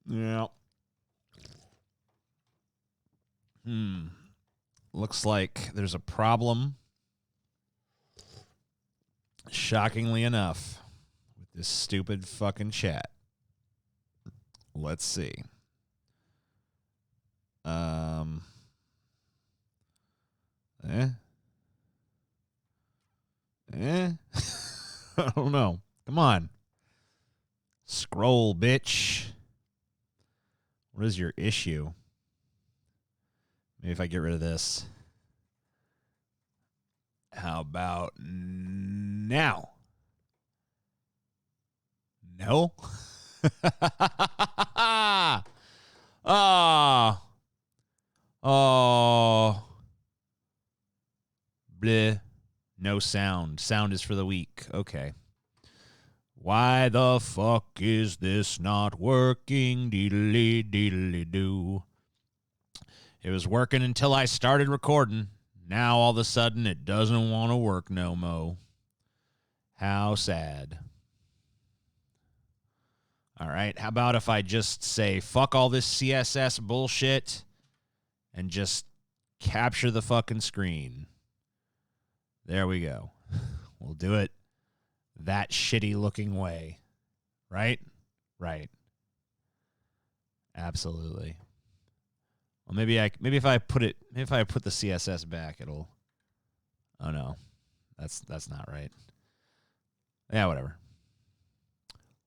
Yeah. Looks like there's a problem, shockingly enough, with this stupid fucking chat. Let's see. I don't know. Come on. Scroll, bitch. What is your issue? Maybe if I get rid of this. How about now? No? Oh. Bleh. No sound. Sound is for the weak. Okay. Why the fuck is this not working? Deedly deedly doo. It was working until I started recording. Now all of a sudden it doesn't want to work no mo. How sad. All right. How about if I just say fuck all this CSS bullshit and just capture the fucking screen? There we go. We'll do it that shitty looking way. Right? Right. Absolutely. Well, maybe if I put the CSS back, it'll. Oh no, that's not right. Yeah, whatever.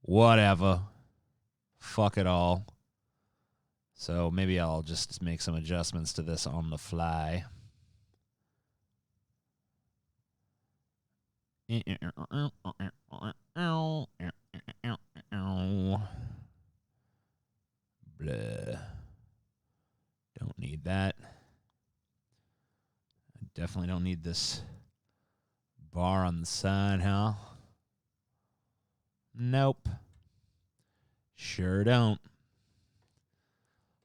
Whatever. Fuck it all. So maybe I'll just make some adjustments to this on the fly. Blah. Don't need that. I definitely don't need this bar on the side, huh? Nope. Sure don't.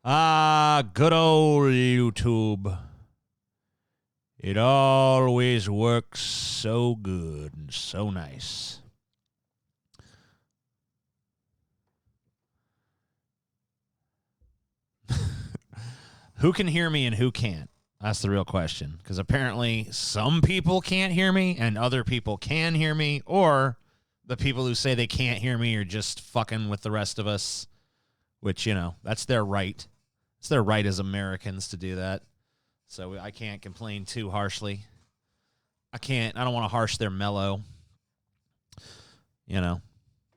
Good old YouTube. It always works so good and so nice. Who can hear me and who can't? That's the real question. Because apparently some people can't hear me and other people can hear me, or the people who say they can't hear me are just fucking with the rest of us, which, you know, that's their right. It's their right as Americans to do that. So I can't complain too harshly. I don't want to harsh their mellow. You know,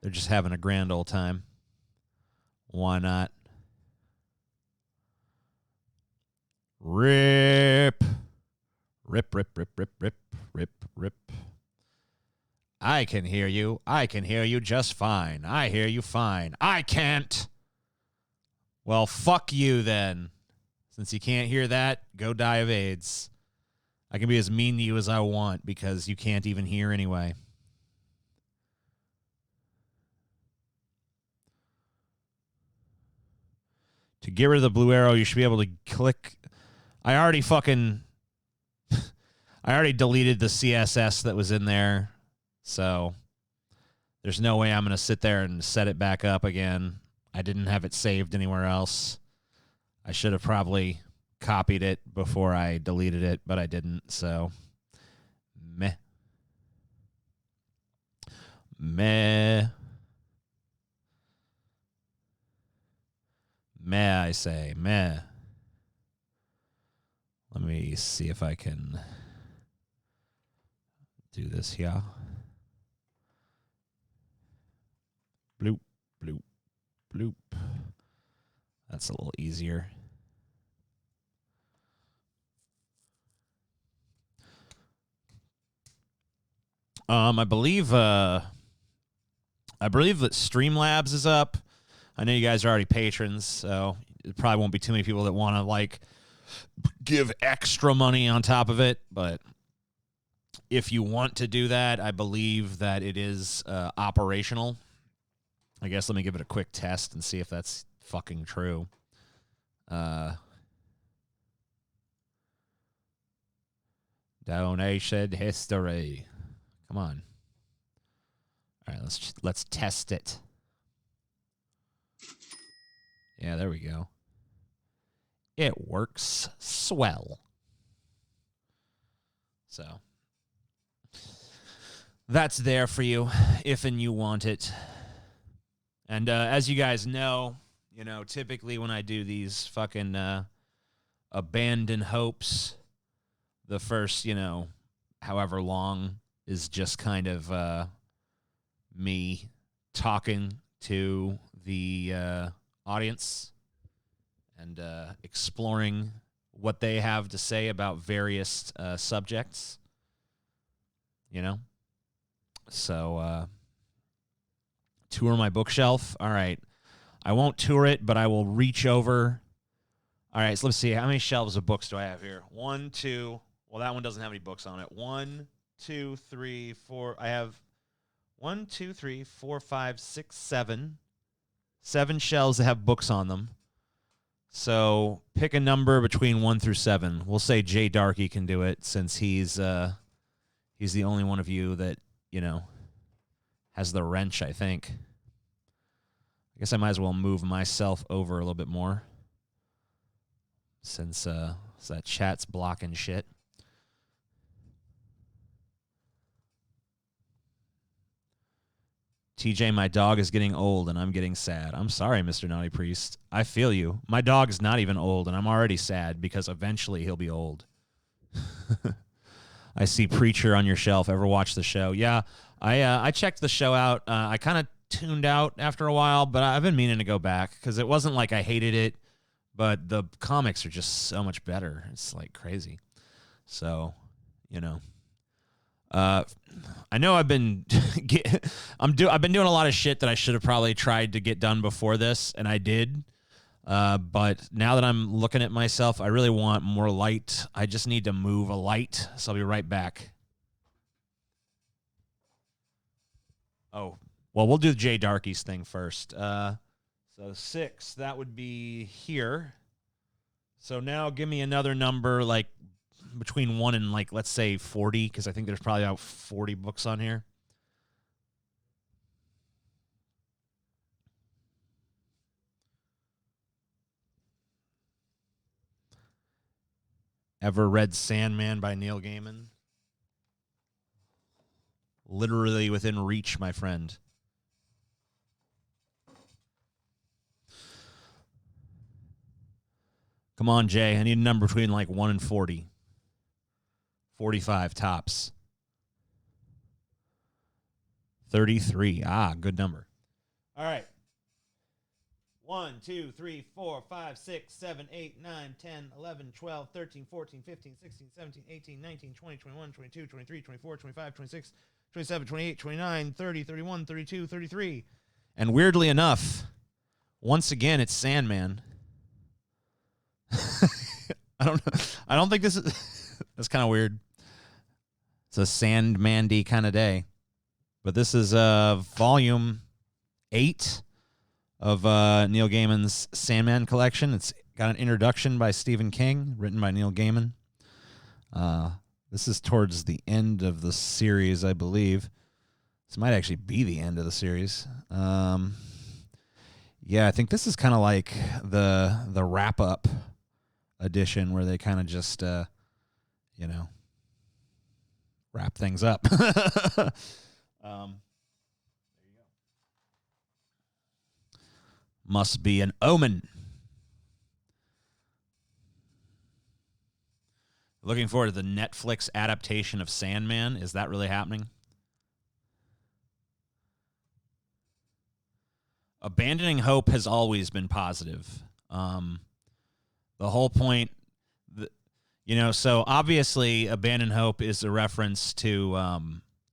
they're just having a grand old time. Why not? Rip. Rip, rip, rip, rip, rip, rip, rip. I can hear you. I can hear you just fine. I hear you fine. I can't. Well, fuck you then. Since you can't hear that, go die of AIDS. I can be as mean to you as I want because you can't even hear anyway. To get rid of the blue arrow, you should be able to click. I already deleted the CSS that was in there. So there's no way I'm going to sit there and set it back up again. I didn't have it saved anywhere else. I should have probably copied it before I deleted it, but I didn't. So meh. Meh. Meh, I say. Meh. Let me see if I can do this here. Bloop, bloop, bloop. That's a little easier. I believe that Streamlabs is up. I know you guys are already patrons, so it probably won't be too many people that want to like give extra money on top of it. But if you want to do that, I believe that it is operational. I guess let me give it a quick test and see if that's fucking true. Donation history. Come on. All right, let's test it. Yeah, there we go. It works swell. So that's there for you if and you want it. And as you guys know, typically when I do these fucking abandoned hopes, the first, however long is just kind of me talking to the audience and exploring what they have to say about various subjects, So, tour my bookshelf. All right. I won't tour it, but I will reach over. All right, so let's see. How many shelves of books do I have here? 1, 2. Well, that one doesn't have any books on it. 1, 2, 3, 4. I have 1, 2, 3, 4, 5, 6, 7. 7 shelves that have books on them. So pick a number between 1 through 7. We'll say Jay Darky can do it since he's the only one of you that, has the wrench, I think. I guess I might as well move myself over a little bit more since that chat's blocking shit. TJ, my dog is getting old and I'm getting sad. I'm sorry, Mr. Naughty Priest. I feel you. My dog's not even old and I'm already sad because eventually he'll be old. I see Preacher on your shelf. Ever watch the show? Yeah, I checked the show out. I kind of tuned out after a while, but I've been meaning to go back because it wasn't like I hated it, but the comics are just so much better. It's like crazy. So, I know I've been I've been doing a lot of shit that I should have probably tried to get done before this, and I did. But now that I'm looking at myself, I really want more light. I just need to move a light, so I'll be right back. Oh, well, we'll do the Jay Darky's thing first. So 6, that would be here. So now give me another number, like between 1 and, like, let's say 40, because I think there's probably about 40 books on here. Ever read Sandman by Neil Gaiman? Literally within reach, my friend. Come on, Jay. I need a number between like 1 and 40. 45 tops. 33. Ah, good number. All right. 1, 2, 3, 4, 5, 6, 7, 8, 9, 10, 11, 12, 13, 14, 15, 16, 17, 18, 19, 20, 21, 22, 23, 24, 25, 26, 27, 28, 29, 30, 31, 32, 33. And weirdly enough, once again, it's Sandman. I don't think this is that's kind of weird. It's a Sandman-y kind of day. But this is volume 8 of Neil Gaiman's Sandman collection. It's got an introduction by Stephen King, written by Neil Gaiman. This is towards the end of the series, I believe. This might actually be the end of the series. Yeah, I think this is kind of like the wrap-up edition where they kind of just, wrap things up. There you go. Must be an omen. Looking forward to the Netflix adaptation of Sandman. Is that really happening? Abandoning hope has always been positive. The whole point, so obviously Abandon Hope is a reference to,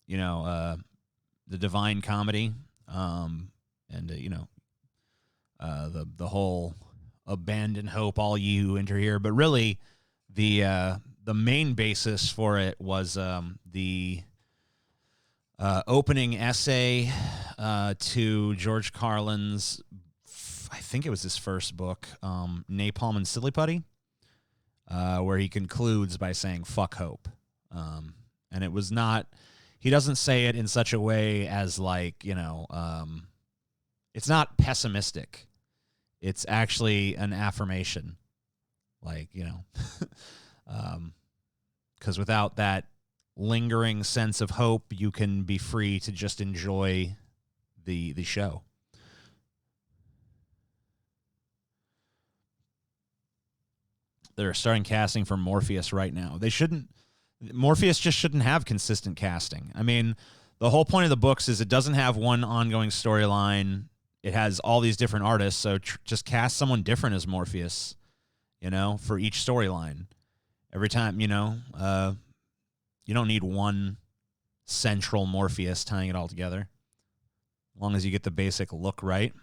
the Divine Comedy, and, the whole abandon hope, all you who enter here. But really, the main basis for it was the opening essay to George Carlin's, I think it was his first book, Napalm and Silly Putty, where he concludes by saying, fuck hope. And it was not, he doesn't say it in such a way as like, it's not pessimistic. It's actually an affirmation. Like, because without that lingering sense of hope, you can be free to just enjoy the show. They're starting casting for Morpheus right now. Morpheus just shouldn't have consistent casting. I mean, the whole point of the books is it doesn't have one ongoing storyline. It has all these different artists, so just cast someone different as Morpheus, for each storyline. Every time, you don't need one central Morpheus tying it all together. As long as you get the basic look right.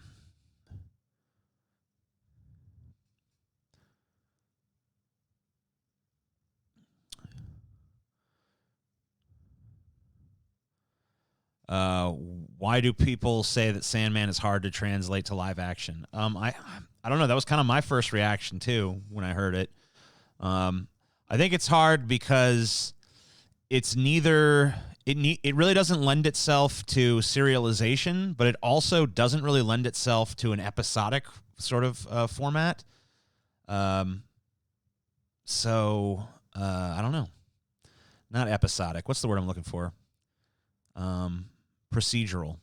Why do people say that Sandman is hard to translate to live action? I don't know. That was kind of my first reaction too when I heard it. I think it's hard because it's neither. It really doesn't lend itself to serialization, but it also doesn't really lend itself to an episodic sort of format. So I don't know. Not episodic. What's the word I'm looking for? Procedural.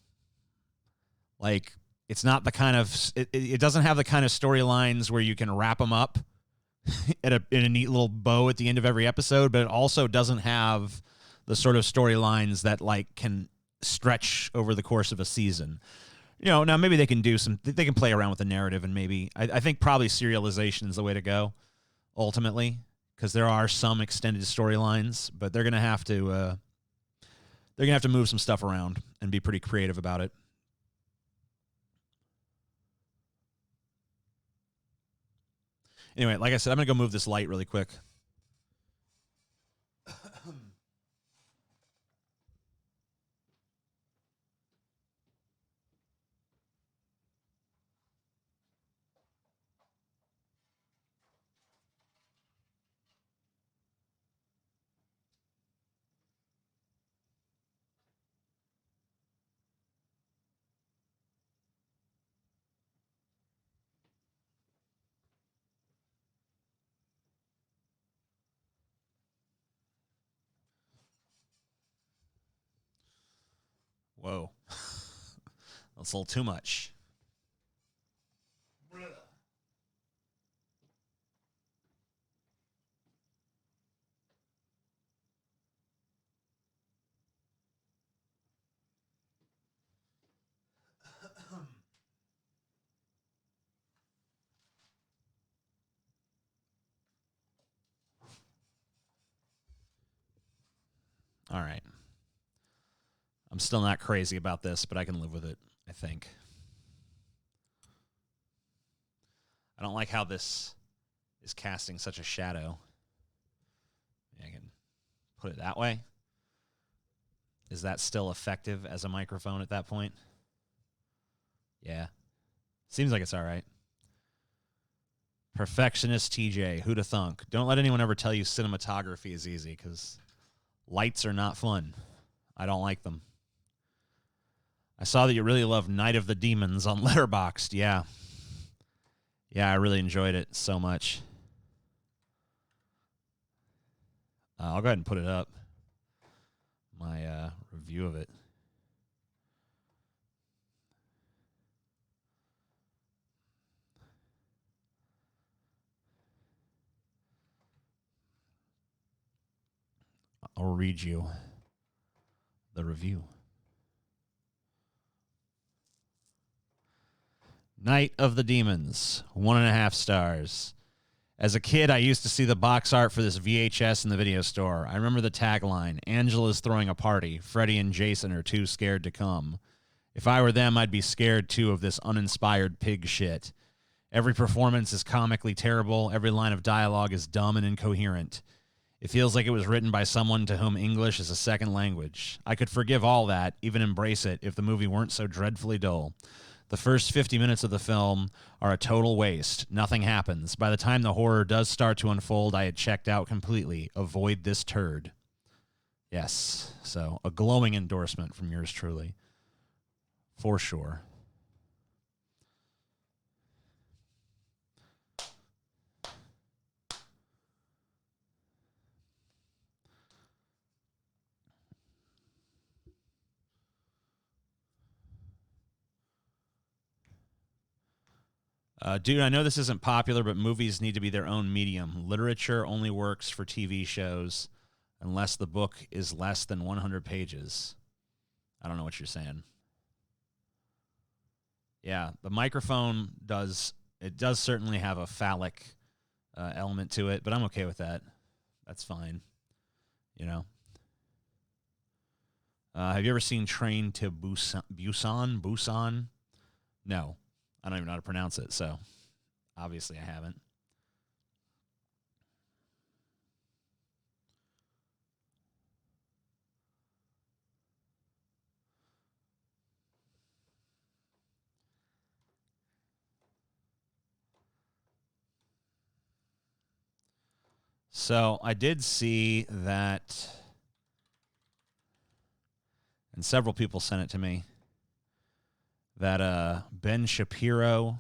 Like, it's not the kind of it doesn't have the kind of storylines where you can wrap them up in a neat little bow at the end of every episode, but it also doesn't have the sort of storylines that like can stretch over the course of a season. Now maybe they can play around with the narrative, and maybe I think probably serialization is the way to go ultimately, because there are some extended storylines, but they're gonna have to move some stuff around and be pretty creative about it. Anyway, like I said, I'm going to go move this light really quick. Whoa. That's a little too much. All right. I'm still not crazy about this, but I can live with it, I think. I don't like how this is casting such a shadow. I can put it that way. Is that still effective as a microphone at that point? Yeah. Seems like it's all right. Perfectionist TJ, who'da thunk? Don't let anyone ever tell you cinematography is easy, because lights are not fun. I don't like them. I saw that you really love Night of the Demons on Letterboxd. Yeah. Yeah, I really enjoyed it so much. I'll go ahead and put it up. My review of it. I'll read you the review. Night of the Demons, 1.5 stars. As a kid, I used to see the box art for this VHS in the video store. I remember the tagline, Angela's throwing a party. Freddy and Jason are too scared to come. If I were them, I'd be scared too of this uninspired pig shit. Every performance is comically terrible. Every line of dialogue is dumb and incoherent. It feels like it was written by someone to whom English is a second language. I could forgive all that, even embrace it, if the movie weren't so dreadfully dull. The first 50 minutes of the film are a total waste. Nothing happens. By the time the horror does start to unfold, I had checked out completely. Avoid this turd. Yes. So, a glowing endorsement from yours truly. For sure. Dude, I know this isn't popular, but movies need to be their own medium. Literature only works for TV shows unless the book is less than 100 pages. I don't know what you're saying. Yeah, the microphone does certainly have a phallic element to it, but I'm okay with that. That's fine. You know. Have you ever seen Train to Busan? Busan? No. I don't even know how to pronounce it, so obviously I haven't. So I did see that, and several people sent it to me, that Ben Shapiro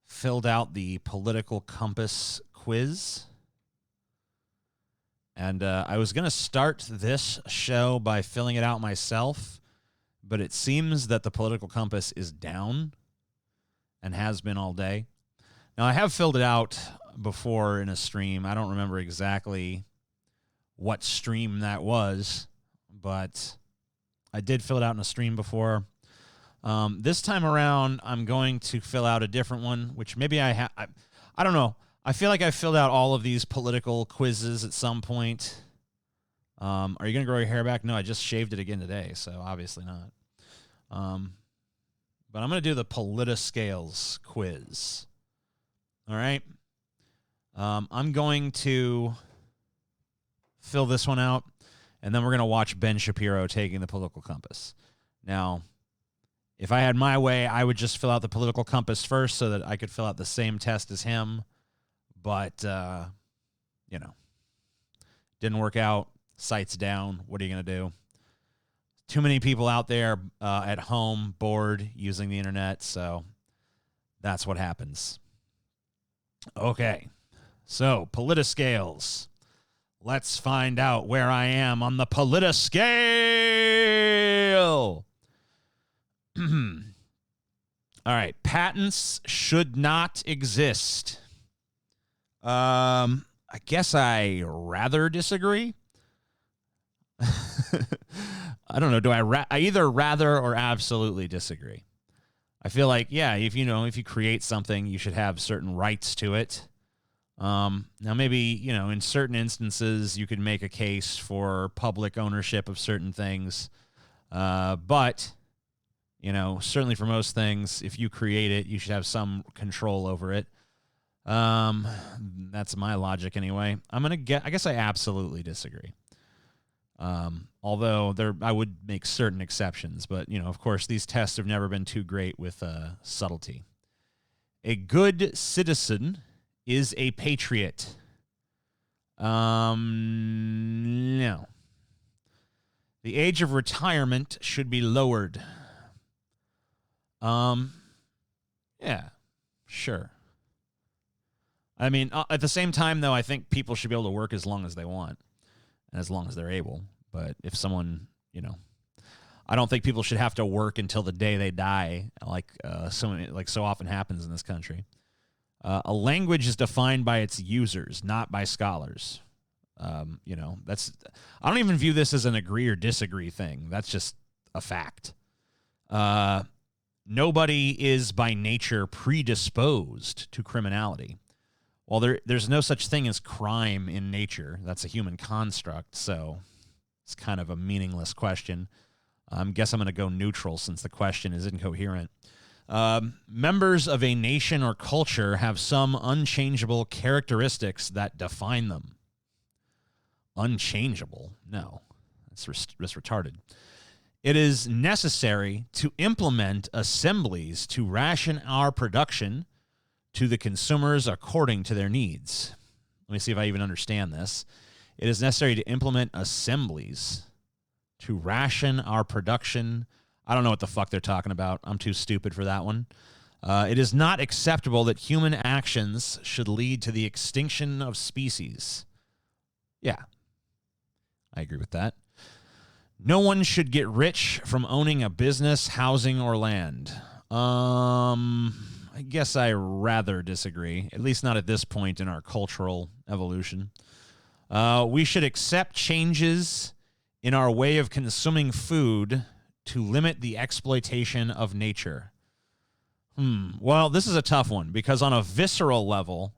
filled out the Political Compass quiz. And I was going to start this show by filling it out myself, but it seems that the Political Compass is down and has been all day. Now, I have filled it out before in a stream. I don't remember exactly what stream that was, but I did fill it out in a stream before. This time around, I'm going to fill out a different one, which maybe I don't know. I feel like I filled out all of these political quizzes at some point. Are you going to grow your hair back? No, I just shaved it again today, so obviously not. But I'm going to do the Politiscales quiz. All right. I'm going to fill this one out, and then we're going to watch Ben Shapiro taking the Political Compass. Now, if I had my way, I would just fill out the Political Compass first so that I could fill out the same test as him. But, you know, didn't work out. Site's down. What are you going to do? Too many people out there at home, bored, using the internet. So that's what happens. Okay. So, Politiscales. Let's find out where I am on the Politiscale. All right. Patents should not exist. I guess I rather disagree. I don't know. Do I either rather or absolutely disagree? I feel like, yeah, if you create something, you should have certain rights to it. Now, maybe, in certain instances, you could make a case for public ownership of certain things. But, certainly for most things, if you create it, you should have some control over it. That's my logic anyway. I guess I absolutely disagree. Although I would make certain exceptions, but of course, these tests have never been too great with subtlety. A good citizen is a patriot. No. The age of retirement should be lowered. Yeah, sure. I mean, at the same time, though, I think people should be able to work as long as they want and as long as they're able. But if someone, I don't think people should have to work until the day they die, like so often happens in this country. A language is defined by its users, not by scholars. I don't even view this as an agree or disagree thing. That's just a fact. Nobody is by nature predisposed to criminality. Well, there's no such thing as crime in nature. That's a human construct, so it's kind of a meaningless question. I guess I'm going to go neutral since the question is incoherent. Members of a nation or culture have some unchangeable characteristics that define them. Unchangeable? No, that's retarded. It is necessary to implement assemblies to ration our production to the consumers according to their needs. Let me see if I even understand this. It is necessary to implement assemblies to ration our production. I don't know what the fuck they're talking about. I'm too stupid for that one. It is not acceptable that human actions should lead to the extinction of species. Yeah, I agree with that. No one should get rich from owning a business, housing, or land. I guess I rather disagree, at least not at this point in our cultural evolution. We should accept changes in our way of consuming food to limit the exploitation of nature. Well, this is a tough one because on a visceral level,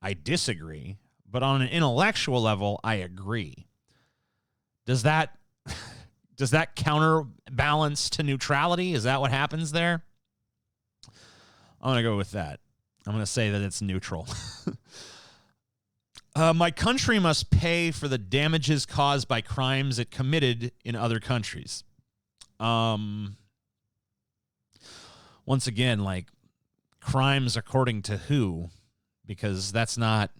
I disagree, but on an intellectual level, I agree. Does that counterbalance to neutrality? Is that what happens there? I'm going to go with that. I'm going to say that it's neutral. My country must pay for the damages caused by crimes it committed in other countries. Once again, like, crimes according to who? Because that's not...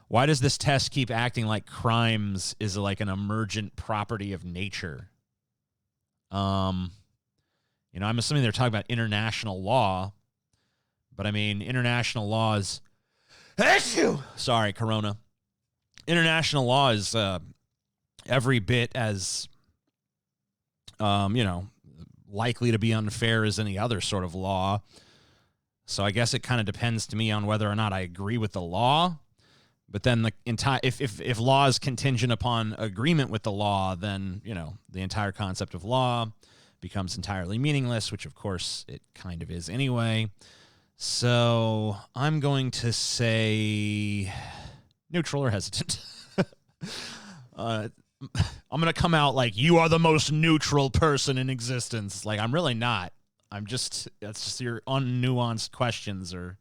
Why does this test keep acting like crimes is like an emergent property of nature? I'm assuming they're talking about international law, but I mean, international law is... Sorry, Corona. International law is every bit as, likely to be unfair as any other sort of law. So I guess it kind of depends to me on whether or not I agree with the law. But then if law is contingent upon agreement with the law, then, the entire concept of law becomes entirely meaningless, which of course it kind of is anyway. So I'm going to say neutral or hesitant. I'm going to come out like, you are the most neutral person in existence. Like, I'm really not. That's just your unnuanced questions are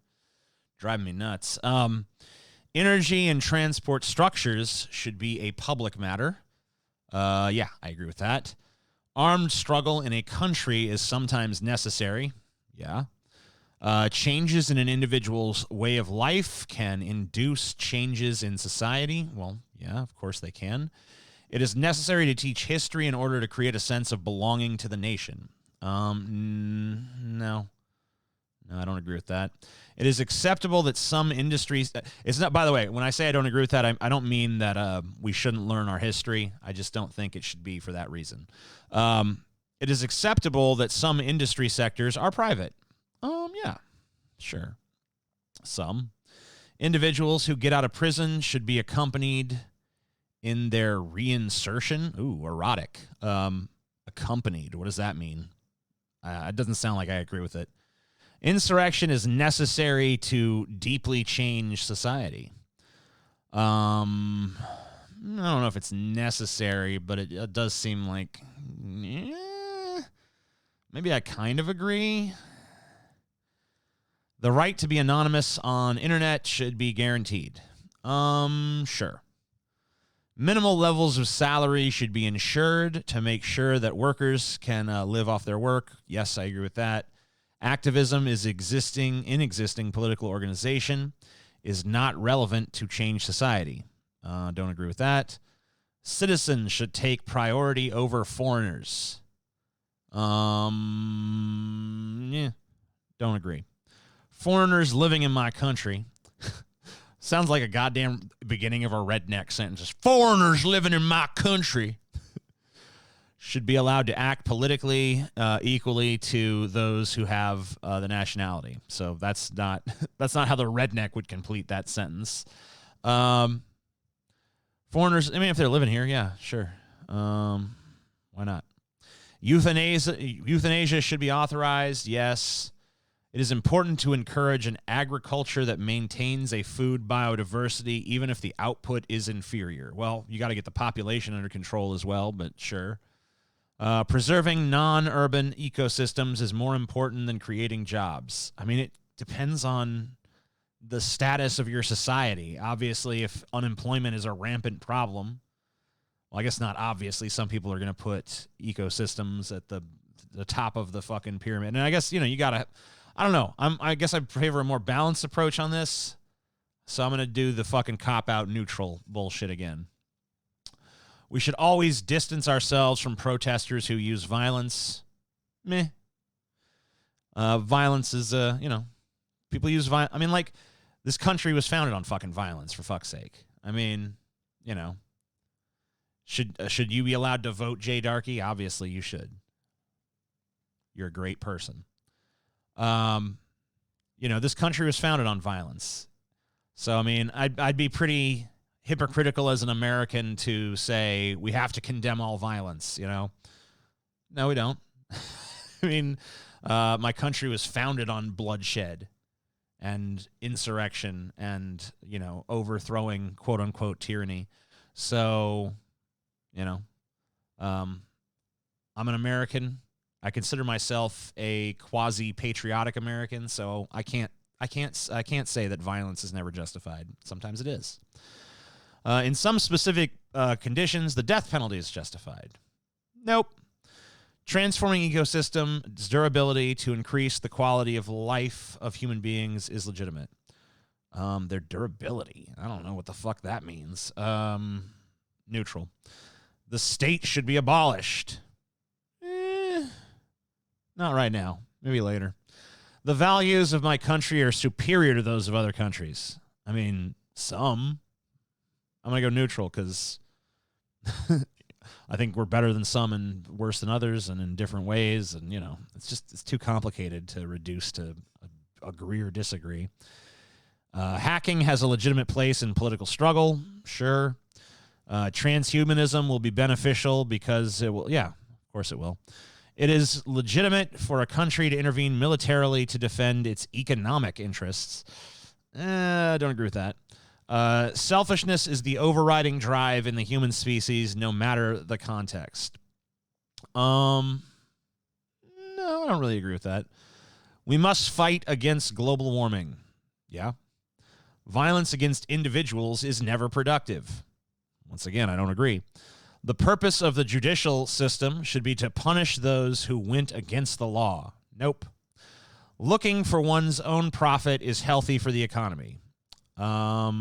driving me nuts. Energy and transport structures should be a public matter. Yeah, I agree with that. Armed struggle in a country is sometimes necessary. Yeah. Changes in an individual's way of life can induce changes in society. Well, yeah, of course they can. It is necessary to teach history in order to create a sense of belonging to the nation. No, I don't agree with that. It is acceptable that some industries... It's not, by the way, when I say I don't agree with that, I don't mean that we shouldn't learn our history. I just don't think it should be for that reason. It is acceptable that some industry sectors are private. Yeah, sure. Some individuals who get out of prison should be accompanied in their reinsertion. Ooh, erotic. Accompanied. What does that mean? It doesn't sound like I agree with it. Insurrection is necessary to deeply change society. I don't know if it's necessary, but it does seem like, maybe I kind of agree. The right to be anonymous on internet should be guaranteed. Sure. Minimal levels of salary should be ensured to make sure that workers can live off their work. Yes, I agree with that. Activism in existing political organization is not relevant to change society. Don't agree with that. Citizens should take priority over foreigners. Don't agree. Foreigners living in my country. Sounds like a goddamn beginning of a redneck sentence. Foreigners living in my country should be allowed to act politically equally to those who have the nationality. So that's not how the redneck would complete that sentence. Foreigners, I mean, if they're living here, yeah, sure. Why not? Euthanasia should be authorized, yes. It is important to encourage an agriculture that maintains a food biodiversity, even if the output is inferior. Well, you got to get the population under control as well, but sure. Preserving non-urban ecosystems is more important than creating jobs. I mean, it depends on the status of your society. Obviously, if unemployment is a rampant problem, well, I guess not obviously. Some people are going to put ecosystems at the top of the fucking pyramid. And I guess, you got to... I don't know. I guess I favor a more balanced approach on this. So I'm going to do the fucking cop-out neutral bullshit again. We should always distance ourselves from protesters who use violence. Meh. Violence is, people use violence. I mean, like, this country was founded on fucking violence, for fuck's sake. I mean, should you be allowed to vote, Jay Darkey? Obviously you should. You're a great person. This country was founded on violence. So, I mean, I'd be pretty hypocritical as an American to say we have to condemn all violence, No, we don't. I mean, my country was founded on bloodshed and insurrection and, overthrowing quote unquote tyranny. So, I'm an American. I consider myself a quasi-patriotic American, so I can't say that violence is never justified. Sometimes it is. In some specific conditions, the death penalty is justified. Nope. Transforming ecosystem's durability to increase the quality of life of human beings is legitimate. Their durability. I don't know what the fuck that means. Neutral. The state should be abolished. Not right now. Maybe later. The values of my country are superior to those of other countries. I mean, some. I'm going to go neutral because I think we're better than some and worse than others and in different ways. And, it's too complicated to reduce to agree or disagree. Hacking has a legitimate place in political struggle. Sure. Transhumanism will be beneficial because it will. Yeah, of course it will. It is legitimate for a country to intervene militarily to defend its economic interests. I don't agree with that. Selfishness is the overriding drive in the human species, no matter the context. No, I don't really agree with that. We must fight against global warming. Yeah. Violence against individuals is never productive. Once again, I don't agree. The purpose of the judicial system should be to punish those who went against the law. Nope. Looking for one's own profit is healthy for the economy. I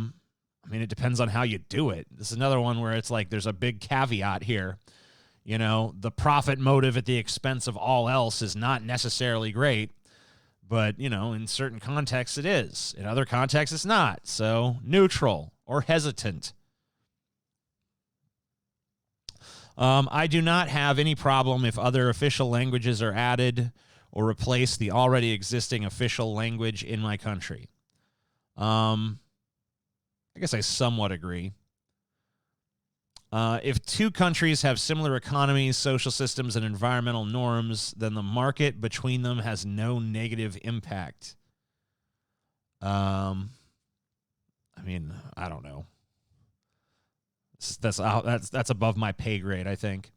mean, it depends on how you do it. This is another one where it's like there's a big caveat here. The profit motive at the expense of all else is not necessarily great. But, in certain contexts it is. In other contexts it's not. So, neutral or hesitant. I do not have any problem if other official languages are added or replace the already existing official language in my country. I guess I somewhat agree. If two countries have similar economies, social systems, and environmental norms, then the market between them has no negative impact. I mean, I don't know. That's above my pay grade, I think.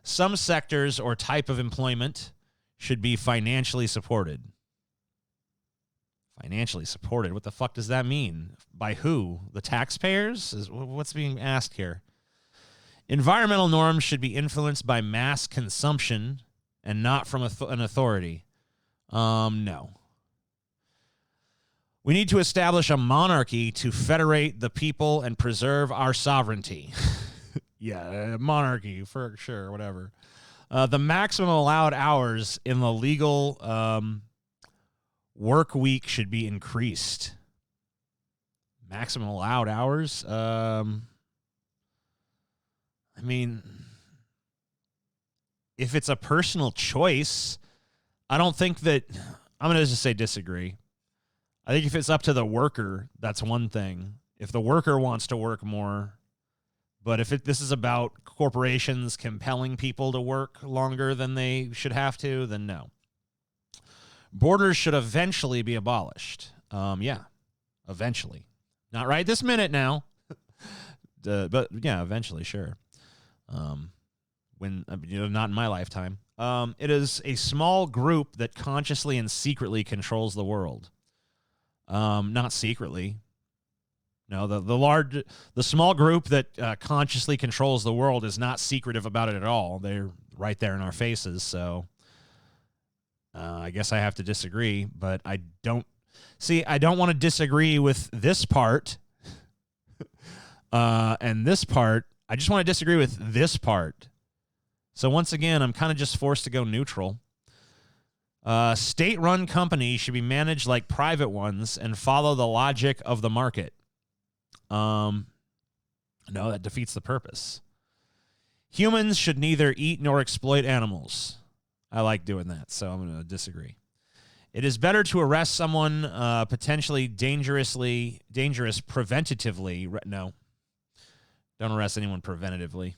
Some sectors or type of employment should be financially supported. Financially supported? What the fuck does that mean? By who? The taxpayers? What's being asked here? Environmental norms should be influenced by mass consumption and not from an authority. No. We need to establish a monarchy to federate the people and preserve our sovereignty. Yeah, monarchy for sure, whatever. The maximum allowed hours in the legal work week should be increased. Maximum allowed hours? I mean, if it's a personal choice, I don't think that... I'm going to just say disagree. I think if it's up to the worker, that's one thing. If the worker wants to work more, but if this is about corporations compelling people to work longer than they should have to, then no. Borders should eventually be abolished. Yeah, eventually. Not right this minute now, but yeah, eventually, sure. Not in my lifetime. It is a small group that consciously and secretly controls the world. Not secretly. No, the small group that consciously controls the world is not secretive about it at all. They're right there in our faces. So I guess I have to disagree, but I don't want to disagree with this part. And this part, I just want to disagree with this part. So once again, I'm kind of just forced to go neutral. State-run companies should be managed like private ones and follow the logic of the market. No, that defeats the purpose. Humans should neither eat nor exploit animals. I like doing that, so I'm going to disagree. It is better to arrest someone potentially dangerous preventatively. No. Don't arrest anyone preventatively.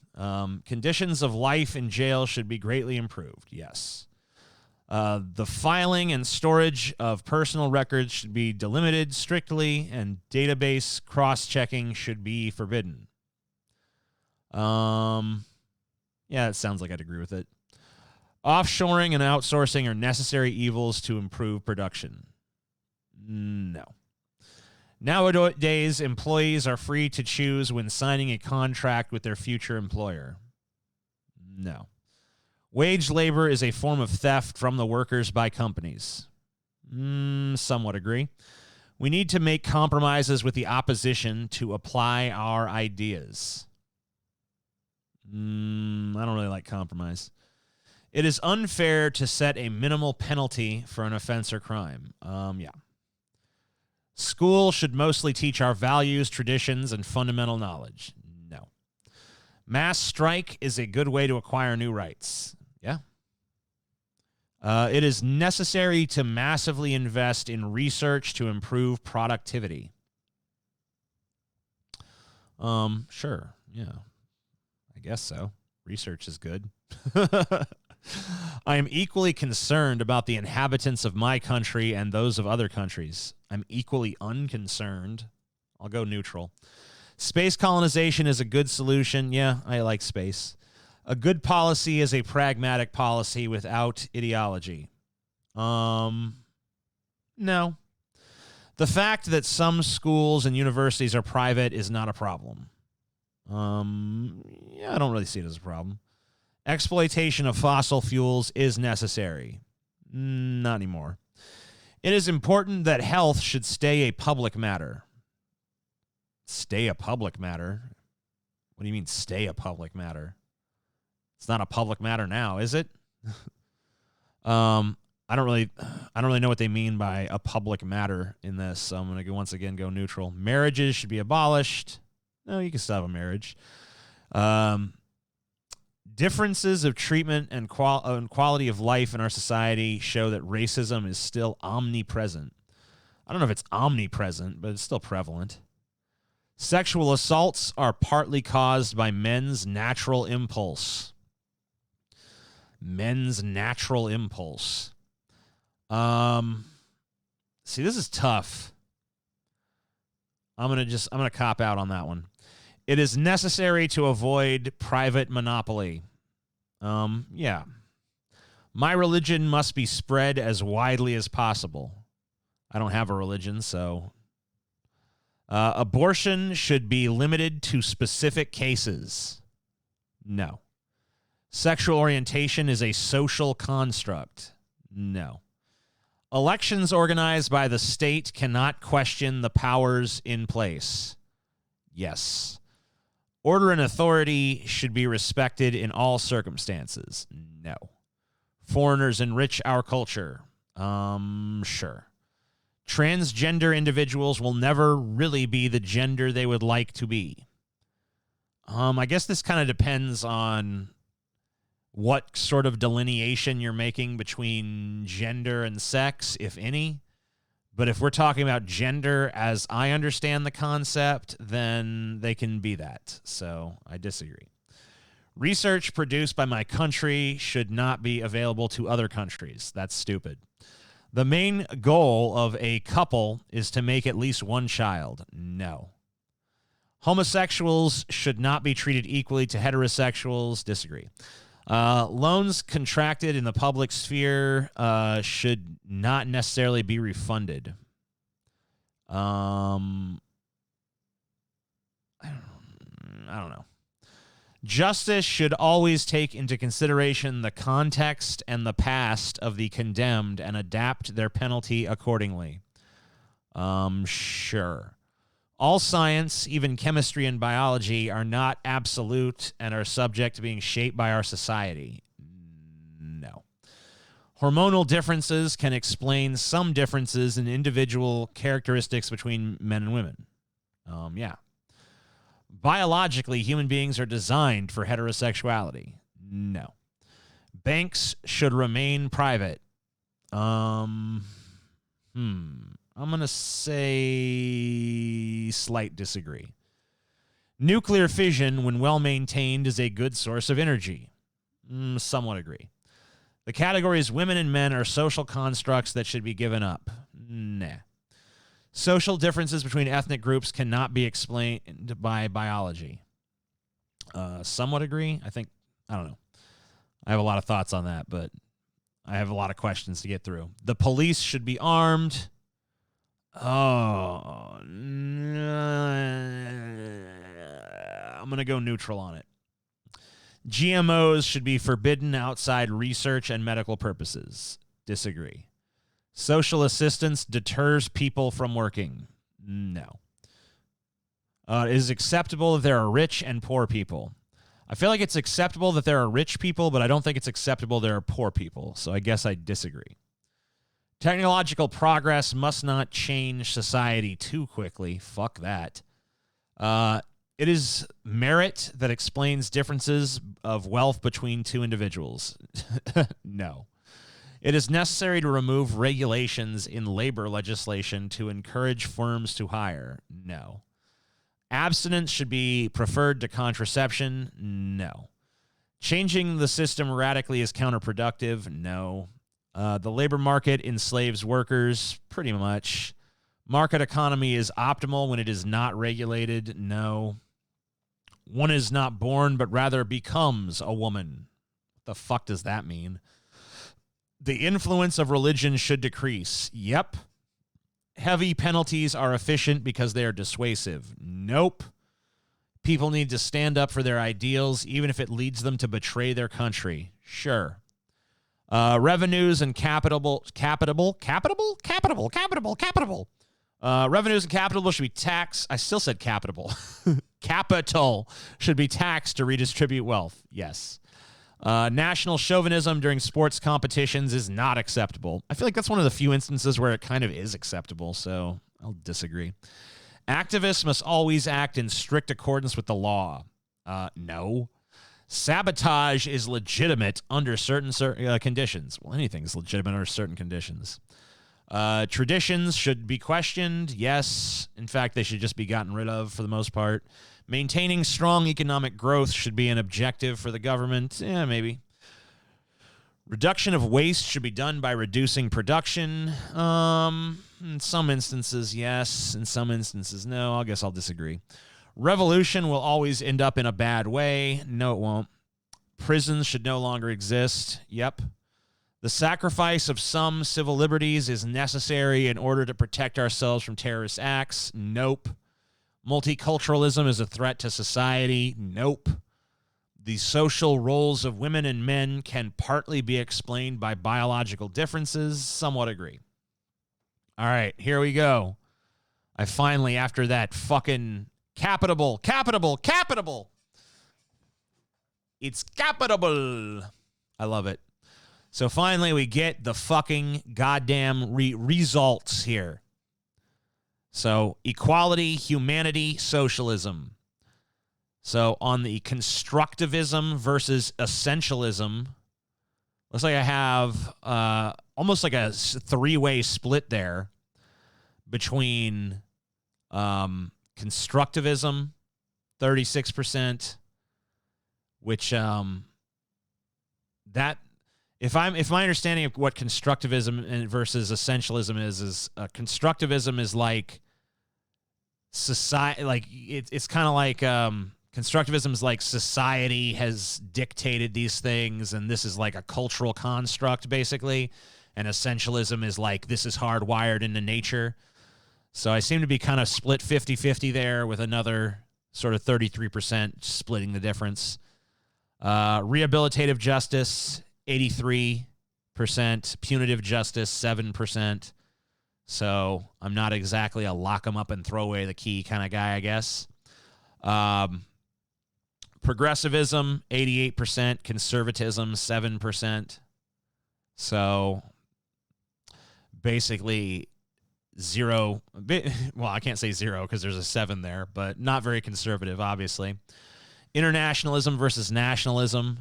Conditions of life in jail should be greatly improved. Yes. The filing and storage of personal records should be delimited strictly, and database cross-checking should be forbidden. Yeah, it sounds like I'd agree with it. Offshoring and outsourcing are necessary evils to improve production. No. Nowadays, employees are free to choose when signing a contract with their future employer. No. Wage labor is a form of theft from the workers by companies. Somewhat agree. We need to make compromises with the opposition to apply our ideas. I don't really like compromise. It is unfair to set a minimal penalty for an offense or crime. Yeah. School should mostly teach our values, traditions, and fundamental knowledge. No. Mass strike is a good way to acquire new rights. Yeah. It is necessary to massively invest in research to improve productivity. Sure. Yeah. I guess so. Research is good. I am equally concerned about the inhabitants of my country and those of other countries. I'm equally unconcerned. I'll go neutral. Space colonization is a good solution. Yeah, I like space. A good policy is a pragmatic policy without ideology. No. The fact that some schools and universities are private is not a problem. Yeah, I don't really see it as a problem. Exploitation of fossil fuels is necessary. Not anymore. It is important that health should stay a public matter. Stay a public matter? What do you mean stay a public matter? It's not a public matter now, is it? I don't really know what they mean by a public matter in this, so I'm going to once again go neutral. Marriages should be abolished. No, you can still have a marriage. Differences of treatment and quality of life in our society show that racism is still omnipresent. I don't know if it's omnipresent, but it's still prevalent. Sexual assaults are partly caused by men's natural impulse. Men's natural impulse. See, this is tough. I'm gonna cop out on that one. It is necessary to avoid private monopoly. Yeah. My religion must be spread as widely as possible. I don't have a religion, so. Abortion should be limited to specific cases. No. Sexual orientation is a social construct. No. Elections organized by the state cannot question the powers in place. Yes. Order and authority should be respected in all circumstances. No. Foreigners enrich our culture. Sure. Transgender individuals will never really be the gender they would like to be. I guess this kind of depends on what sort of delineation you're making between gender and sex, if any. But if we're talking about gender as I understand the concept, then they can be that. So I disagree. Research produced by my country should not be available to other countries. That's stupid. The main goal of a couple is to make at least one child. No. Homosexuals should not be treated equally to heterosexuals. Disagree. Loans contracted in the public sphere should not necessarily be refunded. I don't know. Justice should always take into consideration the context and the past of the condemned and adapt their penalty accordingly. Sure. All science, even chemistry and biology, are not absolute and are subject to being shaped by our society. No. Hormonal differences can explain some differences in individual characteristics between men and women. Yeah. Biologically, human beings are designed for heterosexuality. No. Banks should remain private. I'm going to say slight disagree. Nuclear fission, when well maintained, is a good source of energy. Somewhat agree. The categories women and men are social constructs that should be given up. Nah. Social differences between ethnic groups cannot be explained by biology. Somewhat agree. I don't know. I have a lot of thoughts on that, but I have a lot of questions to get through. The police should be armed. Oh, I'm going to go neutral on it. GMOs should be forbidden outside research and medical purposes. Disagree. Social assistance deters people from working. No. It is acceptable that there are rich and poor people. I feel like it's acceptable that there are rich people, but I don't think it's acceptable there are poor people. So I guess I disagree. Technological progress must not change society too quickly. Fuck that. It is merit that explains differences of wealth between two individuals. No. It is necessary to remove regulations in labor legislation to encourage firms to hire. No. Abstinence should be preferred to contraception. No. Changing the system radically is counterproductive. No. The labor market enslaves workers. Pretty much. Market economy is optimal when it is not regulated. No. One is not born, but rather becomes a woman. What the fuck does that mean? The influence of religion should decrease. Yep. Heavy penalties are efficient because they are dissuasive. Nope. People need to stand up for their ideals, even if it leads them to betray their country. Sure. Revenues and capital. Revenues and capital should be taxed. I still said capital. Capital should be taxed to redistribute wealth. Yes. National chauvinism during sports competitions is not acceptable. I feel like that's one of the few instances where it kind of is acceptable, so I'll disagree. Activists must always act in strict accordance with the law. No. Sabotage is legitimate under certain conditions. Well, anything is legitimate under certain conditions. Traditions should be questioned. Yes. In fact, they should just be gotten rid of for the most part. Maintaining strong economic growth should be an objective for the government. Yeah, maybe. Reduction of waste should be done by reducing production. In some instances, yes. In some instances, no. I guess I'll disagree. Revolution will always end up in a bad way. No, it won't. Prisons should no longer exist. Yep. The sacrifice of some civil liberties is necessary in order to protect ourselves from terrorist acts. Nope. Multiculturalism is a threat to society. Nope. The social roles of women and men can partly be explained by biological differences. Somewhat agree. All right, here we go. I finally, after that fucking capitable. It's capitable. I love it. So finally, we get the fucking goddamn results here. So equality, humanity, socialism. So on the constructivism versus essentialism, looks like I have almost like a three-way split there between constructivism, 36%, which that if my understanding of what constructivism versus essentialism is constructivism is like society, like it's kind of like constructivism is like society has dictated these things, and this is like a cultural construct, basically. And essentialism is like this is hardwired into nature. So I seem to be kind of split 50-50 there, with another sort of 33% splitting the difference. Rehabilitative justice, 83%. Punitive justice, 7%. So I'm not exactly a lock 'em up and throw away the key kind of guy, I guess. Progressivism, 88%. Conservatism, 7%. So basically zero. Well, I can't say zero because there's a 7 there, but not very conservative, obviously. Internationalism versus nationalism.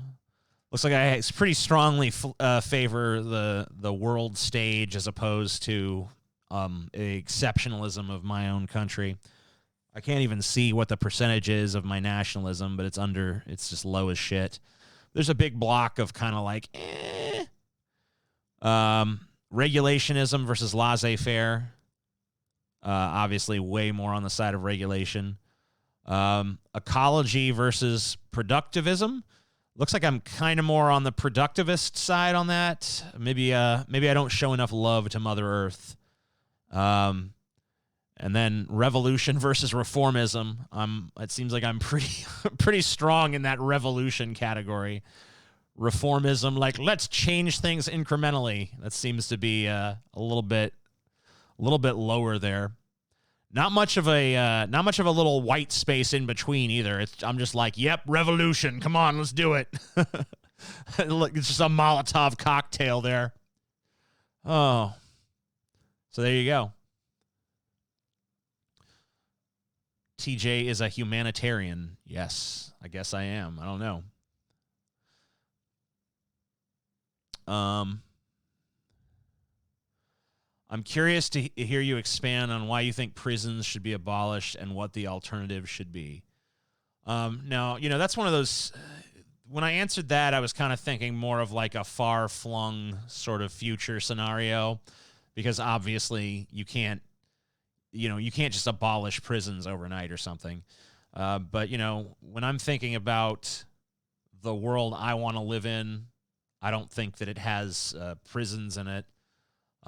Looks like I pretty strongly favor the world stage as opposed to exceptionalism of my own country. I can't even see what the percentage is of my nationalism, but it's just low as shit. There's a big block of kind of like, regulationism versus laissez-faire. Obviously way more on the side of regulation. Ecology versus productivism. Looks like I'm kind of more on the productivist side on that. Maybe I don't show enough love to Mother Earth. And then revolution versus reformism. It seems like I'm pretty strong in that revolution category. Reformism, like let's change things incrementally. That seems to be a little bit lower there. Not much of a little white space in between either. I'm just like, yep, revolution. Come on, let's do it. Look, it's just a Molotov cocktail there. Oh, so there you go. TJ is a humanitarian. Yes, I guess I am. I don't know. I'm curious to hear you expand on why you think prisons should be abolished and what the alternative should be. Now, that's one of those. When I answered that, I was kind of thinking more of like a far-flung sort of future scenario, because obviously you can't just abolish prisons overnight or something. But when I'm thinking about the world I want to live in, I don't think that it has prisons in it.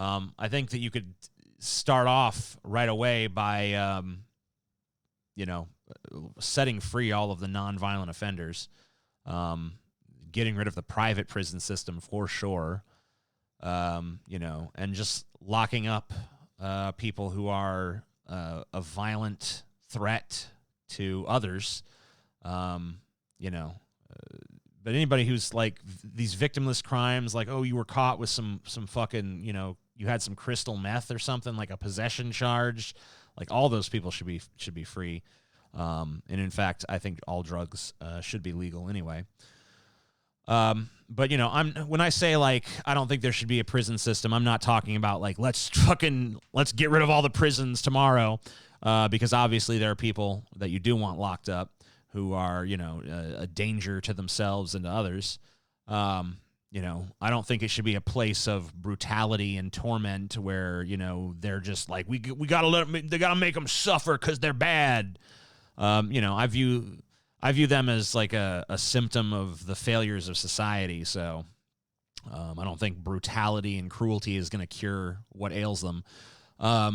I think that you could start off right away by, setting free all of the nonviolent offenders, getting rid of the private prison system for sure, and just locking up people who are a violent threat to others, but anybody who's like these victimless crimes, like, oh, you were caught with some fucking, you had some crystal meth or something, like a possession charge, like all those people should be free. And in fact, I think all drugs should be legal anyway. But when I say like I don't think there should be a prison system, I'm not talking about like let's get rid of all the prisons tomorrow, because obviously there are people that you do want locked up who are a danger to themselves and to others. I don't think it should be a place of brutality and torment where they're just like we gotta they gotta make them suffer because they're bad. I view them as like a symptom of the failures of society. So I don't think brutality and cruelty is going to cure what ails them. I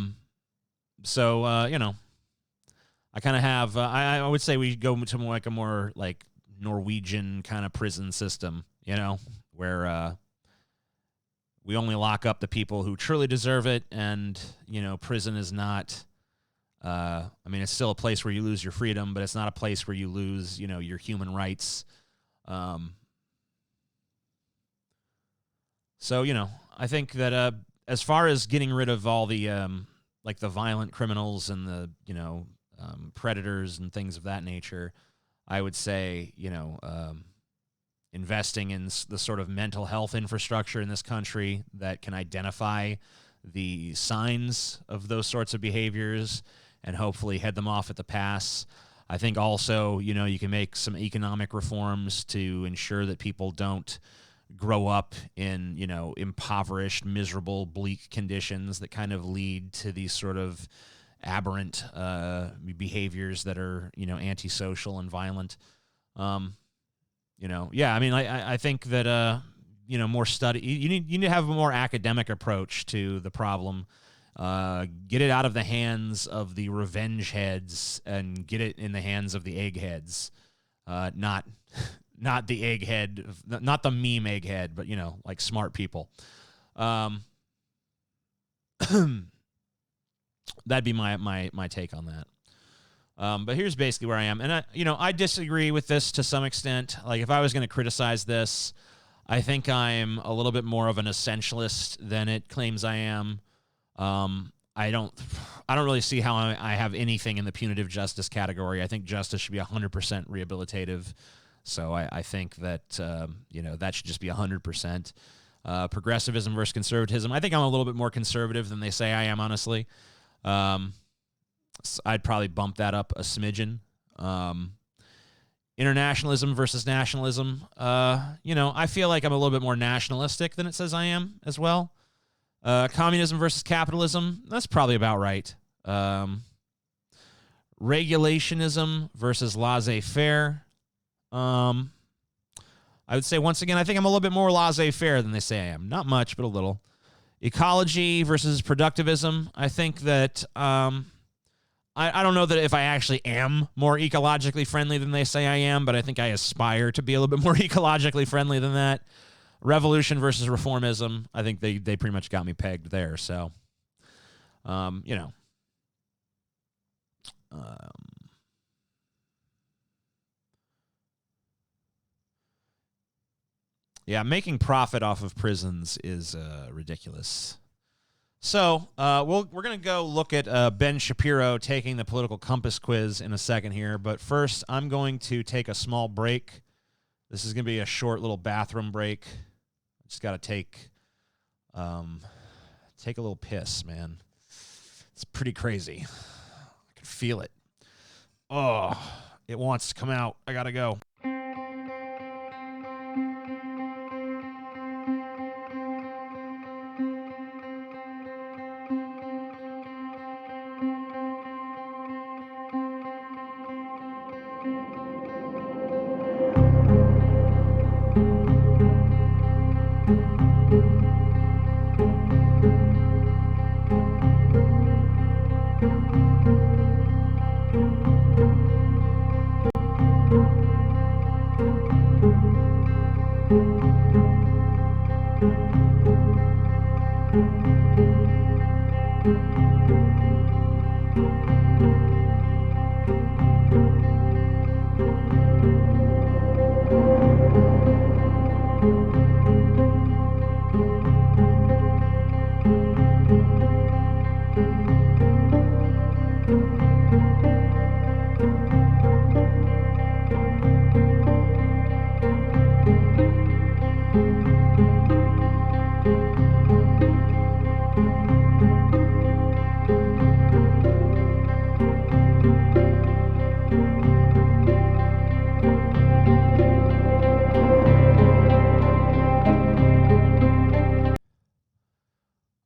kind of have, I would say we go to a more like Norwegian kind of prison system, where we only lock up the people who truly deserve it. And, prison is not, it's still a place where you lose your freedom, but it's not a place where you lose, your human rights. I think that as far as getting rid of all the like the violent criminals and the predators and things of that nature, I would say investing in the sort of mental health infrastructure in this country that can identify the signs of those sorts of behaviors and hopefully head them off at the pass. I think also, you can make some economic reforms to ensure that people don't grow up in, impoverished, miserable, bleak conditions that kind of lead to these sort of aberrant behaviors that are, antisocial and violent. I think that, more study, you need to have a more academic approach to the problem. Get it out of the hands of the revenge heads and get it in the hands of the eggheads. Not the egghead, not the meme egghead, but, like smart people. That'd be my take on that. But here's basically where I am. And I disagree with this to some extent. Like if I was going to criticize this, I think I'm a little bit more of an essentialist than it claims I am. I don't really see how I have anything in the punitive justice category. I think justice should be 100% rehabilitative. So I think that, that should just be 100%. Progressivism versus conservatism. I think I'm a little bit more conservative than they say I am, honestly. So I'd probably bump that up a smidgen. Internationalism versus nationalism. I feel like I'm a little bit more nationalistic than it says I am as well. Communism versus capitalism. That's probably about right. Regulationism versus laissez-faire. I would say, once again, I think I'm a little bit more laissez-faire than they say I am. Not much, but a little. Ecology versus productivism. I think that I don't know that if I actually am more ecologically friendly than they say I am, but I think I aspire to be a little bit more ecologically friendly than that. Revolution versus reformism. I think they pretty much got me pegged there. So, yeah, making profit off of prisons is ridiculous. So we're going to go look at Ben Shapiro taking the political compass quiz in a second here. But first, I'm going to take a small break. This is going to be a short little bathroom break. I just got to take a little piss, man. It's pretty crazy. I can feel it. Oh, it wants to come out. I got to go.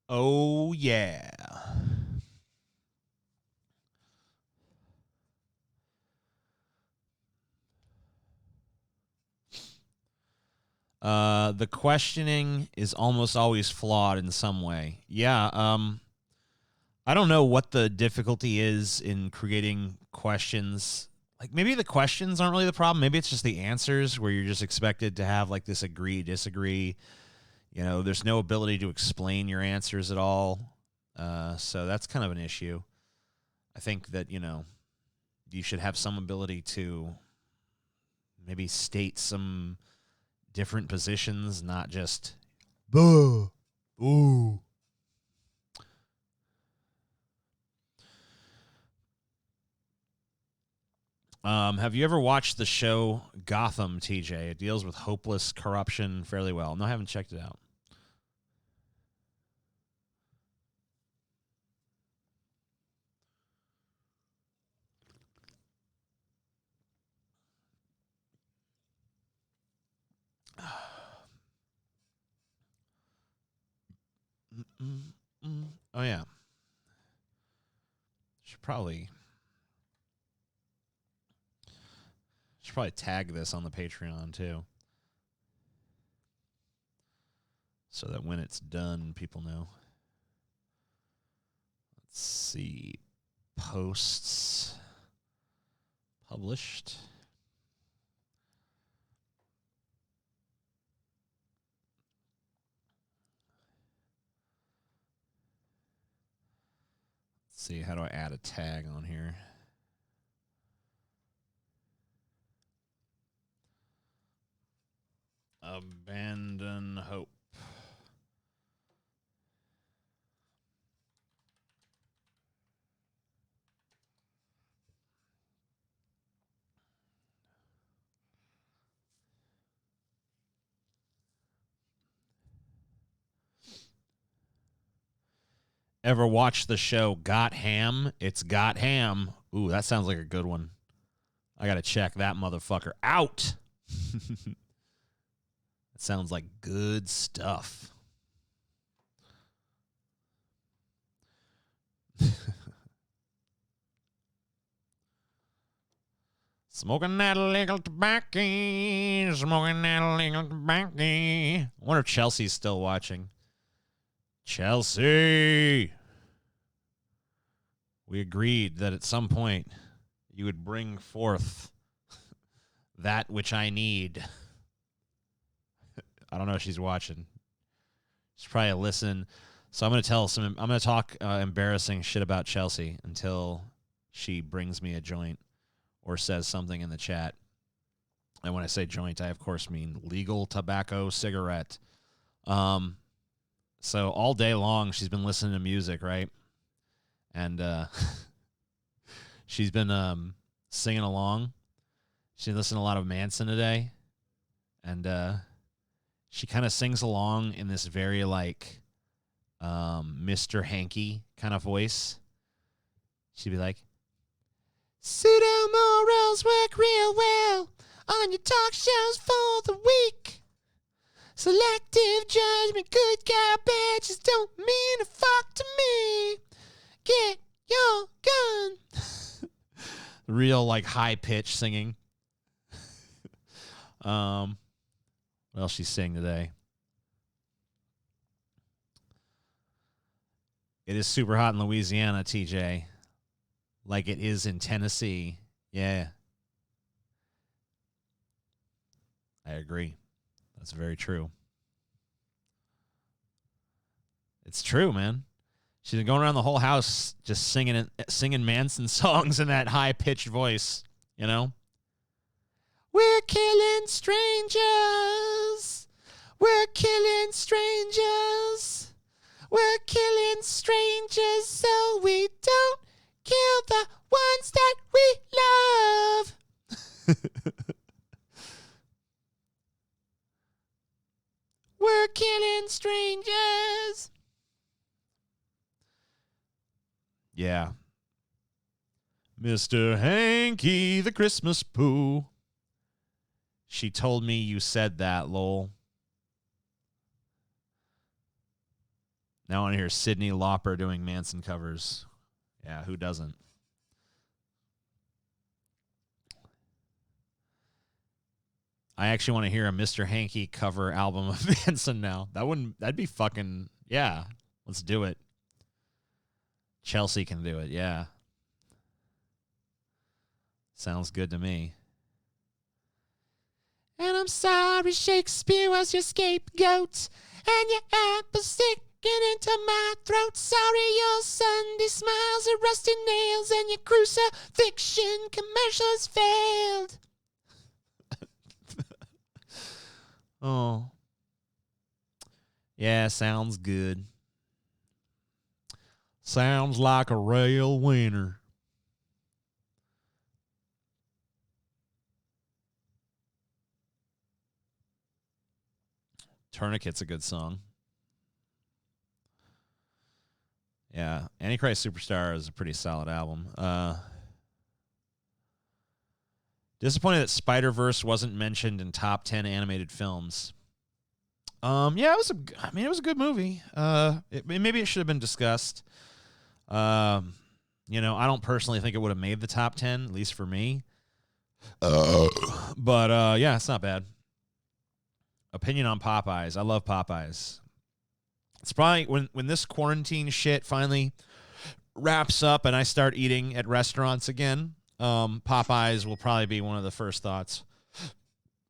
Oh, yeah. The questioning is almost always flawed in some way. Yeah, I don't know what the difficulty is in creating questions. Like maybe the questions aren't really the problem. Maybe it's just the answers where you're just expected to have like this agree, disagree. You know, there's no ability to explain your answers at all. So that's kind of an issue. I think that, you know, you should have some ability to maybe state some different positions, not just buh, ooh. Have you ever watched the show Gotham, TJ? It deals with hopeless corruption fairly well. No, I haven't checked it out. Oh yeah, should probably tag this on the Patreon too, so that when it's done, people know. Let's see, posts published. Let's see, how do I add a tag on here? Abandon hope. Ever watch the show Got Ham? It's Got Ham. Ooh, that sounds like a good one. I got to check that motherfucker out. It sounds like good stuff. Smoking that illegal tobacco. Smoking that illegal tobacco. I wonder if Chelsea's still watching. Chelsea. We agreed that at some point you would bring forth that which I need. I don't know if she's watching. She's probably listening. So I'm going to talk embarrassing shit about Chelsea until she brings me a joint or says something in the chat. And when I say joint, I of course mean legal tobacco cigarette. So all day long she's been listening to music, right? And she's been singing along. She listened to a lot of Manson today, and she kind of sings along in this very like Mr. Hanky kind of voice. She'd be like, "Pseudo morals work real well on your talk shows for the weak. Selective judgment, good garbages don't mean a fuck to me. Get your gun." Real like high pitch singing. What else she's singing today? It is super hot in Louisiana, TJ. Like it is in Tennessee. Yeah. I agree. That's very true. It's true, man. She's been going around the whole house just singing Manson songs in that high pitched voice, you know? We're killing strangers. We're killing strangers. We're killing strangers so we don't kill the ones that we love. We're killing strangers. Yeah. Mr. Hanky, the Christmas poo. She told me you said that, lol. Now I want to hear Cyndi Lauper doing Manson covers. Yeah, who doesn't? I actually want to hear a Mr. Hanky cover album of Manson now. That'd be fucking, yeah. Let's do it. Chelsea can do it, yeah. Sounds good to me. And I'm sorry Shakespeare was your scapegoat, and your apple sticking into my throat. Sorry your Sunday smiles are rusty nails, and your crucifixion commercials failed. Oh. Yeah, sounds good. Sounds like a real winner. Tourniquet's a good song. Yeah, Antichrist Superstar is a pretty solid album. Disappointed that Spider-Verse wasn't mentioned in top 10 animated films. Yeah, it was a good movie. Maybe it should have been discussed. I don't personally think it would have made the top 10, at least for me. But yeah, it's not bad. Opinion on Popeyes. I love Popeyes. It's probably when this quarantine shit finally wraps up and I start eating at restaurants again, Popeyes will probably be one of the first thoughts.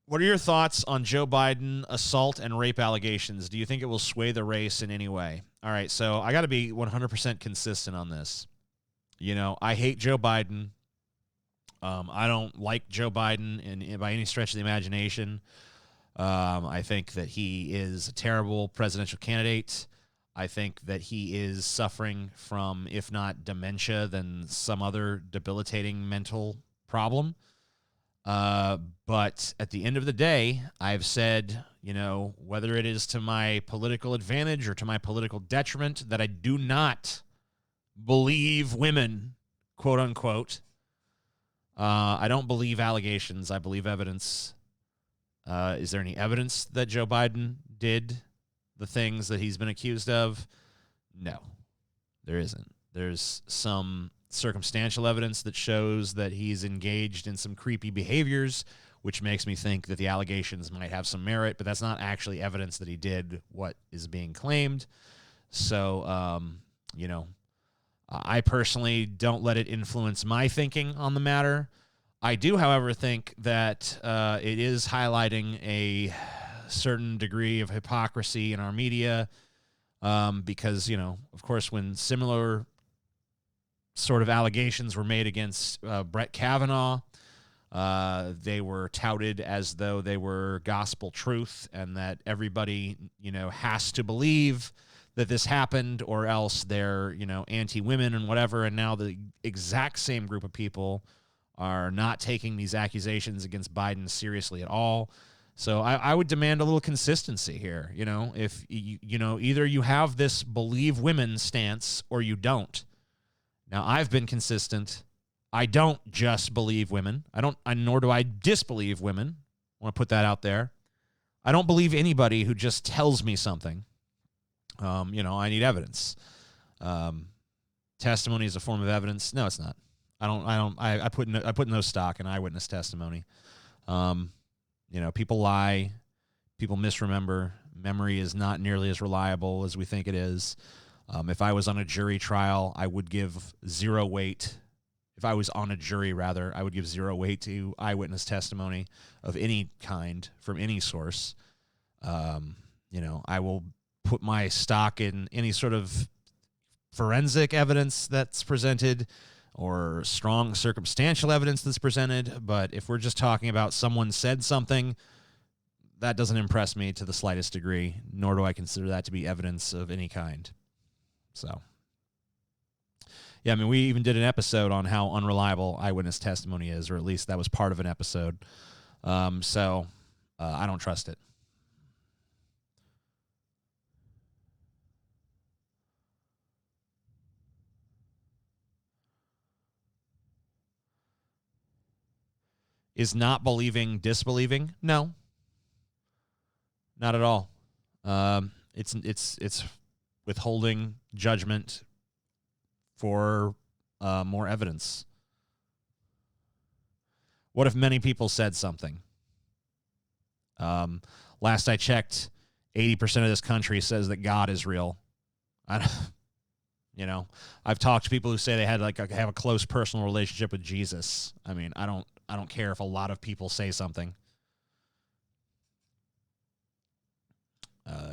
What are your thoughts on Joe Biden assault and rape allegations? Do you think it will sway the race in any way? All right, so I got to be 100% consistent on this. I hate Joe Biden. I don't like Joe Biden by any stretch of the imagination. I think that he is a terrible presidential candidate. I think that he is suffering from, if not dementia, then some other debilitating mental problem. But at the end of the day, I've said, whether it is to my political advantage or to my political detriment, that I do not believe women, quote unquote. I don't believe allegations. I believe evidence. Is there any evidence that Joe Biden did the things that he's been accused of? No, there isn't. There's some circumstantial evidence that shows that he's engaged in some creepy behaviors, which makes me think that the allegations might have some merit, but that's not actually evidence that he did what is being claimed. So, I personally don't let it influence my thinking on the matter. I do, however, think that it is highlighting a certain degree of hypocrisy in our media because, of course, when similar sort of allegations were made against Brett Kavanaugh, they were touted as though they were gospel truth and that everybody, has to believe that this happened or else they're, anti-women and whatever. And now the exact same group of people are not taking these accusations against Biden seriously at all. So I would demand a little consistency here. If either you have this believe women stance or you don't. Now I've been consistent. I don't just believe women. Nor do I disbelieve women. I want to put that out there. I don't believe anybody who just tells me something. I need evidence. Testimony is a form of evidence. No, it's not. I put no stock in eyewitness testimony. People lie, people misremember. Memory is not nearly as reliable as we think it is. If I was on a jury trial, I would give zero weight. If I was on a jury, rather, I would give zero weight to eyewitness testimony of any kind from any source. I will put my stock in any sort of forensic evidence that's presented or strong circumstantial evidence that's presented. But if we're just talking about someone said something, that doesn't impress me to the slightest degree, nor do I consider that to be evidence of any kind. So, yeah, we even did an episode on how unreliable eyewitness testimony is, or at least that was part of an episode. So I don't trust it. Is not believing disbelieving? No, not at all. It's withholding judgment for more evidence. What if many people said something? Last I checked, 80% of this country says that God is real. I've talked to people who say they had have a close personal relationship with Jesus. I mean, I don't care if a lot of people say something.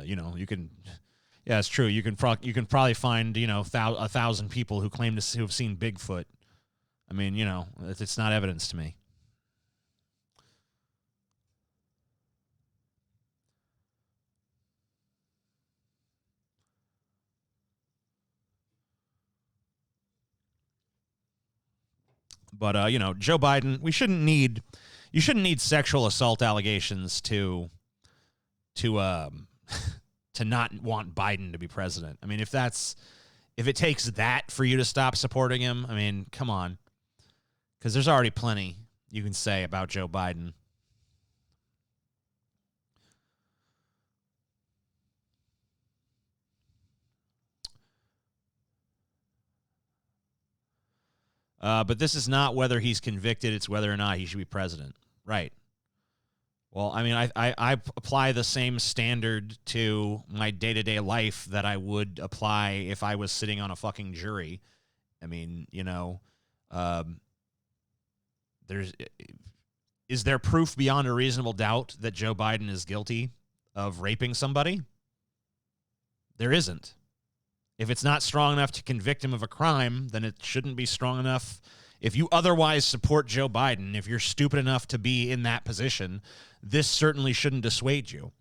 You can, yeah, it's true. You can probably find 1,000 people who claim to have seen Bigfoot. I mean, it's not evidence to me. But Joe Biden, you shouldn't need sexual assault allegations to to not want Biden to be president. I mean, if it takes that for you to stop supporting him, I mean, come on. Because there's already plenty you can say about Joe Biden. But this is not whether he's convicted, it's whether or not he should be president. Right. Well, I mean, I apply the same standard to my day-to-day life that I would apply if I was sitting on a fucking jury. I mean, is there proof beyond a reasonable doubt that Joe Biden is guilty of raping somebody? There isn't. If it's not strong enough to convict him of a crime, then it shouldn't be strong enough. If you otherwise support Joe Biden, if you're stupid enough to be in that position, this certainly shouldn't dissuade you.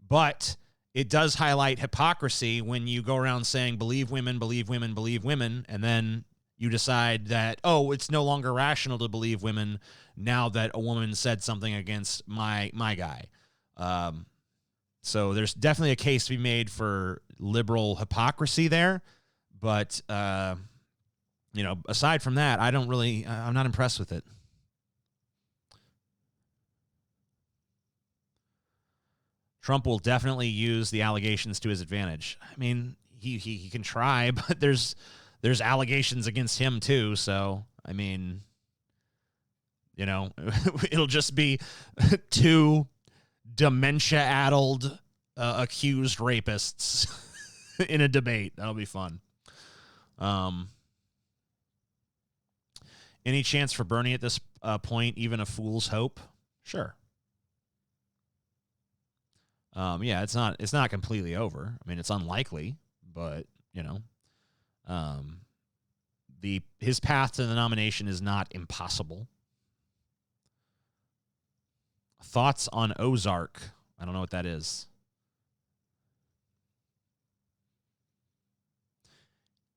But it does highlight hypocrisy when you go around saying, believe women, believe women, believe women, and then you decide that, oh, it's no longer rational to believe women now that a woman said something against my guy. So there's definitely a case to be made for liberal hypocrisy there. But, aside from that, I'm not impressed with it. Trump will definitely use the allegations to his advantage. I mean, he can try, but there's allegations against him too. So, I mean, it'll just be two dementia-addled accused rapists in a debate. That'll be fun. Any chance for Bernie at this point, even a fool's hope? Sure. Yeah, it's not completely over. I mean, it's unlikely, but his path to the nomination is not impossible. Thoughts on Ozark? I don't know what that is.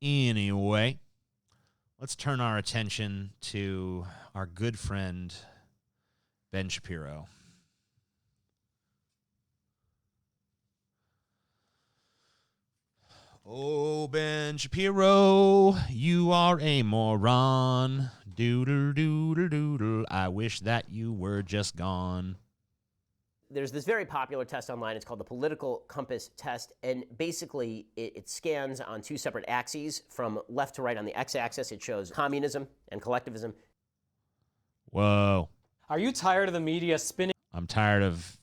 Anyway, let's turn our attention to our good friend Ben Shapiro. Oh, Ben Shapiro, you are a moron. Doodle, doodle, doodle. I wish that you were just gone. There's this very popular test online. It's called the Political Compass Test. And basically, it scans on two separate axes. From left to right on the x-axis, it shows communism and collectivism. Whoa. Are you tired of the media spinning? I'm tired of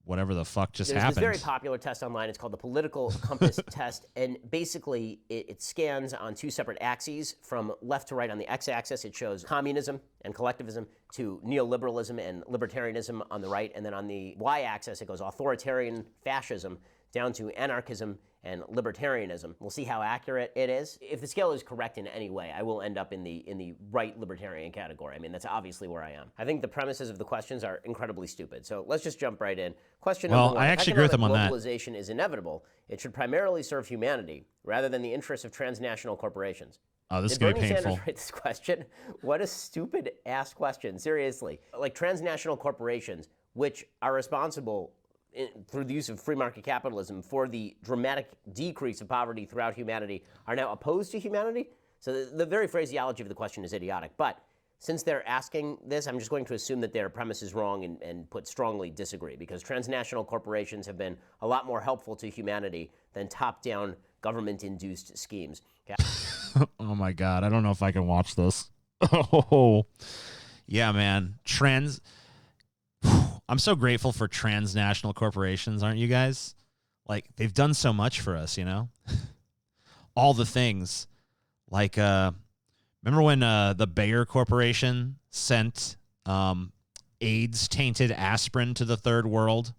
whatever the fuck just happened. There's this very popular test online. It's called the Political Compass Test. And basically, it scans on two separate axes. From left to right on the x-axis, it shows communism and collectivism, to neoliberalism and libertarianism on the right. And then on the y-axis, it goes authoritarian fascism down to anarchism and libertarianism. We'll see how accurate it is. If the scale is correct in any way, I will end up in the right libertarian category. I mean, that's obviously where I am. I think the premises of the questions are incredibly stupid. So let's just jump right in. Question number one. I actually agree with them on that. Globalization is inevitable. It should primarily serve humanity rather than the interests of transnational corporations. Oh, this is going to be painful. Did Bernie Sanders write this question? What a stupid-ass question. Seriously. Like transnational corporations, which are responsible through the use of free market capitalism for the dramatic decrease of poverty throughout humanity, are now opposed to humanity? So the very phraseology of the question is idiotic. But since they're asking this, I'm just going to assume that their premise is wrong and put strongly disagree, because transnational corporations have been a lot more helpful to humanity than top-down government-induced schemes. Oh my God, I don't know if I can watch this. Oh, yeah, man. I'm so grateful for transnational corporations, aren't you guys? Like, they've done so much for us, you know? All the things. Like, remember when the Bayer Corporation sent AIDS-tainted aspirin to the third world?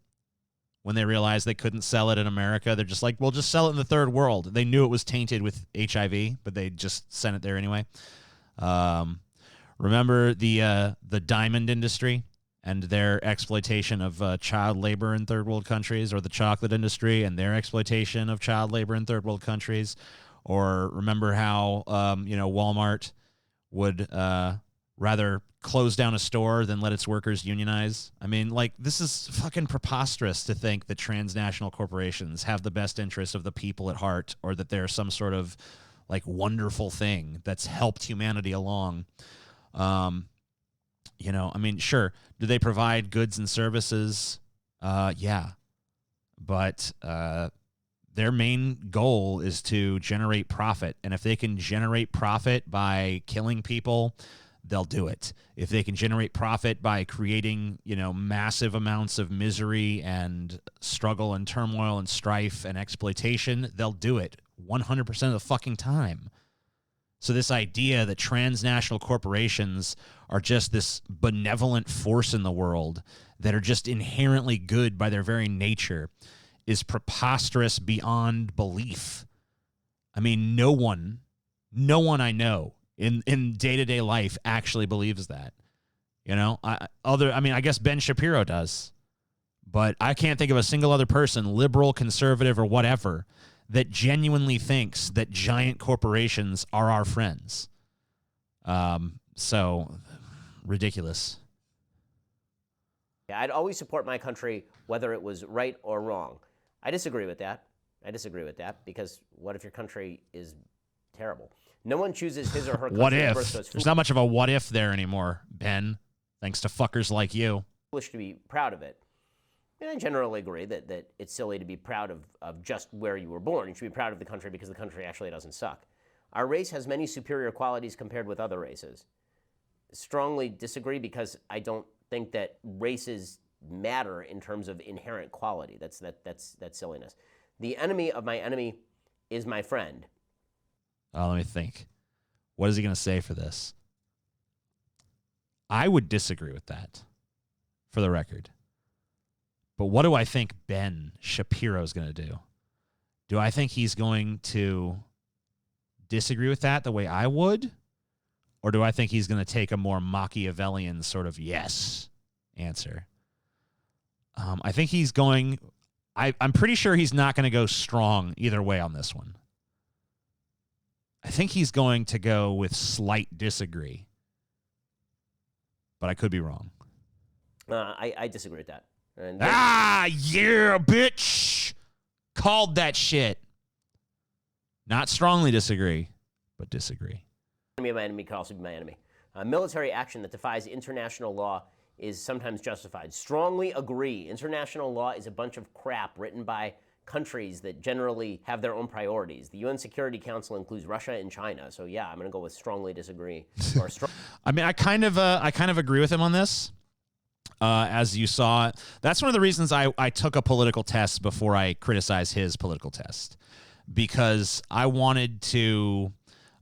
When they realized they couldn't sell it in America, they're just like, we'll just sell it in the third world. They knew it was tainted with HIV, but they just sent it there anyway. Remember the diamond industry and their exploitation of child labor in third world countries, or the chocolate industry and their exploitation of child labor in third world countries? Or remember how Walmart would rather close down a store than let its workers unionize? I mean, like, this is fucking preposterous to think that transnational corporations have the best interests of the people at heart, or that they're some sort of like wonderful thing that's helped humanity along. I mean, sure, do they provide goods and services? Yeah, but their main goal is to generate profit, and if they can generate profit by killing people, they'll do it. If they can generate profit by creating, massive amounts of misery and struggle and turmoil and strife and exploitation, they'll do it 100% of the fucking time. So this idea that transnational corporations are just this benevolent force in the world that are just inherently good by their very nature is preposterous beyond belief. I mean, no one I know in day-to-day life actually believes that. I guess Ben Shapiro does, but I can't think of a single other person, liberal, conservative, or whatever, that genuinely thinks that giant corporations are our friends. So ridiculous. Yeah, I'd always support my country whether it was right or wrong. I disagree with that. Because what if your country is terrible? No one chooses his or her country. What if? There's not much of a what if there anymore, Ben, thanks to fuckers like you. Foolish to be proud of it. And I generally agree that it's silly to be proud of just where you were born. You should be proud of the country because the country actually doesn't suck. Our race has many superior qualities compared with other races. Strongly disagree, because I don't think that races matter in terms of inherent quality. That's silliness. The enemy of my enemy is my friend. Let me think. What is he going to say for this? I would disagree with that, for the record. But what do I think Ben Shapiro is going to do? Do I think he's going to disagree with that the way I would? Or do I think he's going to take a more Machiavellian sort of yes answer? I think he's going... I'm pretty sure he's not going to go strong either way on this one. I think he's going to go with slight disagree. But I could be wrong. I disagree with that. Yeah, bitch. Called that shit. Not strongly disagree, but disagree. Enemy of my enemy could also be my enemy. Military action that defies international law is sometimes justified. Strongly agree. International law is a bunch of crap written by countries that generally have their own priorities. The UN Security Council includes Russia and China. So yeah, I'm going to go with strongly disagree. I mean, I kind of agree with him on this. As you saw, that's one of the reasons I took a political test before I criticized his political test, because I wanted to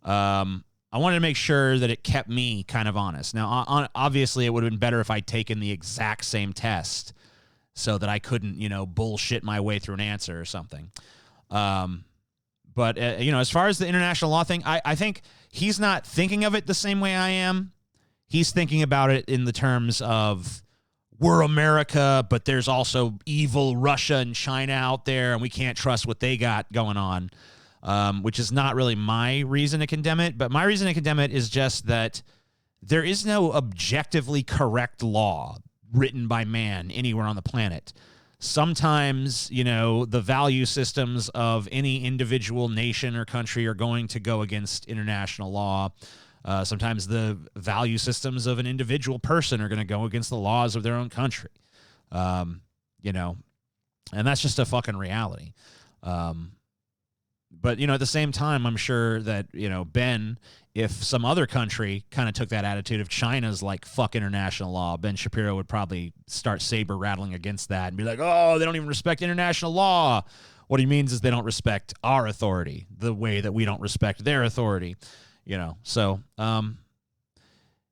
make sure that it kept me kind of honest. Now, obviously, it would have been better if I'd taken the exact same test so that I couldn't, bullshit my way through an answer or something. But as far as the international law thing, I think he's not thinking of it the same way I am. He's thinking about it in the terms of, we're America, but there's also evil Russia and China out there, and we can't trust what they got going on, which is not really my reason to condemn it. But my reason to condemn it is just that there is no objectively correct law written by man anywhere on the planet. Sometimes, the value systems of any individual nation or country are going to go against international law. Sometimes the value systems of an individual person are going to go against the laws of their own country. And that's just a fucking reality. But, at the same time, I'm sure that, Ben, if some other country kind of took that attitude, if China's like, fuck international law, Ben Shapiro would probably start saber rattling against that and be like, oh, they don't even respect international law. What he means is they don't respect our authority the way that we don't respect their authority, So,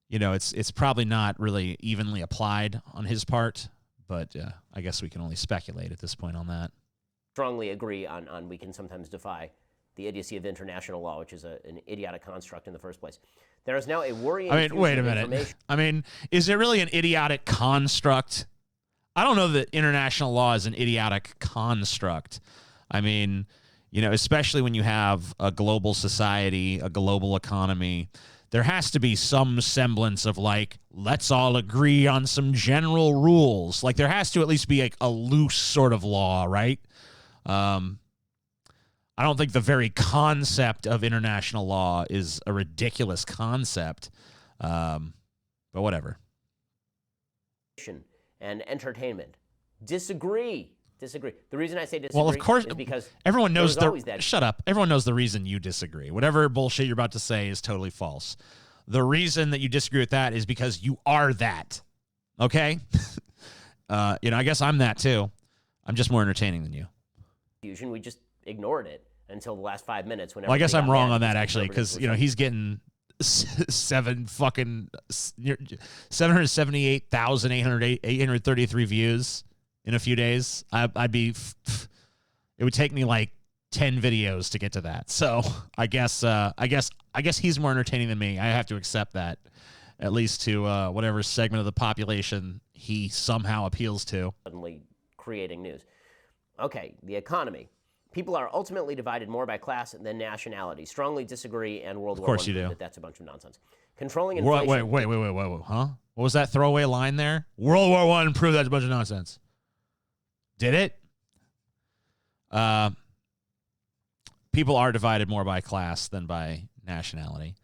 it's probably not really evenly applied on his part, but I guess we can only speculate at this point on that. Strongly agree on we can sometimes defy the idiocy of international law, which is an idiotic construct in the first place. There is now a worrying. Wait a minute. Is it really an idiotic construct? I don't know that international law is an idiotic construct. Especially when you have a global society, a global economy, there has to be some semblance of let's all agree on some general rules. There has to at least be a loose sort of law, right? I don't think the very concept of international law is a ridiculous concept, but whatever. And entertainment. Disagree. The reason I say disagree well, of course, is because everyone knows shut up. Everyone knows the reason you disagree. Whatever bullshit you're about to say is totally false. The reason that you disagree with that is because you are that. Okay? I guess I'm that too. I'm just more entertaining than you. We just ignored it until the last 5 minutes. Well, I guess I'm wrong on that actually, because he's getting 778,833 views in a few days. It would take me 10 videos to get to that. So I guess he's more entertaining than me. I have to accept that, at least to whatever segment of the population he somehow appeals to. Suddenly creating news. Okay, the economy. People are ultimately divided more by class than nationality. Strongly disagree, and World War I. Of course you do. That's a bunch of nonsense. Controlling inflation. Wait, huh? What was that throwaway line there? World War I proved that's a bunch of nonsense. Did it? People are divided more by class than by nationality.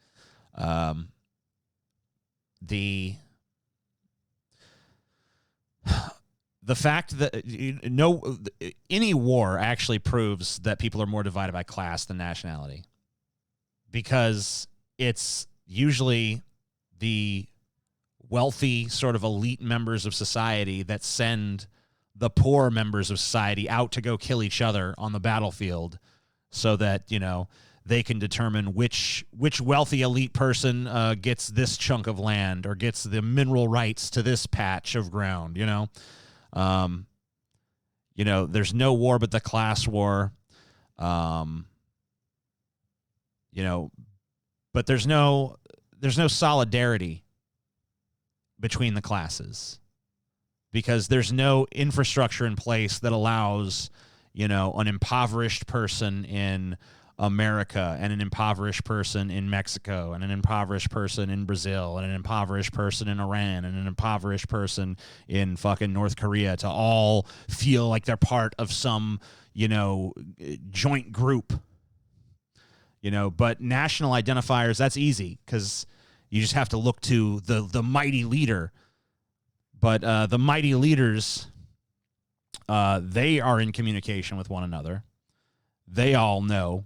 The fact that any war actually proves that people are more divided by class than nationality, because it's usually the wealthy sort of elite members of society that send the poor members of society out to go kill each other on the battlefield so that, they can determine which wealthy elite person gets this chunk of land or gets the mineral rights to this patch of ground, there's no war but the class war, but there's no solidarity between the classes, because there's no infrastructure in place that allows, an impoverished person in America and an impoverished person in Mexico and an impoverished person in Brazil and an impoverished person in Iran and an impoverished person in fucking North Korea to all feel like they're part of some, joint group. But national identifiers, that's easy because you just have to look to the mighty leader. But the mighty leaders, they are in communication with one another. They all know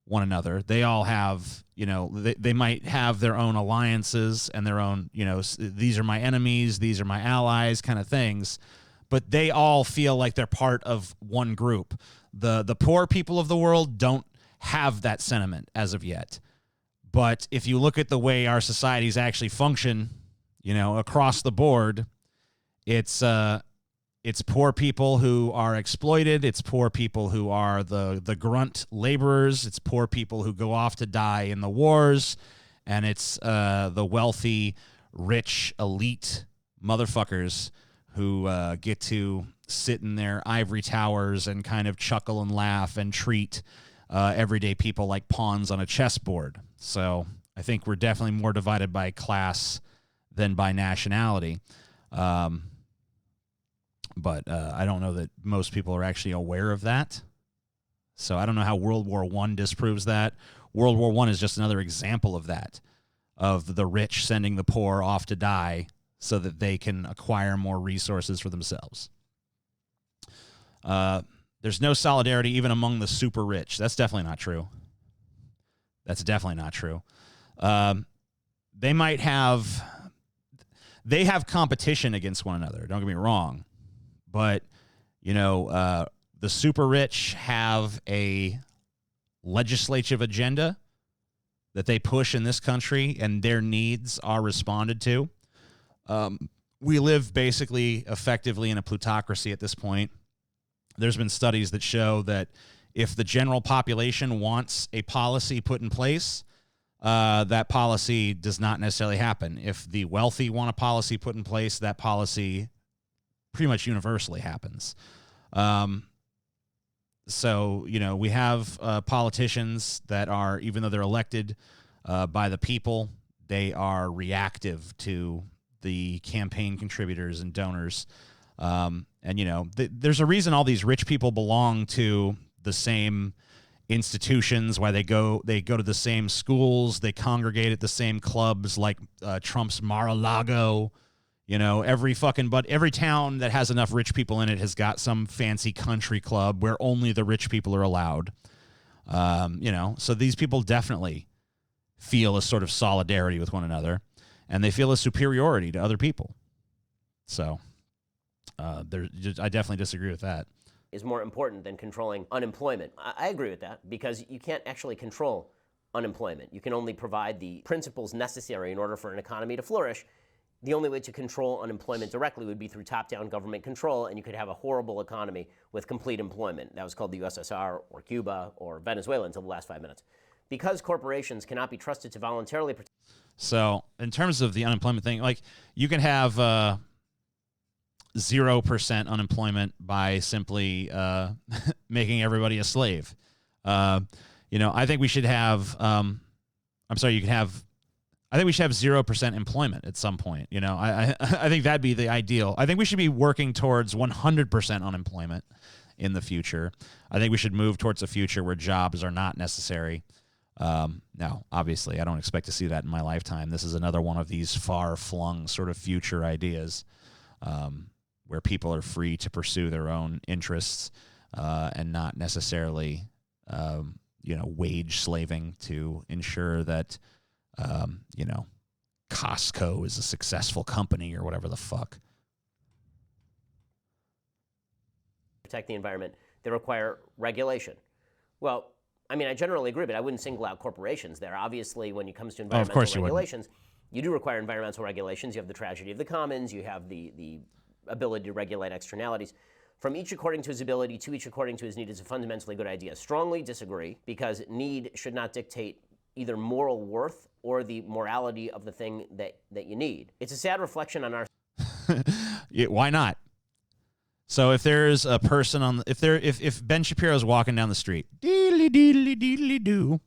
one another. They all have, they might have their own alliances and their own, these are my enemies, these are my allies kind of things, but they all feel like they're part of one group. The poor people of the world don't have that sentiment as of yet. But if you look at the way our societies actually function, across the board, it's poor people who are exploited. It's poor people who are the grunt laborers. It's poor people who go off to die in the wars. And it's the wealthy, rich, elite motherfuckers who get to sit in their ivory towers and kind of chuckle and laugh and treat everyday people like pawns on a chessboard. So I think we're definitely more divided by class than by nationality. But I don't know that most people are actually aware of that. So I don't know how World War I disproves that. World War I is just another example of that, of the rich sending the poor off to die so that they can acquire more resources for themselves. There's no solidarity even among the super rich. That's definitely not true. That's definitely not true. They have competition against one another. Don't get me wrong. But, the super rich have a legislative agenda that they push in this country, and their needs are responded to. We live basically effectively in a plutocracy at this point. There's been studies that show that if the general population wants a policy put in place, that policy does not necessarily happen. If the wealthy want a policy put in place, that policy pretty much universally happens. So, we have politicians that are, even though they're elected by the people, they are reactive to the campaign contributors and donors. There's a reason all these rich people belong to the same institutions, why they go to the same schools, they congregate at the same clubs, like Trump's Mar-a-Lago. Every town that has enough rich people in it has got some fancy country club where only the rich people are allowed. So these people definitely feel a sort of solidarity with one another, and they feel a superiority to other people. So I definitely disagree with that. Is more important than controlling unemployment. I agree with that, because you can't actually control unemployment. You can only provide the principles necessary in order for an economy to flourish. The only way to control unemployment directly would be through top-down government control, and you could have a horrible economy with complete employment. That was called the USSR or Cuba or Venezuela until the last 5 minutes. Because corporations cannot be trusted to voluntarily protect. So in terms of the unemployment thing, like, you can have 0% unemployment by simply making everybody a slave. I think we should have I think we should have 0% employment at some point. I think that'd be the ideal. I think we should be working towards 100% unemployment in the future. I think we should move towards a future where jobs are not necessary. Now, obviously, I don't expect to see that in my lifetime. This is another one of these far-flung sort of future ideas where people are free to pursue their own interests and not necessarily, wage slaving to ensure that Costco is a successful company or whatever the fuck. Protect the environment, they require regulation. Well, I generally agree, but I wouldn't single out corporations there. Obviously, when it comes to environmental regulations, you do require environmental regulations. You have the tragedy of the commons. You have the ability to regulate externalities. From each according to his ability, to each according to his need is a fundamentally good idea. Strongly disagree, because need should not dictate either moral worth or the morality of the thing that you need. It's a sad reflection on our... Yeah, why not? So if there's a person if Ben Shapiro's walking down the street, deedly-deedly-deedly-doo,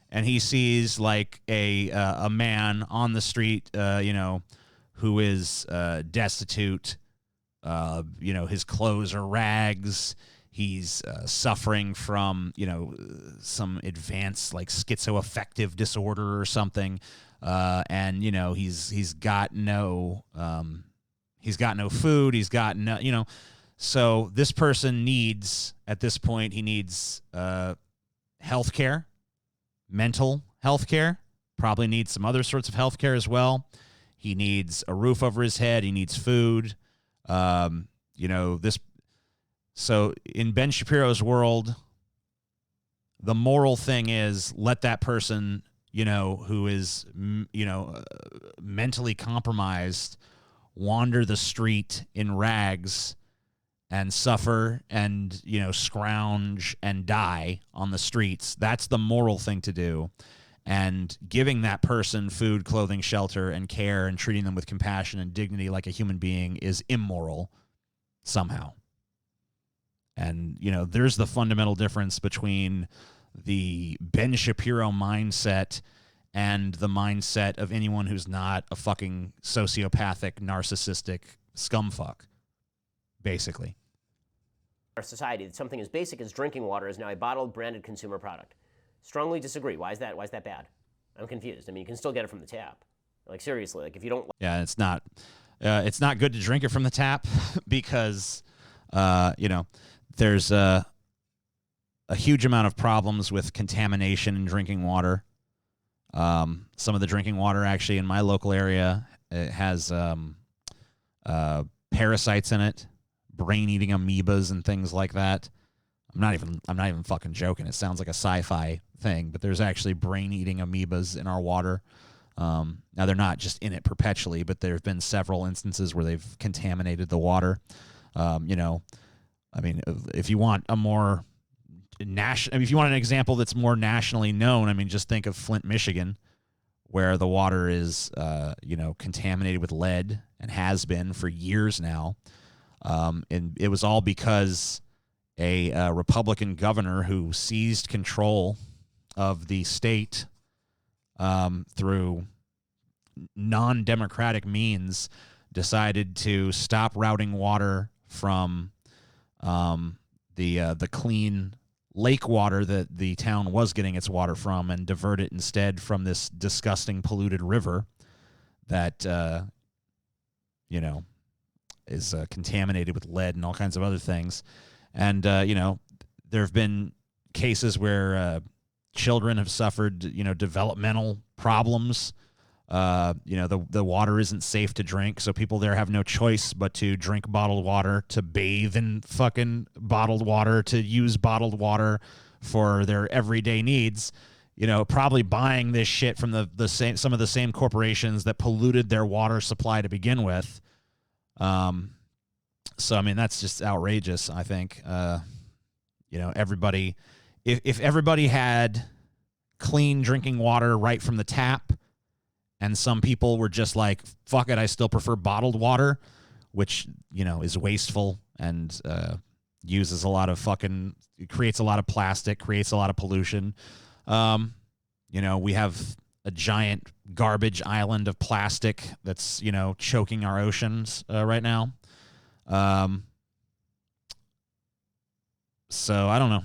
and he sees like a man on the street, who is destitute, his clothes are rags, he's suffering from, some advanced like schizoaffective disorder or something, and he's got no food, he's got no, so this person needs, at this point, he needs health care, mental health care, probably needs some other sorts of health care as well. He needs a roof over his head. He needs food. So in Ben Shapiro's world, the moral thing is let that person, who is, mentally compromised, wander the street in rags and suffer and, scrounge and die on the streets. That's the moral thing to do. And giving that person food, clothing, shelter, and care, and treating them with compassion and dignity like a human being is immoral somehow. And, there's the fundamental difference between the Ben Shapiro mindset and the mindset of anyone who's not a fucking sociopathic, narcissistic scumfuck, basically. Our society, that something as basic as drinking water is now a bottled, branded consumer product. Strongly disagree. Why is that? Why is that bad? I'm confused. You can still get it from the tap. Like, seriously, like, if you don't... Yeah, it's not good to drink it from the tap because, there's a huge amount of problems with contamination in drinking water. Some of the drinking water actually in my local area, it has parasites in it, brain-eating amoebas and things like that. I'm not even fucking joking. It sounds like a sci-fi thing, but there's actually brain-eating amoebas in our water. Now they're not just in it perpetually, but there have been several instances where they've contaminated the water. You know, I mean, if you want a more if you want an example that's more nationally known, I mean, just think of Flint, Michigan, where the water is, you know, contaminated with lead and has been for years now. And it was all because a Republican governor who seized control of the state through non-democratic means decided to stop routing water from the clean lake water that the town was getting its water from and divert it instead from this disgusting polluted river that you know, is contaminated with lead and all kinds of other things. And you know, there have been cases where children have suffered, you know, developmental problems. You know, the water isn't safe to drink, so people there have no choice but to drink bottled water, to bathe in fucking bottled water, to use bottled water for their everyday needs. You know, probably buying this shit from some of the same corporations that polluted their water supply to begin with. So I mean, that's just outrageous, I think. You know, everybody, if everybody had clean drinking water right from the tap, and some people were just like, fuck it, I still prefer bottled water, which, you know, is wasteful and uses a lot of creates a lot of plastic, creates a lot of pollution. You know, we have a giant garbage island of plastic that's, you know, choking our oceans right now. So I don't know.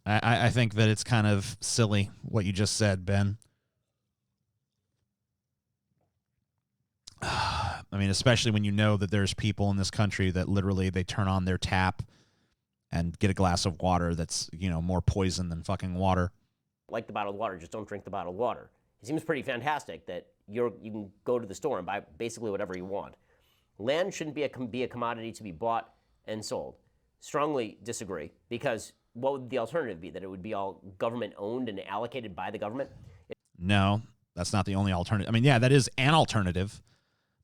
I think that it's kind of silly what you just said, Ben. I mean, especially when you know that there's people in this country that literally they turn on their tap and get a glass of water that's, you know, more poison than fucking water. Like the bottled water, just don't drink the bottled water. It seems pretty fantastic that you can go to the store and buy basically whatever you want. Land shouldn't be a commodity to be bought and sold. Strongly disagree, because what would the alternative be? That it would be all government owned and allocated by the government? No, that's not the only alternative. I mean, yeah, that is an alternative,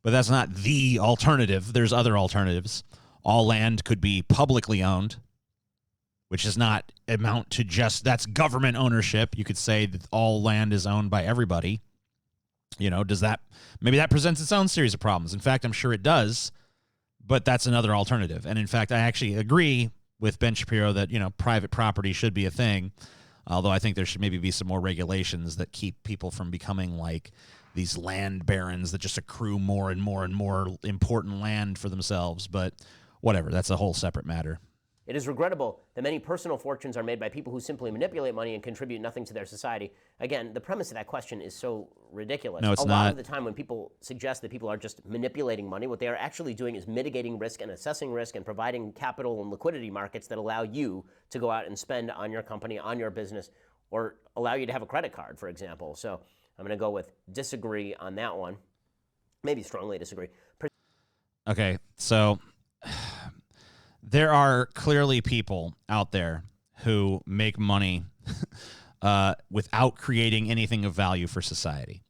but that's not the alternative. There's other alternatives. All land could be publicly owned, which does not amount to just, that's government ownership. You could say that all land is owned by everybody. You know, maybe that presents its own series of problems. In fact, I'm sure it does, but that's another alternative. And in fact, I actually agree with Ben Shapiro that, you know, private property should be a thing, although I think there should maybe be some more regulations that keep people from becoming like these land barons that just accrue more and more and more important land for themselves. But whatever, that's a whole separate matter. It is regrettable that many personal fortunes are made by people who simply manipulate money and contribute nothing to their society. Again, the premise of that question is so ridiculous. No, it's not. A lot of the time when people suggest that people are just manipulating money, what they are actually doing is mitigating risk and assessing risk and providing capital and liquidity markets that allow you to go out and spend on your company, on your business, or allow you to have a credit card, for example. So I'm going to go with disagree on that one. Maybe strongly disagree. Okay, so there are clearly people out there who make money without creating anything of value for society.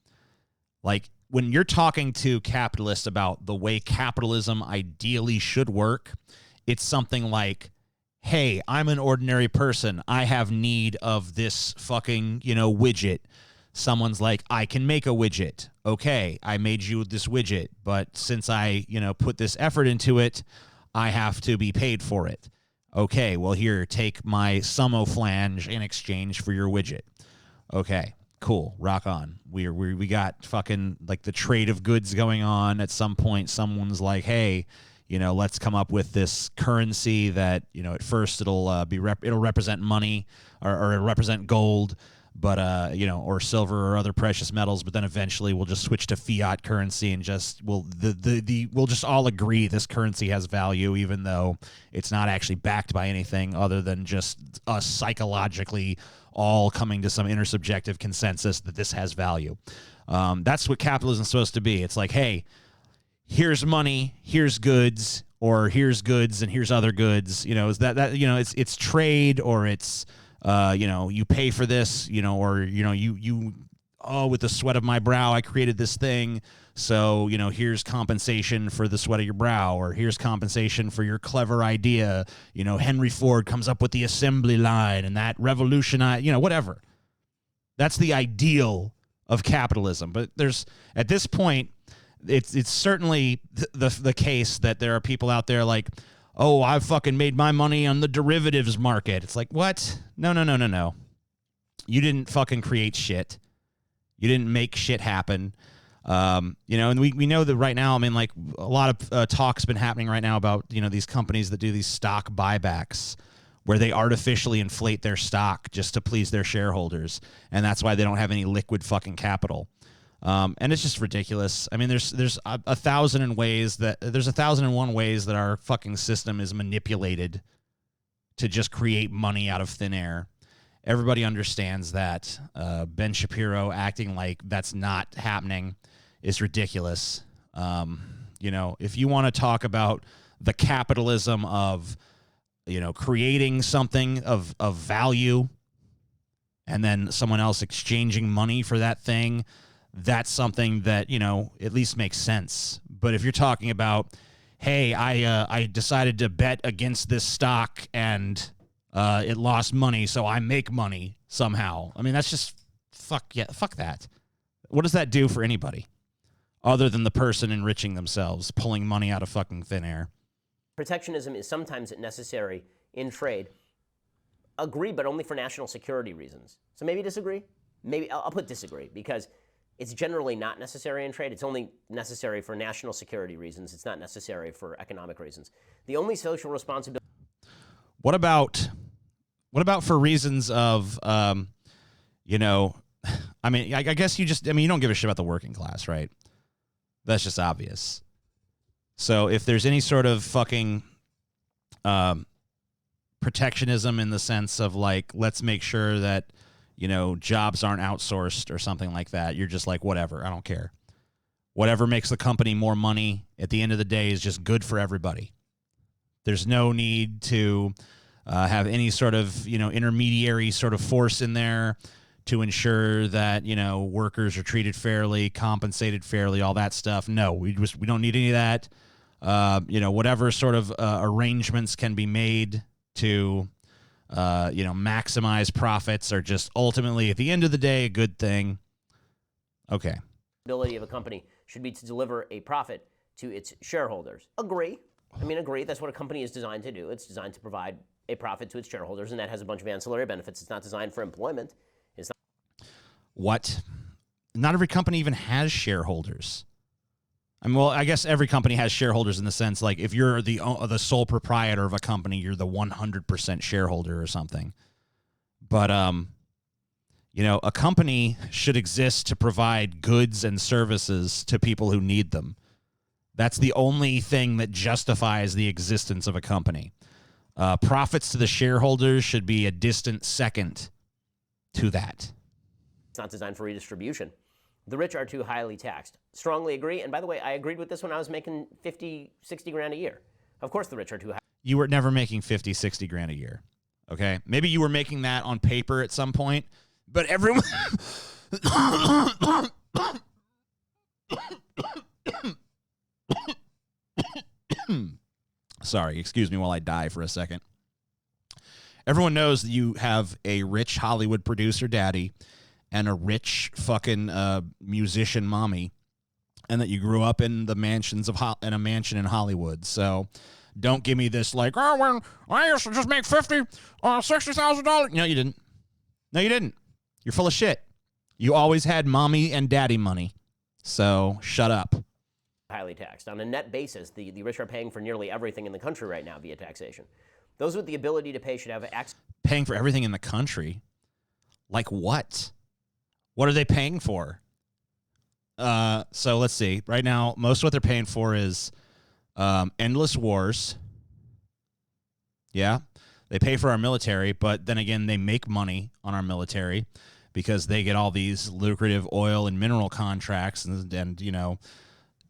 Like, when you're talking to capitalists about the way capitalism ideally should work, it's something like, hey, I'm an ordinary person. I have need of this fucking, you know, widget. Someone's like, I can make a widget. Okay, I made you this widget, but since I, you know, put this effort into it, I have to be paid for it. Okay, well, here, take my Sumoflange in exchange for your widget. Okay, cool, rock on. We got fucking, like, the trade of goods going on. At some point, someone's like, hey, you know, let's come up with this currency that, you know, at first it'll represent money or represent gold, but you know, or silver or other precious metals, but then eventually we'll just switch to fiat currency and we'll just all agree this currency has value, even though it's not actually backed by anything other than just us psychologically all coming to some intersubjective consensus that this has value. That's what capitalism is supposed to be. It's like, hey, here's money, here's goods, or here's goods and here's other goods. You know, is that you know, it's trade, or it's you know, you pay for this, you know, or you know, you with the sweat of my brow I created this thing, so you know, here's compensation for the sweat of your brow, or here's compensation for your clever idea. You know, Henry Ford comes up with the assembly line and that revolutionized, you know, whatever. That's the ideal of capitalism. But there's, at this point, it's certainly the case that there are people out there like, oh, I've fucking made my money on the derivatives market. It's like, what? No. You didn't fucking create shit. You didn't make shit happen. You know, and we know that right now, I mean, like, a lot of talk's been happening right now about, you know, these companies that do these stock buybacks where they artificially inflate their stock just to please their shareholders. And that's why they don't have any liquid fucking capital. And it's just ridiculous. I mean, there's 1,001 ways that our fucking system is manipulated to just create money out of thin air. Everybody understands that. Ben Shapiro acting like that's not happening is ridiculous. You know, if you want to talk about the capitalism of, you know, creating something of value and then someone else exchanging money for that thing, that's something that, you know, at least makes sense. But if you're talking about, hey, I decided to bet against this stock and it lost money, so I make money somehow. I mean, that's just fuck that. What does that do for anybody other than the person enriching themselves, pulling money out of fucking thin air? Protectionism is sometimes necessary in trade. Agree, but only for national security reasons. So maybe disagree? Maybe I'll put disagree, because it's generally not necessary in trade. It's only necessary for national security reasons. It's not necessary for economic reasons. The only social responsibility. What about for reasons of, you know, I mean, I guess you don't give a shit about the working class, right? That's just obvious. So if there's any sort of fucking protectionism in the sense of like, let's make sure that, you know, jobs aren't outsourced or something like that, you're just like, whatever, I don't care. Whatever makes the company more money at the end of the day is just good for everybody. There's no need to have any sort of, you know, intermediary sort of force in there to ensure that, you know, workers are treated fairly, compensated fairly, all that stuff. No, we don't need any of that. You know, whatever sort of arrangements can be made to, you know, maximize profits are just ultimately, at the end of the day, a good thing. Okay. Ability of a company should be to deliver a profit to its shareholders. Agree. I mean, agree. That's what a company is designed to do. It's designed to provide a profit to its shareholders, and that has a bunch of ancillary benefits. It's not designed for employment. It's not. What? Not every company even has shareholders. I mean, well, I guess every company has shareholders in the sense, like, if you're the sole proprietor of a company, you're the 100% shareholder or something. But, you know, a company should exist to provide goods and services to people who need them. That's the only thing that justifies the existence of a company. Profits to the shareholders should be a distant second to that. It's not designed for redistribution. The rich are too highly taxed. Strongly agree. And by the way, I agreed with this when I was making 50, 60 grand a year. Of course the rich are too high. You were never making 50, 60 grand a year. Okay? Maybe you were making that on paper at some point, but everyone... Sorry, excuse me while I die for a second. Everyone knows that you have a rich Hollywood producer daddy and a rich fucking musician mommy, and that you grew up in the mansions of in a mansion in Hollywood. So don't give me this like, oh, well, I used to just make $50,000 or $60,000. No, you didn't. No, you didn't. You're full of shit. You always had mommy and daddy money. So shut up. Highly taxed. On a net basis, the rich are paying for nearly everything in the country right now via taxation. Those with the ability to pay should have access. Paying for everything in the country? Like what? What are they paying for? So let's see. Right now, most of what they're paying for is endless wars. Yeah. They pay for our military, but then again, they make money on our military because they get all these lucrative oil and mineral contracts and you know,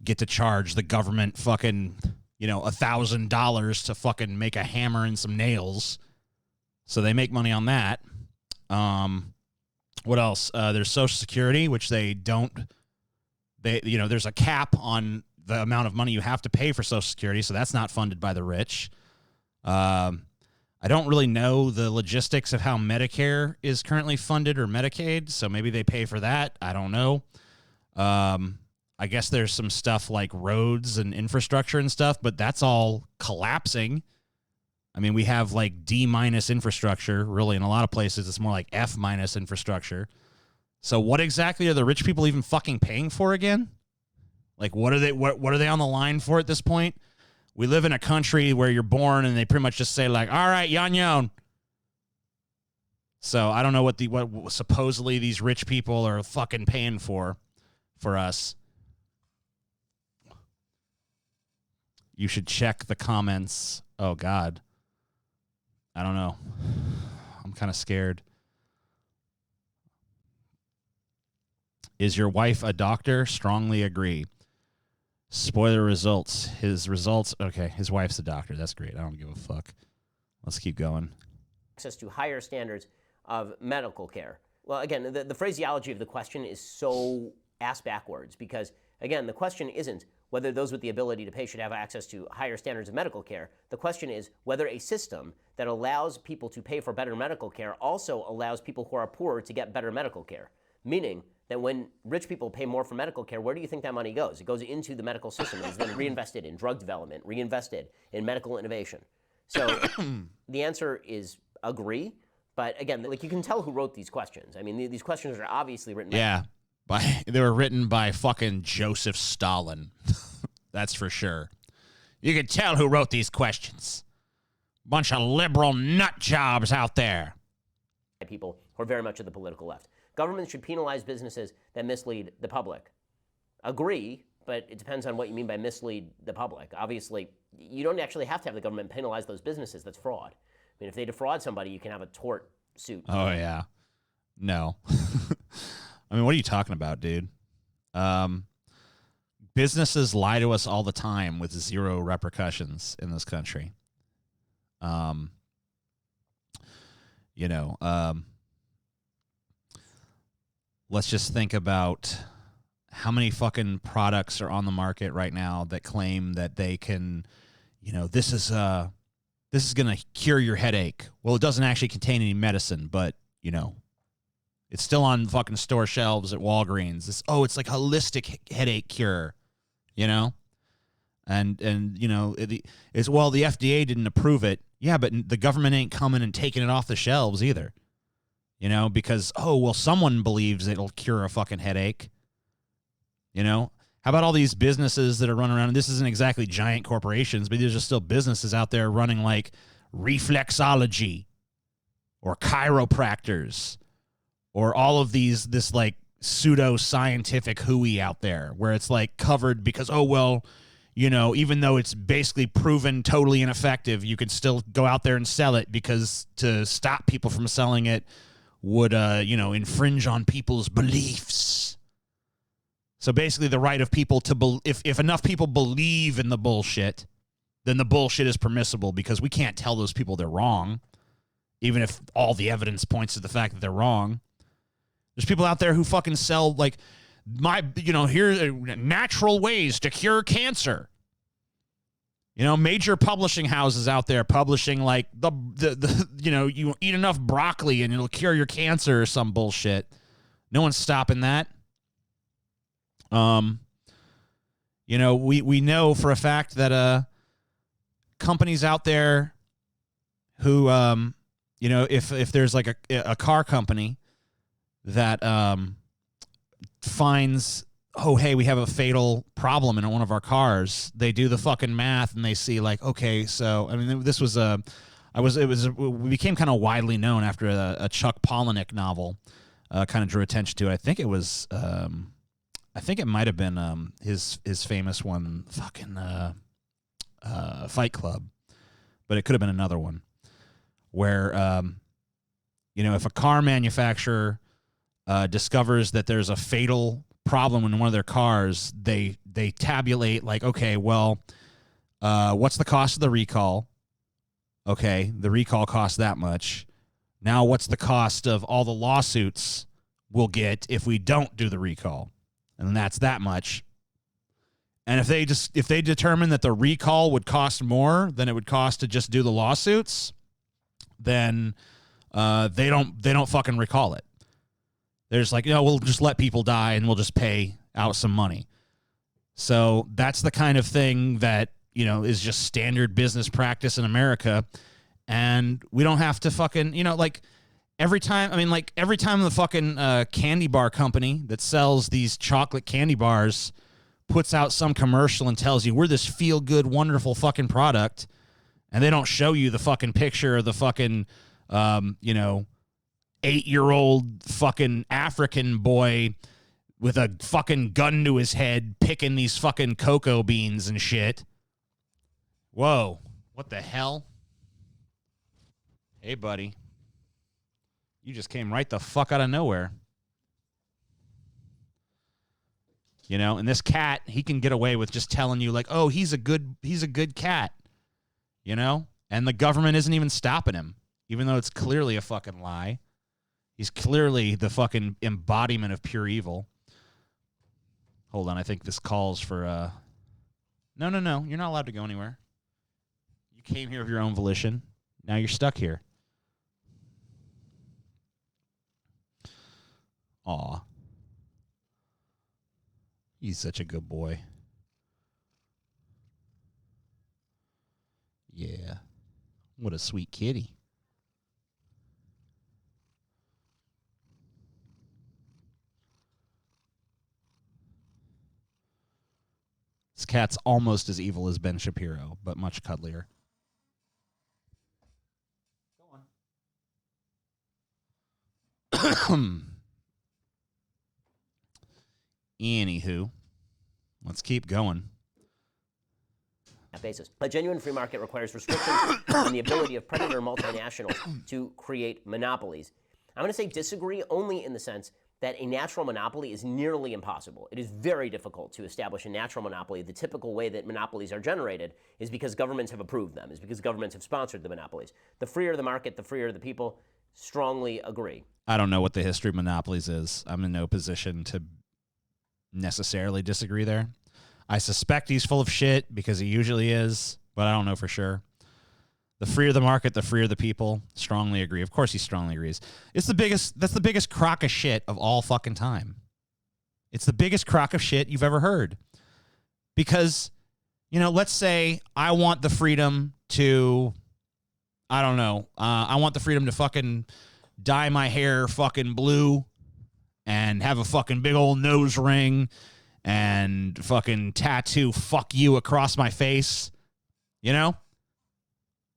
get to charge the government fucking, you know, $1,000 to fucking make a hammer and some nails. So they make money on that. What else? There's Social Security, which there's a cap on the amount of money you have to pay for Social Security, so that's not funded by the rich. I don't really know the logistics of how Medicare is currently funded or Medicaid, so maybe they pay for that. I don't know. I guess there's some stuff like roads and infrastructure and stuff, but that's all collapsing. I mean, we have like D- infrastructure. Really, in a lot of places, it's more like F- infrastructure. So what exactly are the rich people even fucking paying for again? Like, what are they on the line for at this point? We live in a country where you're born and they pretty much just say like, all right, yon. So I don't know what supposedly these rich people are fucking paying for us. You should check the comments. Oh, God. I don't know. I'm kind of scared. Is your wife a doctor? Strongly agree. Spoiler results. His results. Okay, his wife's a doctor. That's great. I don't give a fuck. Let's keep going. Access to higher standards of medical care. Well, again, the phraseology of the question is so ass backwards because, again, the question isn't whether those with the ability to pay should have access to higher standards of medical care. The question is whether a system that allows people to pay for better medical care also allows people who are poor to get better medical care. Meaning that when rich people pay more for medical care, where do you think that money goes? It goes into the medical system and is then reinvested in drug development, reinvested in medical innovation. So the answer is agree. But again, like you can tell who wrote these questions. I mean, these questions are obviously written they were written by fucking Joseph Stalin. That's for sure. You can tell who wrote these questions. Bunch of liberal nut jobs out there. People who are very much of the political left. Governments should penalize businesses that mislead the public. Agree, but it depends on what you mean by mislead the public. Obviously, you don't actually have to have the government penalize those businesses. That's fraud. I mean, if they defraud somebody, you can have a tort suit. Oh, yeah. No. I mean, what are you talking about, dude? Businesses lie to us all the time with zero repercussions in this country. Let's just think about how many fucking products are on the market right now that claim that they can, this is going to cure your headache. Well, it doesn't actually contain any medicine, but, it's still on fucking store shelves at Walgreens. It's like holistic headache cure, And it's, well, the FDA didn't approve it. Yeah, but the government ain't coming and taking it off the shelves either. Because, someone believes it'll cure a fucking headache. How about all these businesses that are running around? And this isn't exactly giant corporations, but there's just still businesses out there running like reflexology or chiropractors or all of this like pseudo-scientific hooey out there where it's like covered because, even though it's basically proven totally ineffective, you can still go out there and sell it because to stop people from selling it would, infringe on people's beliefs. So basically the right of people to, if enough people believe in the bullshit, then the bullshit is permissible because we can't tell those people they're wrong, even if all the evidence points to the fact that they're wrong. There's people out there who fucking sell like here's natural ways to cure cancer. Major publishing houses out there publishing like you eat enough broccoli and it'll cure your cancer or some bullshit. No one's stopping that. We know for a fact that companies out there who if there's like a car company that finds, oh, hey, we have a fatal problem in one of our cars, they do the fucking math and they see like, okay, so, I mean, this was a We became kind of widely known after a Chuck Palahniuk novel kind of drew attention to it. I think it was, I think it might have been his famous one, fucking Fight Club, but it could have been another one where, you know, if a car manufacturer discovers that there's a fatal problem in one of their cars, they tabulate like, okay, well, what's the cost of the recall? Okay, the recall costs that much. Now what's the cost of all the lawsuits we'll get if we don't do the recall? And that's that much. And if they determine that the recall would cost more than it would cost to just do the lawsuits, then they don't fucking recall it. They're just like, you know, we'll just let people die and we'll just pay out some money. So that's the kind of thing that, you know, is just standard business practice in America. And we don't have to fucking, you know, like every time the fucking candy bar company that sells these chocolate candy bars puts out some commercial and tells you we're this feel good, wonderful fucking product, and they don't show you the fucking picture of the fucking, you know, 8-year-old fucking African boy with a fucking gun to his head picking these fucking cocoa beans and shit. Whoa, what the hell? Hey, buddy. You just came right the fuck out of nowhere. You know, and this cat, he can get away with just telling you like, oh, he's a good cat. You know? And the government isn't even stopping him, even though it's clearly a fucking lie. He's clearly the fucking embodiment of pure evil. Hold on, I think this calls for No, you're not allowed to go anywhere. You came here of your own volition. Now you're stuck here. Aw. He's such a good boy. Yeah. What a sweet kitty. This cat's almost as evil as Ben Shapiro, but much cuddlier. Go on. Anywho, let's keep going. Basis. A genuine free market requires restrictions on the ability of predator multinationals to create monopolies. I'm going to say disagree only in the sense that a natural monopoly is nearly impossible. It is very difficult to establish a natural monopoly. The typical way that monopolies are generated is because governments have approved them, is because governments have sponsored the monopolies. The freer the market, the freer the people. Strongly agree. I don't know what the history of monopolies is. I'm in no position to necessarily disagree there. I suspect he's full of shit because he usually is, but I don't know for sure. The freer the market, the freer the people. Strongly agree. Of course he strongly agrees. That's the biggest crock of shit of all fucking time. It's the biggest crock of shit you've ever heard. Because, you know, let's say I want the freedom to, I don't know, I want the freedom to fucking dye my hair fucking blue and have a fucking big old nose ring and fucking tattoo fuck you across my face, you know?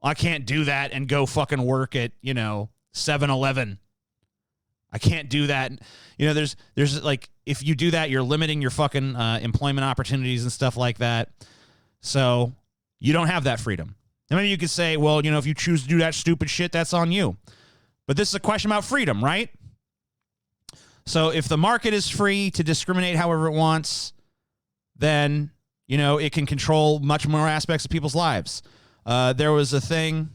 I can't do that and go fucking work at, you know, 7-Eleven. I can't do that. You know, there's like, if you do that, you're limiting your fucking employment opportunities and stuff like that. So you don't have that freedom. And maybe you could say, well, you know, if you choose to do that stupid shit, that's on you. But this is a question about freedom, right? So if the market is free to discriminate however it wants, then, you know, it can control much more aspects of people's lives. There was a thing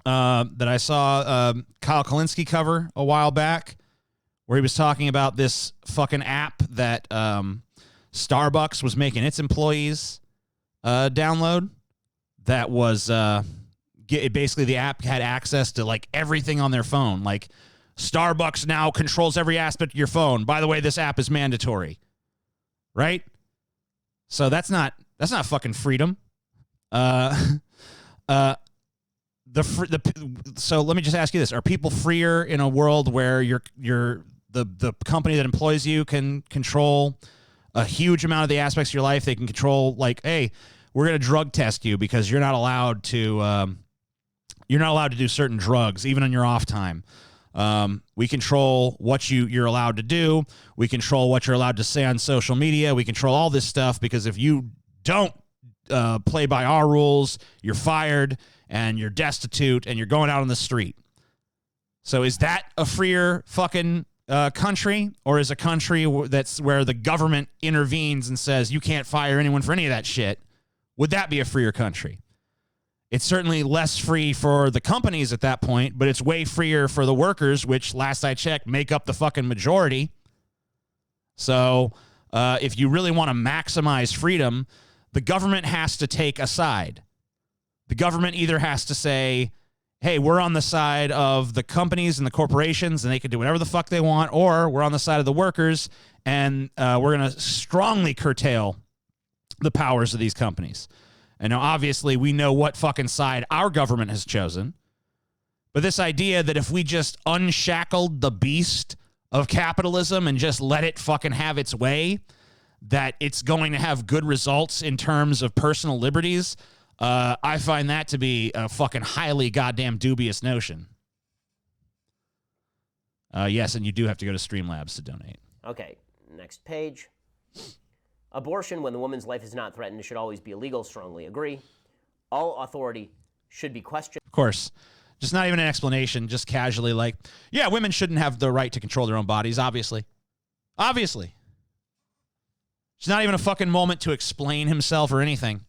that I saw Kyle Kalinske cover a while back where he was talking about this fucking app that Starbucks was making its employees download. That was basically the app had access to like everything on their phone. Like Starbucks now controls every aspect of your phone. By the way, this app is mandatory, right? So that's not fucking freedom. So let me just ask you this: are people freer in a world where the company that employs you can control a huge amount of the aspects of your life? They can control, like, hey, we're going to drug test you because you're not allowed to You're not allowed to do certain drugs, even on your off time. We control what you're allowed to do. We control what you're allowed to say on social media. We control all this stuff because if you don't play by our rules, you're fired and you're destitute and you're going out on the street. So is that a freer fucking country, or is a country that's where the government intervenes and says you can't fire anyone for any of that shit? Would that be a freer country? It's certainly less free for the companies at that point, but it's way freer for the workers, which last I checked make up the fucking majority. So if you really want to maximize freedom, the government has to take a side. The government either has to say, hey, we're on the side of the companies and the corporations and they can do whatever the fuck they want, or we're on the side of the workers and we're going to strongly curtail the powers of these companies. And now, obviously, we know what fucking side our government has chosen. But this idea that if we just unshackled the beast of capitalism and just let it fucking have its way, that it's going to have good results in terms of personal liberties, I find that to be a fucking highly goddamn dubious notion. Yes, and you do have to go to Streamlabs to donate. Okay, next page. Abortion, when the woman's life is not threatened, should always be illegal. Strongly agree. All authority should be questioned. Of course. Just not even an explanation, just casually like, yeah, women shouldn't have the right to control their own bodies, obviously. Obviously. It's not even a fucking moment to explain himself or anything.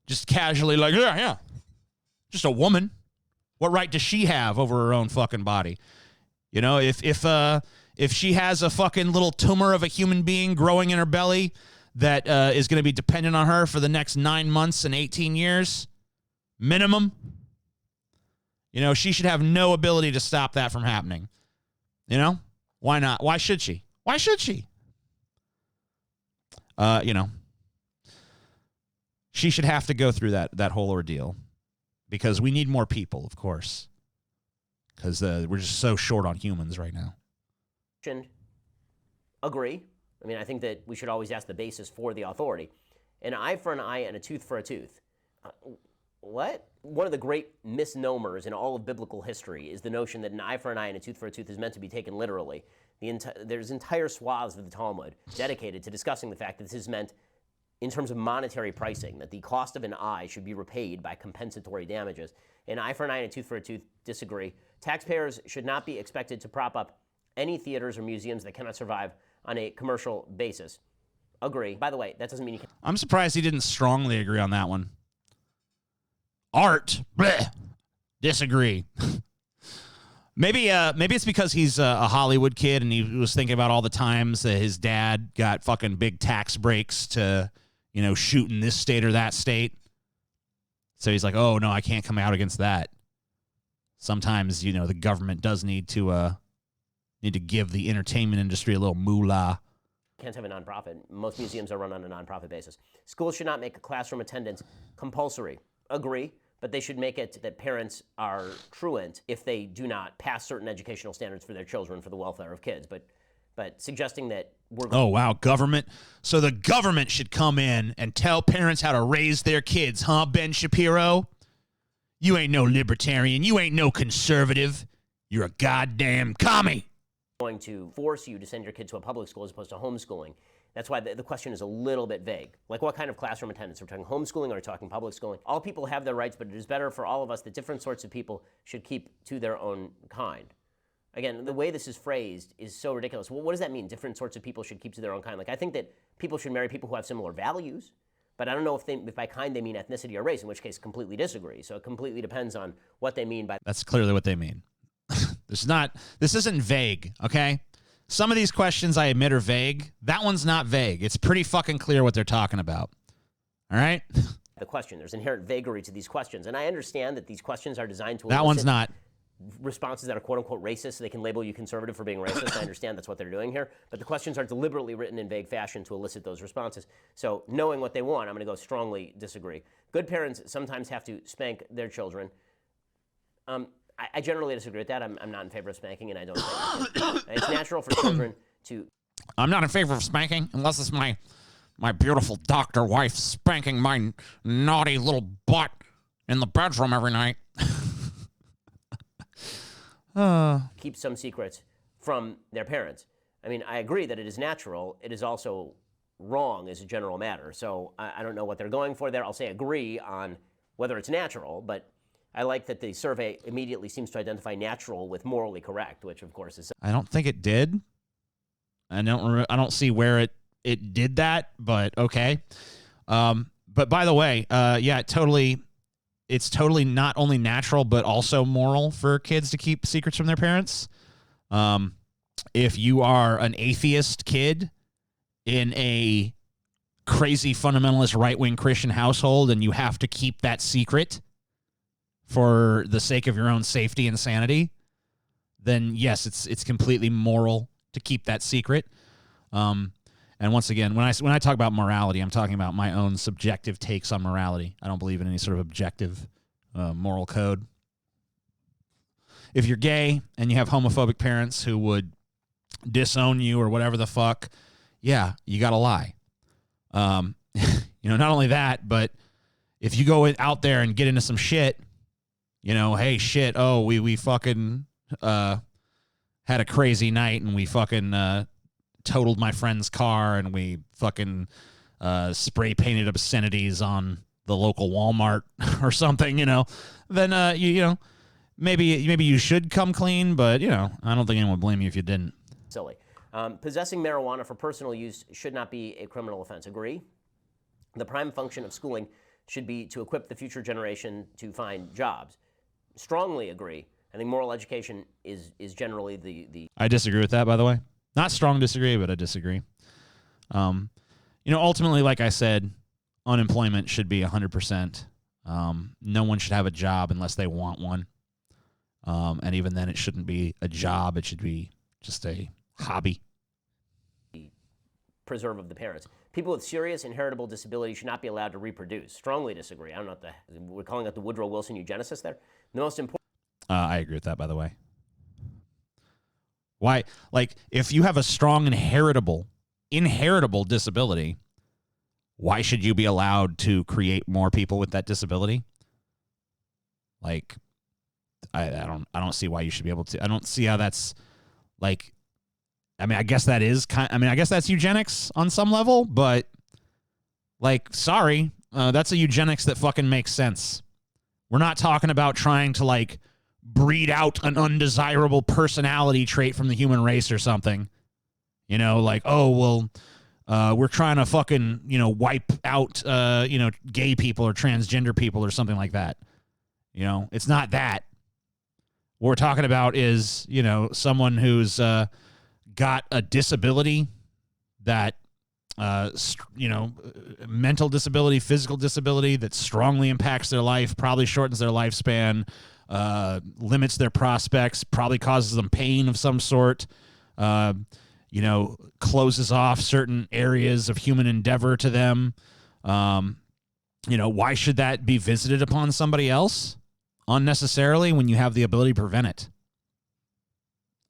Just casually like, yeah. Just a woman. What right does she have over her own fucking body? You know, if she has a fucking little tumor of a human being growing in her belly that is going to be dependent on her for the next 9 months and 18 years, minimum, you know, she should have no ability to stop that from happening. You know? Why not? Why should she? Why should she? You know, she should have to go through that whole ordeal because we need more people, of course, because we're just so short on humans right now. Agree. I mean, I think that we should always ask the basis for the authority. An eye for an eye and a tooth for a tooth. What? One of the great misnomers in all of biblical history is the notion that an eye for an eye and a tooth for a tooth is meant to be taken literally. There's entire swaths of the Talmud dedicated to discussing the fact that this is meant in terms of monetary pricing, that the cost of an eye should be repaid by compensatory damages. An eye for an eye and a tooth for a tooth, disagree. Taxpayers should not be expected to prop up any theaters or museums that cannot survive on a commercial basis. Agree. By the way, that doesn't mean you can. I'm surprised he didn't strongly agree on that one. Art, bleh, disagree. Maybe it's because he's a Hollywood kid and he was thinking about all the times that his dad got fucking big tax breaks to, you know, shoot in this state or that state. So he's like, oh no, I can't come out against that. Sometimes, you know, the government does need to give the entertainment industry a little moolah. Can't have a nonprofit. Most museums are run on a nonprofit basis. Schools should not make classroom attendance compulsory. Agree, but they should make it that parents are truant if they do not pass certain educational standards for their children for the welfare of kids. But suggesting that we're oh wow, government. So the government should come in and tell parents how to raise their kids, huh, Ben Shapiro? You ain't no libertarian. You ain't no conservative. You're a goddamn commie. Going to force you to send your kid to a public school as opposed to homeschooling. That's why the question is a little bit vague. Like, what kind of classroom attendance? Are we talking homeschooling or are we talking public schooling? All people have their rights, but it is better for all of us that different sorts of people should keep to their own kind. Again, the way this is phrased is so ridiculous. Well, what does that mean? Different sorts of people should keep to their own kind. Like, I think that people should marry people who have similar values, but I don't know if by kind they mean ethnicity or race, in which case completely disagree. So it completely depends on what they mean by. That's clearly what they mean. This isn't vague, okay? Some of these questions I admit are vague. That one's not vague. It's pretty fucking clear what they're talking about. All right? The question. There's inherent vagary to these questions. And I understand that these questions are designed to that one's not. Responses that are quote-unquote racist, so they can label you conservative for being racist. I understand that's what they're doing here. But the questions are deliberately written in vague fashion to elicit those responses. So knowing what they want, I'm going to go strongly disagree. Good parents sometimes have to spank their children. I generally disagree with that. I'm not in favor of spanking, and I don't think it's natural for children to. I'm not in favor of spanking unless it's my beautiful doctor wife spanking my naughty little butt in the bedroom every night. keep some secrets from their parents. I mean, I agree that it is natural. It is also wrong as a general matter. So I don't know what they're going for there. I'll say agree on whether it's natural, but I like that the survey immediately seems to identify natural with morally correct, which of course is. I don't think it did. I don't see where it did that, but okay. But by the way, yeah, it's totally not only natural but also moral for kids to keep secrets from their parents. If you are an atheist kid in a crazy fundamentalist right-wing Christian household and you have to keep that secret for the sake of your own safety and sanity, then yes, it's completely moral to keep that secret. And once again, when I talk about morality, I'm talking about my own subjective takes on morality. I don't believe in any sort of objective moral code. If you're gay and you have homophobic parents who would disown you or whatever the fuck, yeah, you got to lie. Not only that, but if you go out there and get into some shit, hey, shit, oh, we fucking had a crazy night and we fucking totaled my friend's car and we fucking spray painted obscenities on the local Walmart or something, then maybe you should come clean, but I don't think anyone would blame you if you didn't. Silly. Possessing marijuana for personal use should not be a criminal offense. Agree? The prime function of schooling should be to equip the future generation to find jobs. Strongly agree. I think moral education is generally the. I disagree with that, by the way. Not strong disagree, but I disagree. Ultimately, like I said, unemployment should be 100%. No one should have a job unless they want one. And even then, it shouldn't be a job. It should be just a hobby. Preserve of the parents. People with serious inheritable disability should not be allowed to reproduce. Strongly disagree. I don't know we're calling it the Woodrow Wilson eugenicist there. The most important. I agree with that, by the way. Why? Like, if you have a strong inheritable disability, why should you be allowed to create more people with that disability? Like, I don't see why you should be able to. I don't see how that's like. I guess that is I guess that's eugenics on some level, but like, sorry, that's a eugenics that fucking makes sense. We're not talking about trying to like breed out an undesirable personality trait from the human race or something. Like, oh, well, we're trying to fucking, wipe out, gay people or transgender people or something like that. It's not that. What we're talking about is, someone who's got a disability that, mental disability, physical disability that strongly impacts their life, probably shortens their lifespan, limits their prospects, probably causes them pain of some sort, closes off certain areas of human endeavor to them. Why should that be visited upon somebody else unnecessarily when you have the ability to prevent it?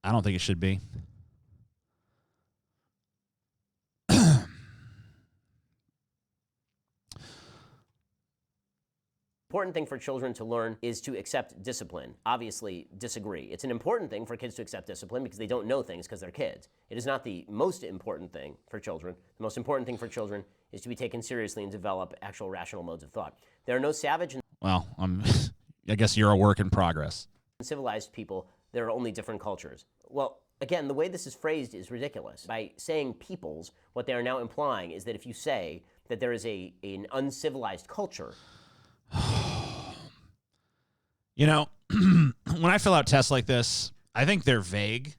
I don't think it should be. Important thing for children to learn is to accept discipline. Obviously, disagree. It's an important thing for kids to accept discipline because they don't know things because they're kids. It is not the most important thing for children. The most important thing for children is to be taken seriously and develop actual rational modes of thought. There are no savage and I guess you're a work in progress. Civilized people. There are only different cultures. Well, again, the way this is phrased is ridiculous. By saying peoples, what they are now implying is that if you say that there is an uncivilized culture. When I fill out tests like this, I think they're vague.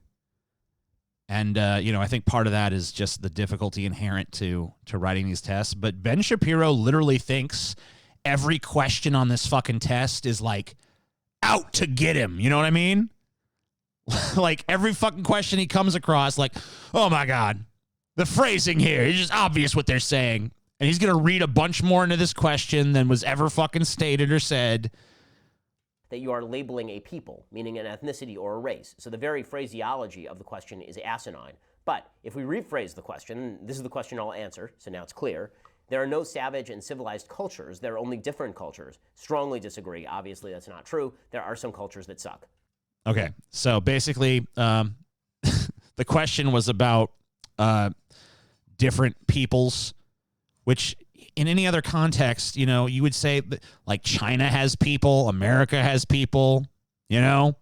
And, I think part of that is just the difficulty inherent to writing these tests. But Ben Shapiro literally thinks every question on this fucking test is like out to get him. You know what I mean? Like every fucking question he comes across, like, oh my God, the phrasing here is just obvious what they're saying. And he's going to read a bunch more into this question than was ever fucking stated or said. That you are labeling a people, meaning an ethnicity or a race. So the very phraseology of the question is asinine. But if we rephrase the question, this is the question I'll answer, so now it's clear. There are no savage and civilized cultures. There are only different cultures. Strongly disagree. Obviously, that's not true. There are some cultures that suck. Okay, so basically, the question was about different peoples, which in any other context, you know, you would say that, like, China has people, America has people, you know?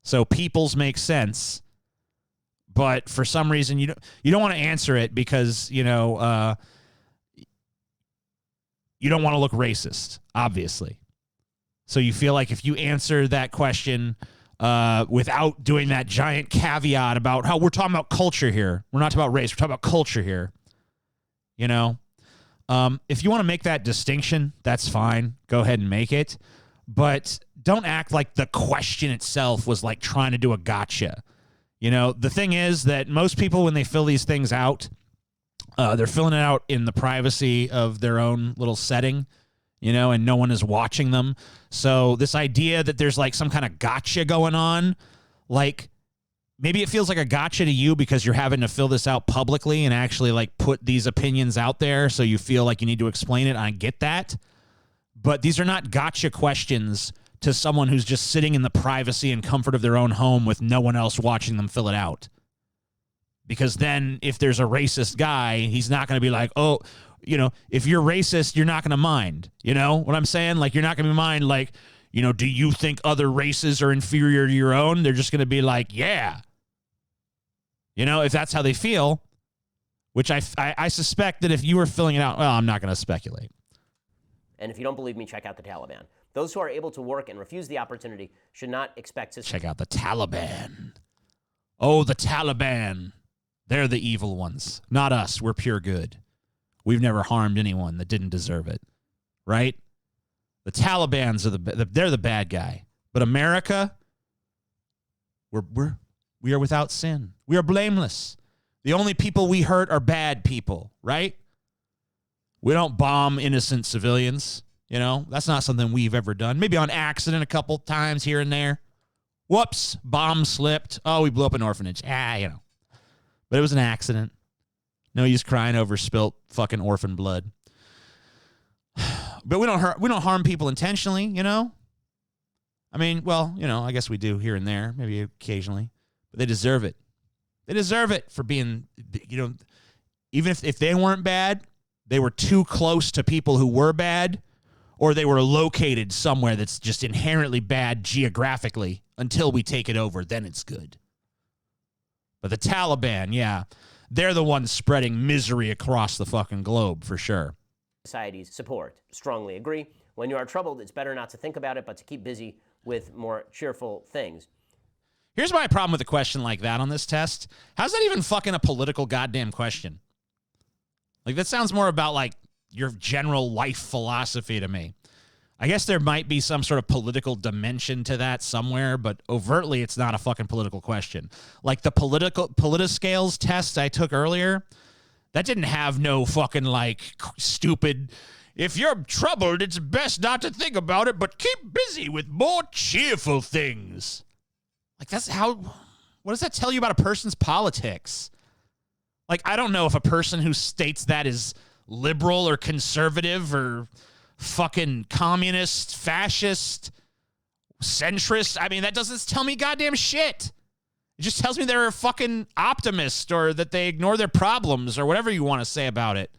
So peoples make sense. But for some reason, you don't want to answer it because, you know, you don't want to look racist, obviously. So you feel like if you answer that question without doing that giant caveat about how we're talking about culture here, we're not talking about race, we're talking about culture here, you know? If you want to make that distinction, that's fine. Go ahead and make it. But don't act like the question itself was like trying to do a gotcha. You know, the thing is that most people, when they fill these things out, they're filling it out in the privacy of their own little setting, you know, and no one is watching them. So this idea that there's like some kind of gotcha going on, like, maybe it feels like a gotcha to you because you're having to fill this out publicly and actually like put these opinions out there, so you feel like you need to explain it. I get that. But these are not gotcha questions to someone who's just sitting in the privacy and comfort of their own home with no one else watching them fill it out. Because then if there's a racist guy, he's not going to be like, oh, you know, if you're racist, you're not going to mind. You know what I'm saying? Like, you're not going to mind, like, you know, do you think other races are inferior to your own? They're just going to be like, yeah. You know, if that's how they feel, which I suspect that if you were filling it out, well, I'm not going to speculate. And if you don't believe me, check out the Taliban. Those who are able to work and refuse the opportunity should not expect to... Check out the Taliban. Oh, the Taliban. They're the evil ones. Not us. We're pure good. We've never harmed anyone that didn't deserve it. Right? The Talibans are they're the bad guy. But America, we are without sin. We are blameless. The only people we hurt are bad people, right? We don't bomb innocent civilians. You know, that's not something we've ever done. Maybe on accident a couple times here and there. Whoops, bomb slipped. Oh, we blew up an orphanage. You know. But it was an accident. No use crying over spilt fucking orphan blood. But we don't harm people intentionally, you know? I mean, well, you know, I guess we do here and there, maybe occasionally. But they deserve it. They deserve it for being, you know, even if they weren't bad, they were too close to people who were bad, or they were located somewhere that's just inherently bad geographically until we take it over. Then it's good. But the Taliban, yeah, they're the ones spreading misery across the fucking globe for sure. Society's support. Strongly agree. When you are troubled, it's better not to think about it, but to keep busy with more cheerful things. Here's my problem with a question like that on this test. How's that even fucking a political goddamn question? Like, that sounds more about, like, your general life philosophy to me. I guess there might be some sort of political dimension to that somewhere, but overtly it's not a fucking political question. Like the politiscales test I took earlier, that didn't have no fucking, like, stupid, if you're troubled, it's best not to think about it, but keep busy with more cheerful things. Like, that's how, what does that tell you about a person's politics? Like, I don't know if a person who states that is liberal or conservative or fucking communist, fascist, centrist. I mean, that doesn't tell me goddamn shit. It just tells me they're a fucking optimist or that they ignore their problems or whatever you want to say about it.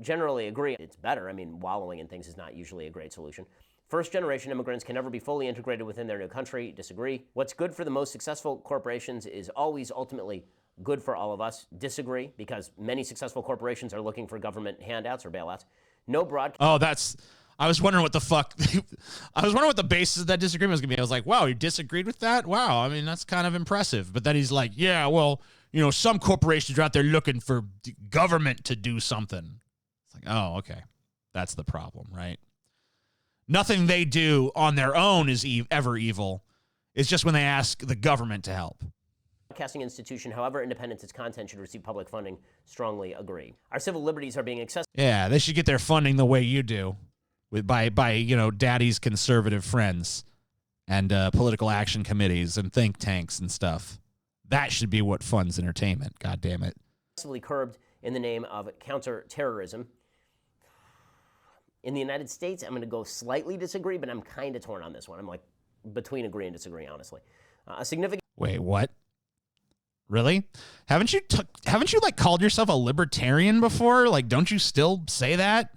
Generally agree it's better. I mean, wallowing in things is not usually a great solution. First-generation immigrants can never be fully integrated within their new country. Disagree. What's good for the most successful corporations is always ultimately good for all of us. Disagree, because many successful corporations are looking for government handouts or bailouts. No broad... Oh, I was wondering what the fuck... I was wondering what the basis of that disagreement was going to be. I was like, wow, he disagreed with that? Wow, I mean, that's kind of impressive. But then he's like, yeah, well, you know, some corporations are out there looking for government to do something. It's like, oh, okay. That's the problem, right? Nothing they do on their own is ever evil. It's just when they ask the government to help. Broadcasting institution, however independent its content, should receive public funding. Strongly agree. Our civil liberties are being accessible. Yeah, they should get their funding the way you do, by you know, daddy's conservative friends and political action committees and think tanks and stuff. That should be what funds entertainment. God damn it. Curbed in the name of counterterrorism. In the United States, I'm going to go slightly disagree, but I'm kind of torn on this one. I'm like between agree and disagree, honestly. A significant Wait, what? Really? Haven't you like called yourself a libertarian before? Like, don't you still say that?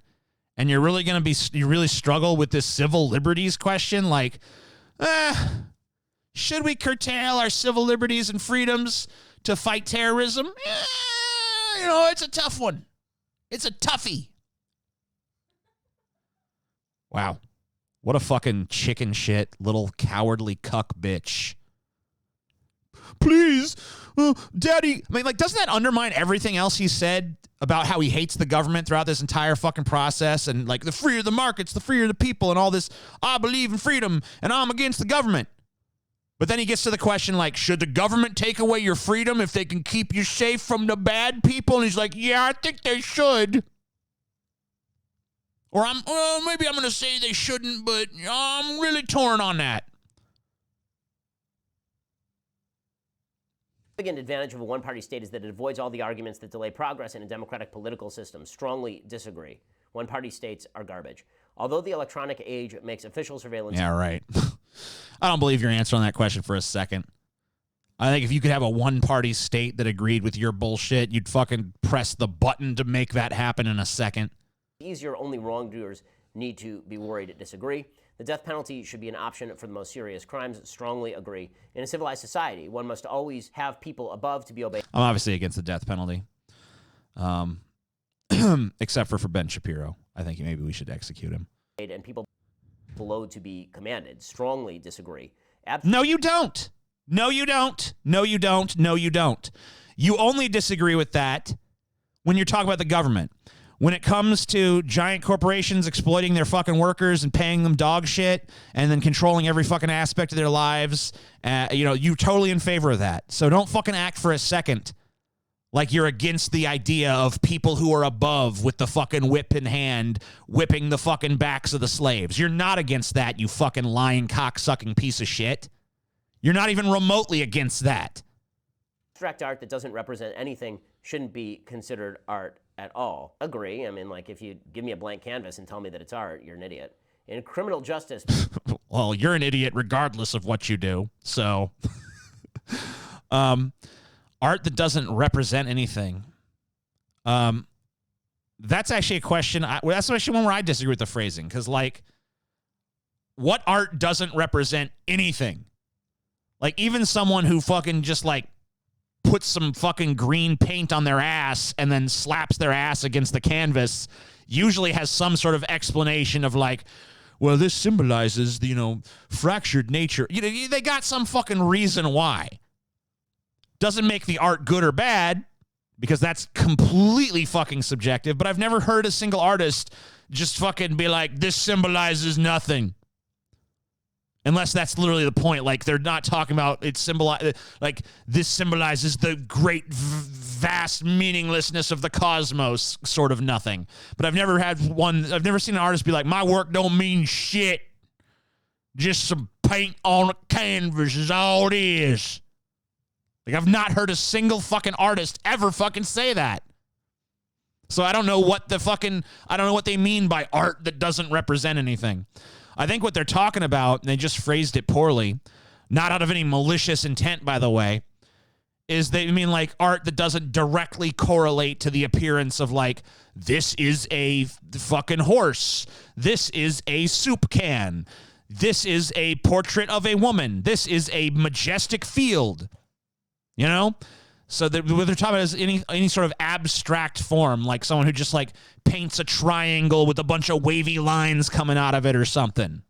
And you're really going to you really struggle with this civil liberties question? Like, should we curtail our civil liberties and freedoms to fight terrorism? It's a tough one. It's a toughie. Wow. What a fucking chicken shit, little cowardly cuck bitch. Please, Daddy. I mean, like, doesn't that undermine everything else he said about how he hates the government throughout this entire fucking process? And like, the freer the markets, the freer the people, and all this, I believe in freedom and I'm against the government. But then he gets to the question, like, should the government take away your freedom if they can keep you safe from the bad people? And he's like, yeah, I think they should. Or maybe I'm going to say they shouldn't, but I'm really torn on that. significant advantage of a one-party state is that it avoids all the arguments that delay progress in a democratic political system. Strongly disagree. One-party states are garbage. Although the electronic age makes official surveillance... Yeah, right. I don't believe your answer on that question for a second. I think if you could have a one-party state that agreed with your bullshit, you'd fucking press the button to make that happen in a second. Easier, only wrongdoers need to be worried. Disagree. The death penalty should be an option for the most serious crimes. Strongly agree. In a civilized society, one must always have people above to be obeyed. I'm obviously against the death penalty. Except for Ben Shapiro. I think maybe we should execute him. And people below to be commanded. Strongly disagree. No, you don't. No, you don't. No, you don't. No, you don't. You only disagree with that when you're talking about the government. When it comes to giant corporations exploiting their fucking workers and paying them dog shit and then controlling every fucking aspect of their lives, you're totally in favor of that. So don't fucking act for a second like you're against the idea of people who are above with the fucking whip in hand, whipping the fucking backs of the slaves. You're not against that, you fucking lying, cock-sucking piece of shit. You're not even remotely against that. Abstract art that doesn't represent anything shouldn't be considered art at all. Agree. I mean, like, if you give me a blank canvas and tell me that it's art, you're an idiot. In criminal justice... Well, you're an idiot regardless of what you do. So, art that doesn't represent anything. That's actually a question. That's actually one where I disagree with the phrasing. Because, like, what art doesn't represent anything? Like, even someone who fucking just, like, puts some fucking green paint on their ass and then slaps their ass against the canvas usually has some sort of explanation of, like, well, this symbolizes the, fractured nature. They got some fucking reason why. Doesn't make the art good or bad, because that's completely fucking subjective, but I've never heard a single artist just fucking be like, this symbolizes nothing. Unless that's literally the point. Like, they're not talking about it like, this symbolizes the great, vast meaninglessness of the cosmos, sort of nothing. But I've never seen an artist be like, my work don't mean shit. Just some paint on a canvas is all it is. Like, I've not heard a single fucking artist ever fucking say that. So I don't know what they mean by art that doesn't represent anything. I think what they're talking about, and they just phrased it poorly, not out of any malicious intent, by the way, is they mean like art that doesn't directly correlate to the appearance of, like, this is a fucking horse. This is a soup can. This is a portrait of a woman. This is a majestic field. So what they're talking about is any sort of abstract form, like someone who just, like, paints a triangle with a bunch of wavy lines coming out of it or something.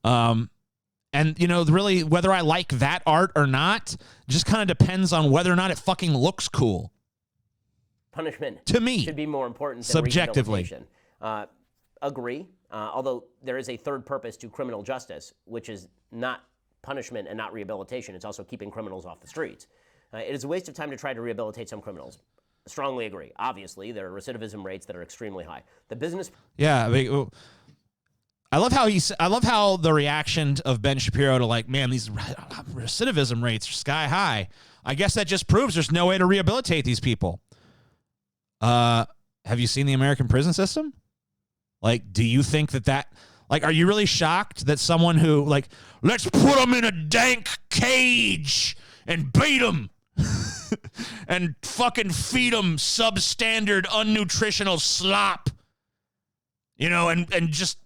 And, really, whether I like that art or not just kind of depends on whether or not it fucking looks cool. Punishment to me should be more important than subjectively. Rehabilitation. Agree. Although there is a third purpose to criminal justice, which is not punishment and not rehabilitation. It's also keeping criminals off the streets. It is a waste of time to try to rehabilitate some criminals. Strongly agree. Obviously, there are recidivism rates that are extremely high. The business... Yeah, I love how the reaction of Ben Shapiro to, like, man, these recidivism rates are sky high. I guess that just proves there's no way to rehabilitate these people. Have you seen the American prison system? Like, do you think that Like, are you really shocked that someone who, like, let's put them in a dank cage and beat them and fucking feed them substandard, unnutritional slop, you know, and just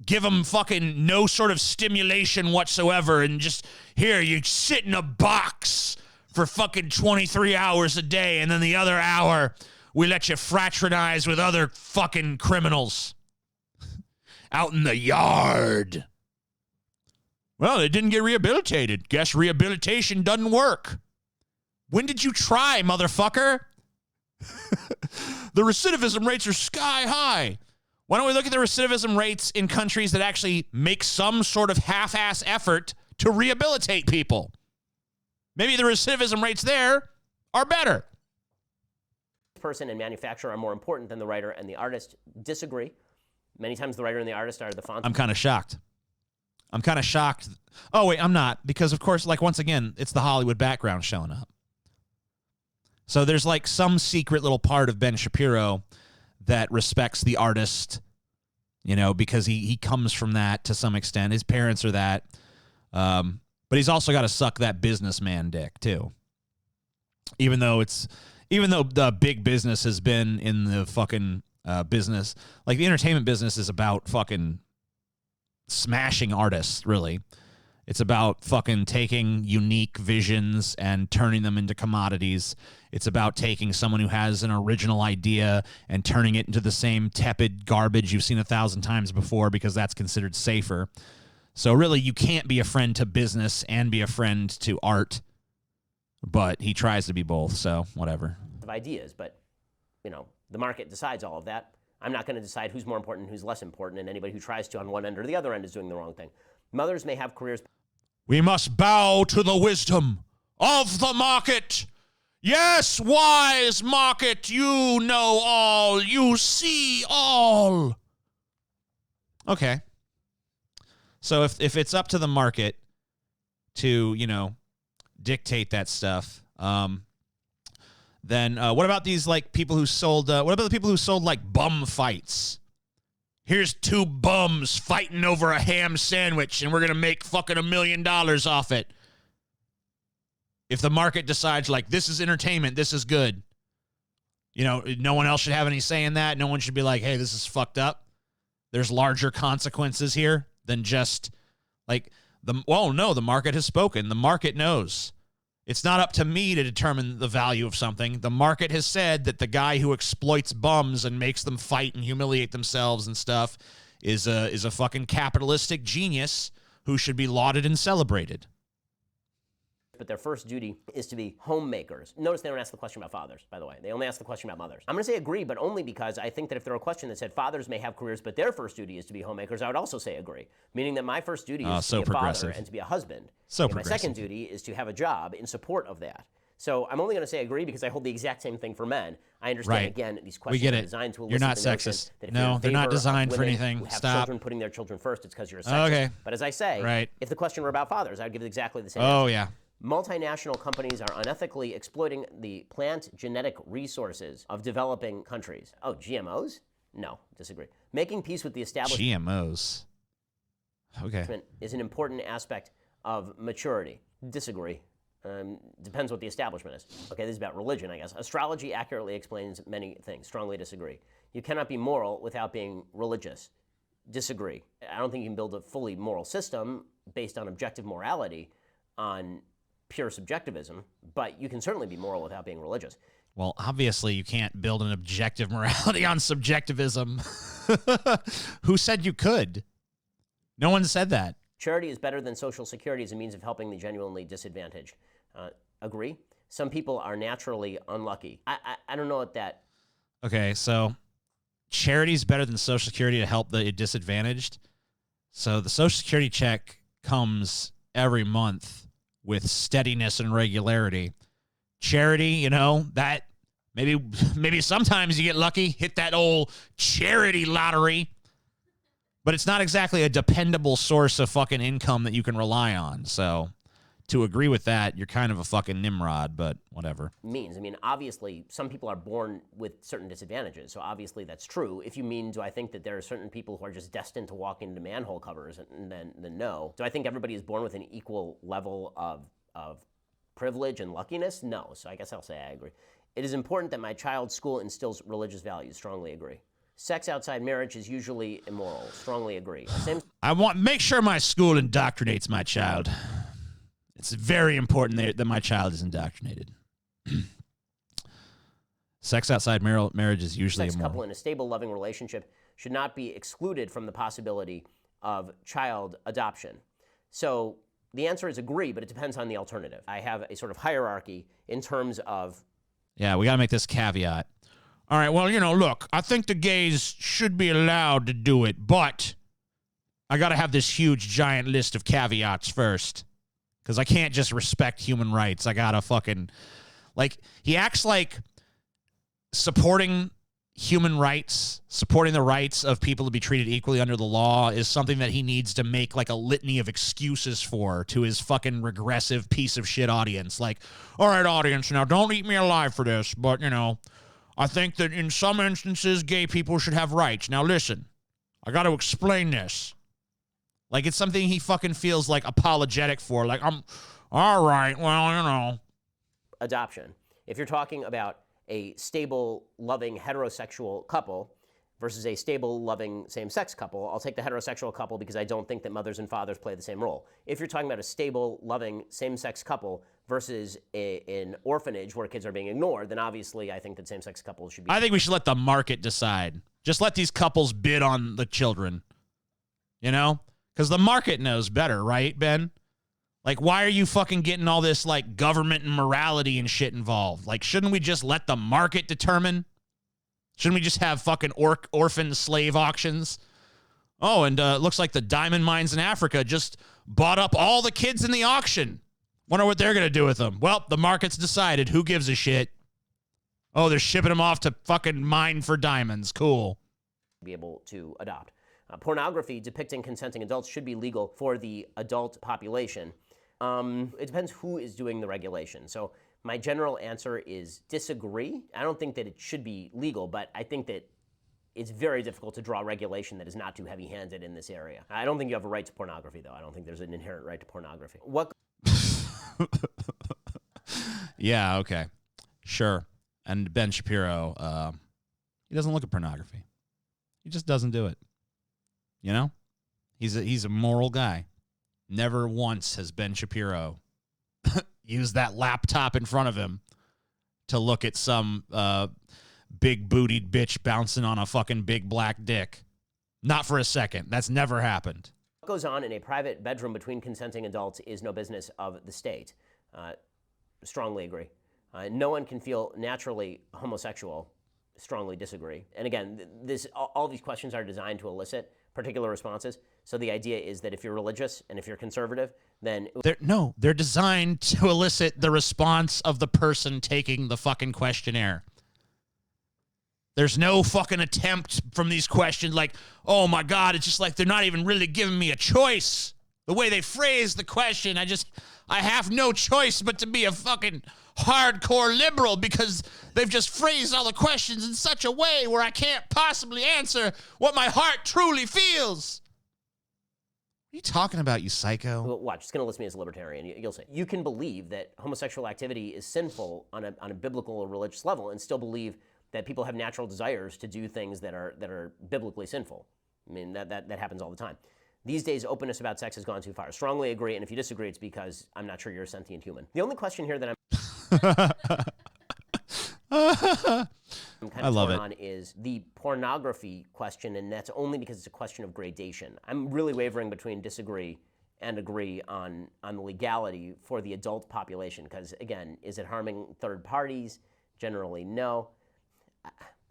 give them fucking no sort of stimulation whatsoever, and just, here, you sit in a box for fucking 23 hours a day, and then the other hour, we let you fraternize with other fucking criminals out in the yard. Well, they didn't get rehabilitated. Guess rehabilitation doesn't work. When did you try, motherfucker? The recidivism rates are sky high. Why don't we look at the recidivism rates in countries that actually make some sort of half-ass effort to rehabilitate people? Maybe the recidivism rates there are better. Person and manufacturer are more important than the writer and the artist. Disagree. Many times the writer and the artist are the font. I'm kind of shocked. Oh, wait, I'm not. Because, of course, like, once again, it's the Hollywood background showing up. So there's, like, some secret little part of Ben Shapiro that respects the artist, you know, because he comes from that to some extent. His parents are that. But he's also got to suck that businessman dick, too. Even though the big business has been in the fucking business, like the entertainment business is about fucking smashing artists, really. It's about fucking taking unique visions and turning them into commodities. It's about taking someone who has an original idea and turning it into the same tepid garbage you've seen 1,000 times before, because that's considered safer. So really, you can't be a friend to business and be a friend to art. But he tries to be both, so whatever. Of ideas, but, you know, the market decides all of that. I'm not going to decide who's more important and who's less important, and anybody who tries to on one end or the other end is doing the wrong thing. Mothers may have careers. We must bow to the wisdom of the market. Yes, wise market, you know all, you see all. Okay. So if it's up to the market to, you know, dictate that stuff, then what about these, like, people who sold, what about the people who sold, like, bum fights? Here's two bums fighting over a ham sandwich, and we're going to make fucking $1 million off it. If the market decides, like, this is entertainment, this is good, you know, no one else should have any say in that. No one should be like, hey, this is fucked up. There's larger consequences here than just, like, the market has spoken. The market knows. It's not up to me to determine the value of something. The market has said that the guy who exploits bums and makes them fight and humiliate themselves and stuff is a fucking capitalistic genius who should be lauded and celebrated. But their first duty is to be homemakers. Notice they don't ask the question about fathers, by the way. They only ask the question about mothers. I'm going to say agree, but only because I think that if there were a question that said fathers may have careers, but their first duty is to be homemakers, I would also say agree. Meaning that my first duty is to be a father and to be a husband. And my second duty is to have a job in support of that. So I'm only going to say agree because I hold the exact same thing for men. I understand, again, these questions are designed to elicit. You're not sexist. No, they're not designed for anything. Have Stop. Children putting their children first, it's because you're a sexist. Okay. But as I say, if the question were about fathers, I would give it exactly the same answer. answer. Yeah. Multinational companies are unethically exploiting the plant genetic resources of developing countries. Oh, GMOs? No, disagree. Making peace with the establishment GMOs. Okay. Is an important aspect of maturity. Disagree. Depends what the establishment is. Okay, this is about religion, I guess. Astrology accurately explains many things. Strongly disagree. You cannot be moral without being religious. Disagree. I don't think you can build a fully moral system based on objective morality on pure subjectivism, but you can certainly be moral without being religious. Well, obviously you can't build an objective morality on subjectivism. Who said you could? No one said that. Charity is better than Social Security as a means of helping the genuinely disadvantaged. Agree? Some people are naturally unlucky. I don't know what that... Okay, so charity is better than Social Security to help the disadvantaged. So the Social Security check comes every month with steadiness and regularity. Charity, you know, that maybe sometimes you get lucky, hit that old charity lottery, but it's not exactly a dependable source of fucking income that you can rely on. So to agree with that, you're kind of a fucking Nimrod, but whatever. Means. I mean, obviously, some people are born with certain disadvantages, so obviously that's true. If you mean, do I think that there are certain people who are just destined to walk into manhole covers, and then no. Do I think everybody is born with an equal level of privilege and luckiness? No. So I guess I'll say I agree. It is important that my child's school instills religious values. Strongly agree. Sex outside marriage is usually immoral. Strongly agree. Make sure my school indoctrinates my child. It's very important that my child is indoctrinated. Sex outside marriage is usually sex immoral. Couple in a stable, loving relationship should not be excluded from the possibility of child adoption. So the answer is agree, but it depends on the alternative. I have a sort of hierarchy in terms of... Yeah, we got to make this caveat. All right, well, look, I think the gays should be allowed to do it, but I got to have this huge, giant list of caveats first. Because I can't just respect human rights. I gotta fucking... he acts like supporting human rights, supporting the rights of people to be treated equally under the law is something that he needs to make, a litany of excuses for to his fucking regressive piece of shit audience. All right, audience, now don't eat me alive for this, but, I think that in some instances, gay people should have rights. Now, listen, I gotta explain this. It's something he fucking feels apologetic for. I'm, all right, well, adoption. If you're talking about a stable, loving, heterosexual couple versus a stable, loving, same-sex couple, I'll take the heterosexual couple because I don't think that mothers and fathers play the same role. If you're talking about a stable, loving, same-sex couple versus an orphanage where kids are being ignored, then obviously I think that same-sex couples should be... I think we should let the market decide. Just let these couples bid on the children. Because the market knows better, right, Ben? Why are you fucking getting all this, government and morality and shit involved? Shouldn't we just let the market determine? Shouldn't we just have fucking orphan slave auctions? Oh, and looks like the diamond mines in Africa just bought up all the kids in the auction. Wonder what they're going to do with them. Well, the market's decided. Who gives a shit? Oh, they're shipping them off to fucking mine for diamonds. Cool. Be able to adopt. Pornography depicting consenting adults should be legal for the adult population. It depends who is doing the regulation. So my general answer is disagree. I don't think that it should be legal, but I think that it's very difficult to draw regulation that is not too heavy-handed in this area. I don't think you have a right to pornography, though. I don't think there's an inherent right to pornography. What? Yeah, okay. Sure. And Ben Shapiro, he doesn't look at pornography. He just doesn't do it. He's a moral guy. Never once has Ben Shapiro used that laptop in front of him to look at some big-bootied bitch bouncing on a fucking big black dick. Not for a second. That's never happened. What goes on in a private bedroom between consenting adults is no business of the state. Strongly agree. No one can feel naturally homosexual. Strongly disagree. And again, all these questions are designed to elicit particular responses. So the idea is that if you're religious and if you're conservative, then... They're designed to elicit the response of the person taking the fucking questionnaire. There's no fucking attempt from these questions oh my God, it's just they're not even really giving me a choice. The way they phrase the question, I have no choice but to be a fucking hardcore liberal because they've just phrased all the questions in such a way where I can't possibly answer what my heart truly feels. What are you talking about, you psycho? Well, watch, it's going to list me as a libertarian. You'll say. You can believe that homosexual activity is sinful on a biblical or religious level and still believe that people have natural desires to do things that are biblically sinful. I mean, that happens all the time. These days, openness about sex has gone too far. Strongly agree, and if you disagree, it's because I'm not sure you're a sentient human. The only question here that I'm kind of torn on is the pornography question, and that's only because it's a question of gradation. I'm really wavering between disagree and agree on the legality for the adult population, because, again, is it harming third parties? Generally, no.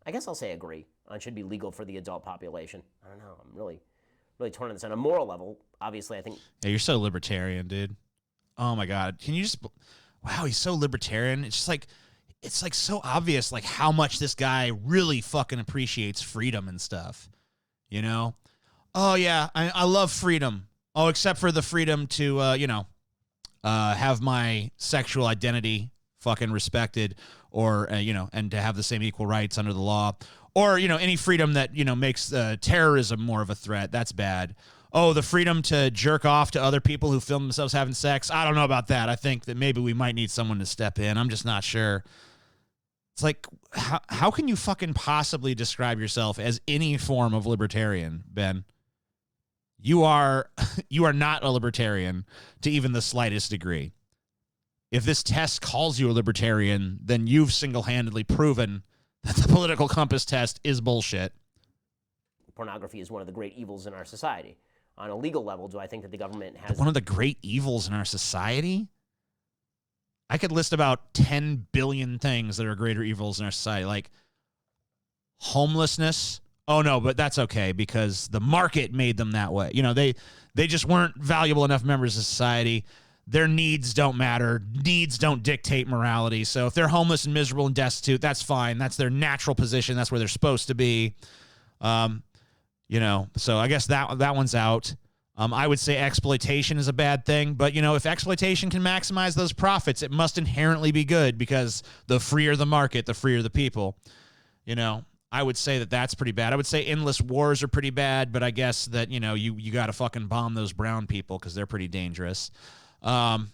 I guess I'll say agree on should be legal for the adult population. I don't know. I'm really torn on this. On a moral level, obviously, I think... Yeah, you're so libertarian, dude. Oh, my God. Can you just... Wow, he's so libertarian. It's just it's so obvious, how much this guy really fucking appreciates freedom and stuff. Oh, yeah, I love freedom. Oh, except for the freedom to, have my sexual identity fucking respected, or and to have the same equal rights under the law, or any freedom that makes terrorism more of a threat. That's bad. Oh, the freedom to jerk off to other people who film themselves having sex. I don't know about that. I think that maybe we might need someone to step in. I'm just not sure. It's like, how can you fucking possibly describe yourself as any form of libertarian, Ben? You are not a libertarian to even the slightest degree. If this test calls you a libertarian, then you've single-handedly proven that the political compass test is bullshit. Pornography is one of the great evils in our society. On a legal level, do I think that the government has... One of the great evils in our society? I could list about 10 billion things that are greater evils in our society, like homelessness. Oh, no, but that's okay because the market made them that way. They just weren't valuable enough members of society. Their needs don't matter. Needs don't dictate morality. So if they're homeless and miserable and destitute, that's fine. That's their natural position. That's where they're supposed to be. So I guess that one's out. I would say exploitation is a bad thing, but if exploitation can maximize those profits, it must inherently be good because the freer the market, the freer the people. I would say that that's pretty bad. I would say endless wars are pretty bad, but I guess that you got to fucking bomb those brown people because they're pretty dangerous. I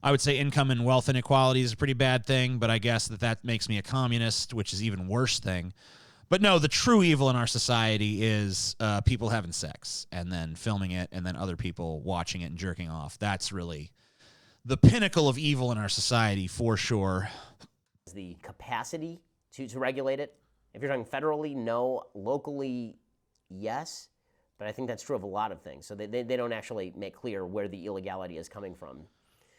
would say income and wealth inequality is a pretty bad thing, but I guess that makes me a communist, which is even worse thing. But no, the true evil in our society is people having sex and then filming it and then other people watching it and jerking off. That's really the pinnacle of evil in our society for sure. The capacity to regulate it. If you're talking federally, no. Locally, yes. But I think that's true of a lot of things. So they don't actually make clear where the illegality is coming from.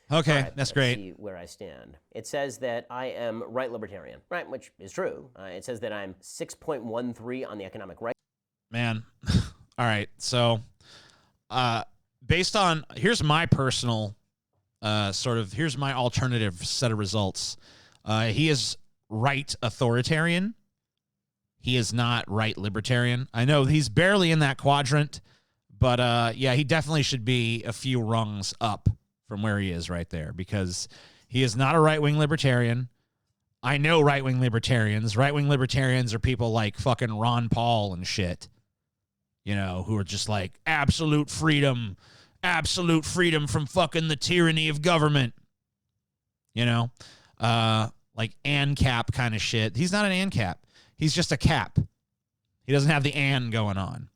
Okay, right, that's great. See where I stand. It says that I am right libertarian, right, which is true. It says that I'm 6.13 on the economic right. Man, all right. So, based on here's my personal here's my alternative set of results. He is right authoritarian. He is not right libertarian. I know he's barely in that quadrant, but yeah, he definitely should be a few rungs up from where he is right there because he is not a right-wing libertarian. I know right-wing libertarians. Right-wing libertarians are people like fucking Ron Paul and shit, who are just like absolute freedom from fucking the tyranny of government, like ANCAP kind of shit. He's not an ANCAP. He's just a cap. He doesn't have the AN going on.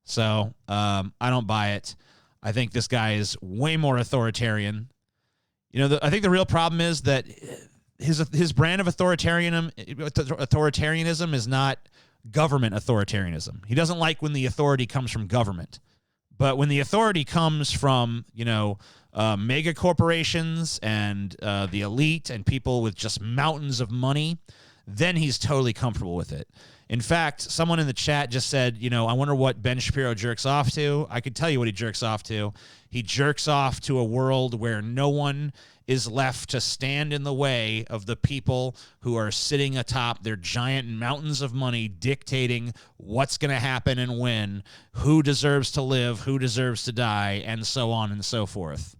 So I don't buy it. I think this guy is way more authoritarian. I think the real problem is that his brand of authoritarianism is not government authoritarianism. He doesn't like when the authority comes from government. But when the authority comes from, mega corporations and the elite and people with just mountains of money, then he's totally comfortable with it. In fact, someone in the chat just said, I wonder what Ben Shapiro jerks off to. I could tell you what he jerks off to. He jerks off to a world where no one is left to stand in the way of the people who are sitting atop their giant mountains of money dictating what's going to happen and when, who deserves to live, who deserves to die, and so on and so forth.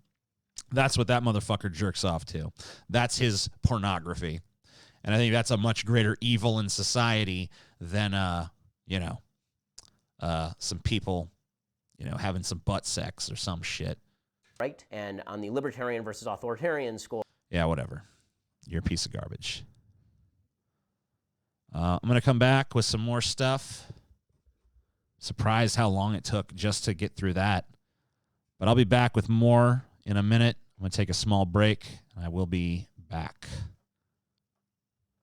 That's what that motherfucker jerks off to. That's his pornography. And I think that's a much greater evil in society than, some people, having some butt sex or some shit. Right? And on the libertarian versus authoritarian score. Yeah, whatever. You're a piece of garbage. I'm going to come back with some more stuff. Surprised how long it took just to get through that. But I'll be back with more in a minute. I'm going to take a small break, and I will be back.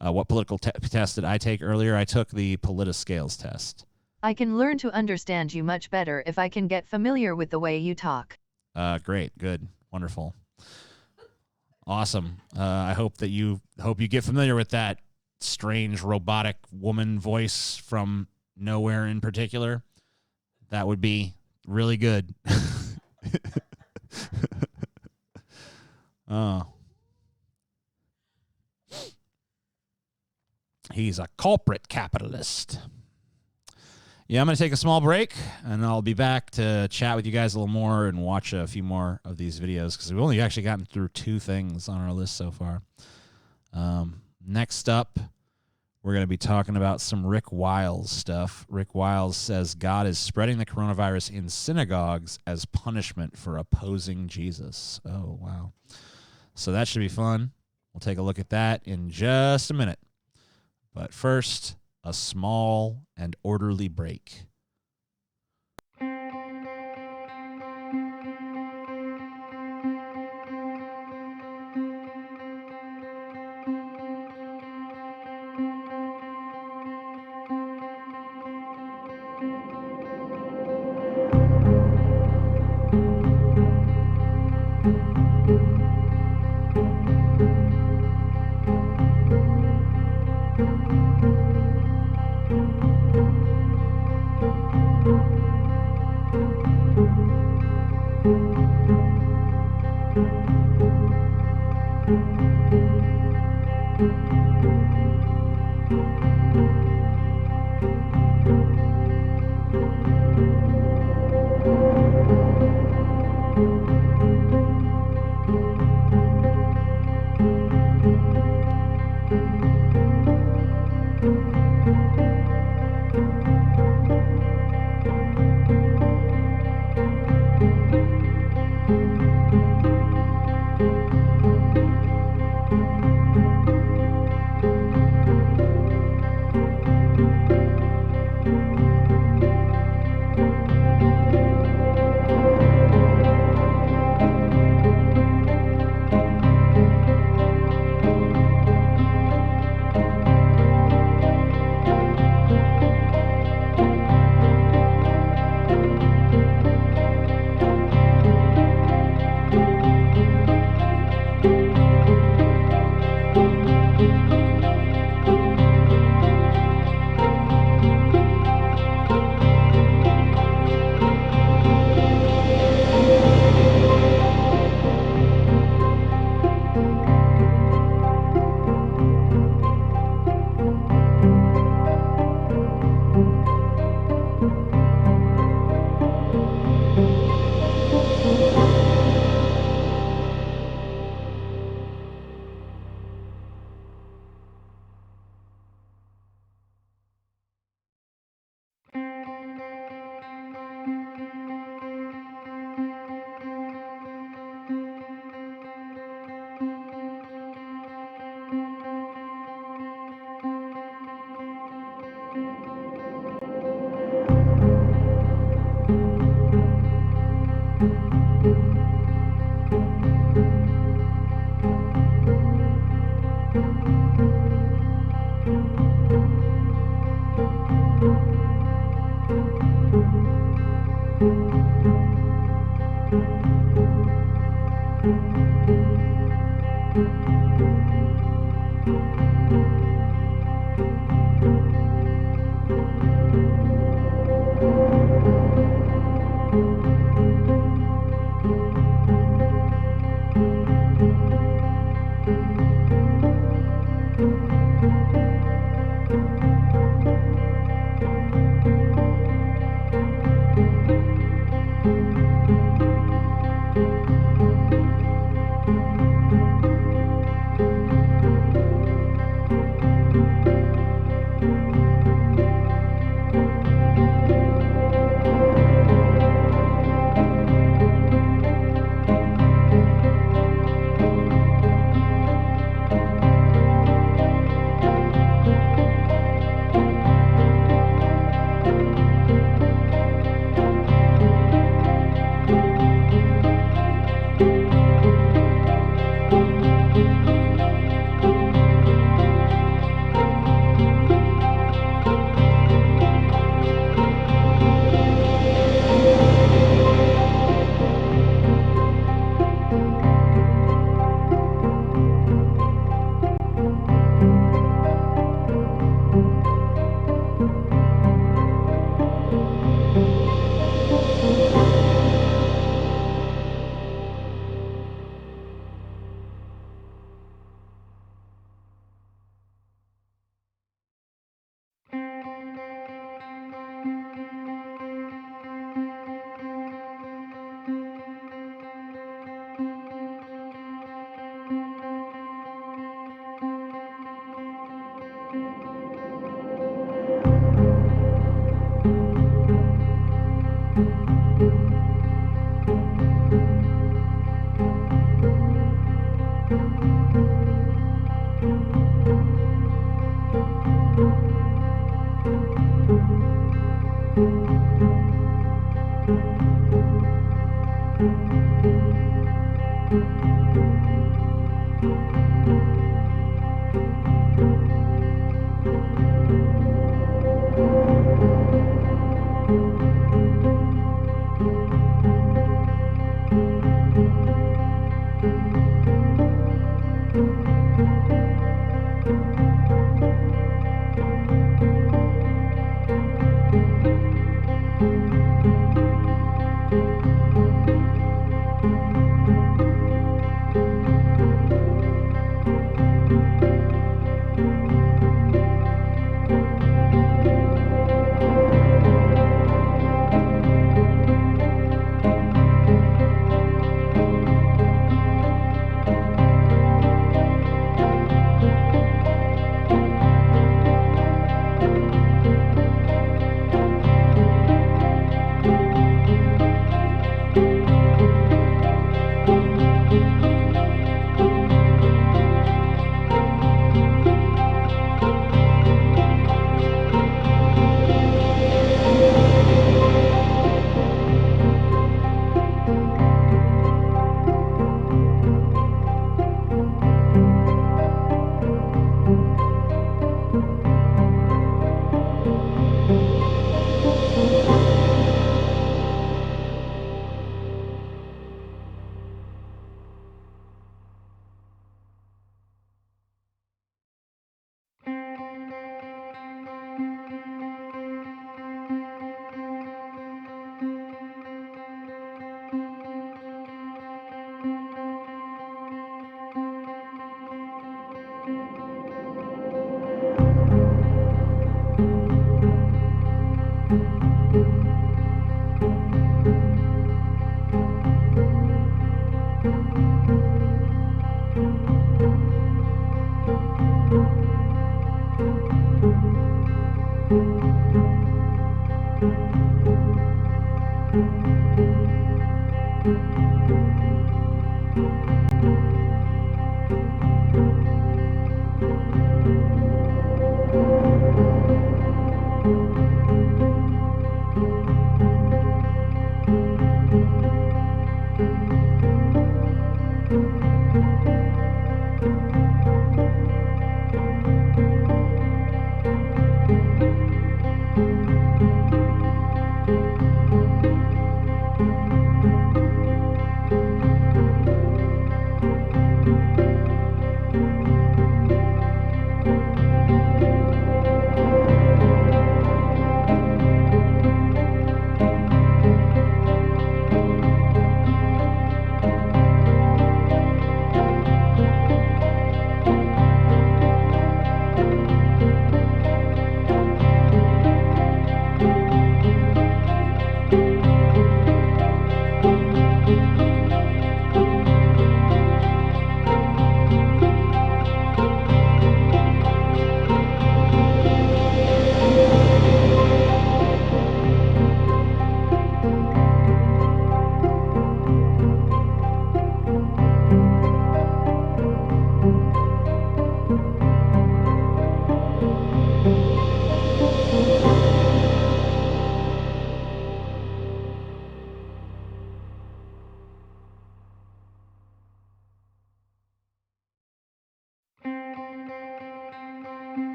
What political test did I take earlier? I took the Politiscales test. I can learn to understand you much better if I can get familiar with the way you talk. Great, good, wonderful, awesome. I hope you get familiar with that strange robotic woman voice from nowhere in particular. That would be really good. Oh. He's a corporate capitalist. Yeah, I'm going to take a small break, and I'll be back to chat with you guys a little more and watch a few more of these videos because we've only actually gotten through 2 things on our list so far. Next up, we're going to be talking about some Rick Wiles stuff. Rick Wiles says God is spreading the coronavirus in synagogues as punishment for opposing Jesus. Oh, wow. So that should be fun. We'll take a look at that in just a minute. But first, a small and orderly break.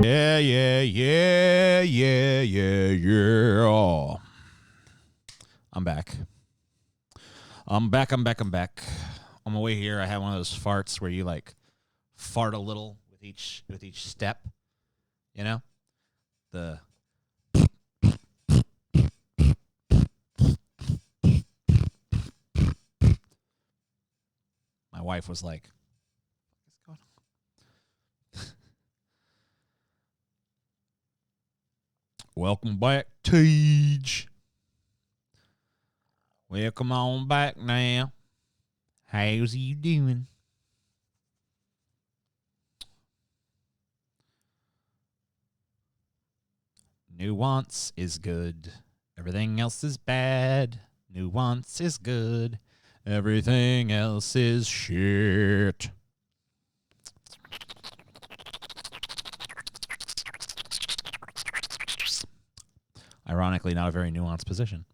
Yeah, yeah, yeah, yeah, yeah, yeah. I'm back. I'm back. On my way here, I had one of those farts where you like fart a little with each step. You know? The my wife was like, what's going on? Welcome back, Tej. Welcome on back now. How's you doing? Nuance is good. Everything else is bad. Nuance is good. Everything else is shit. Ironically, not a very nuanced position.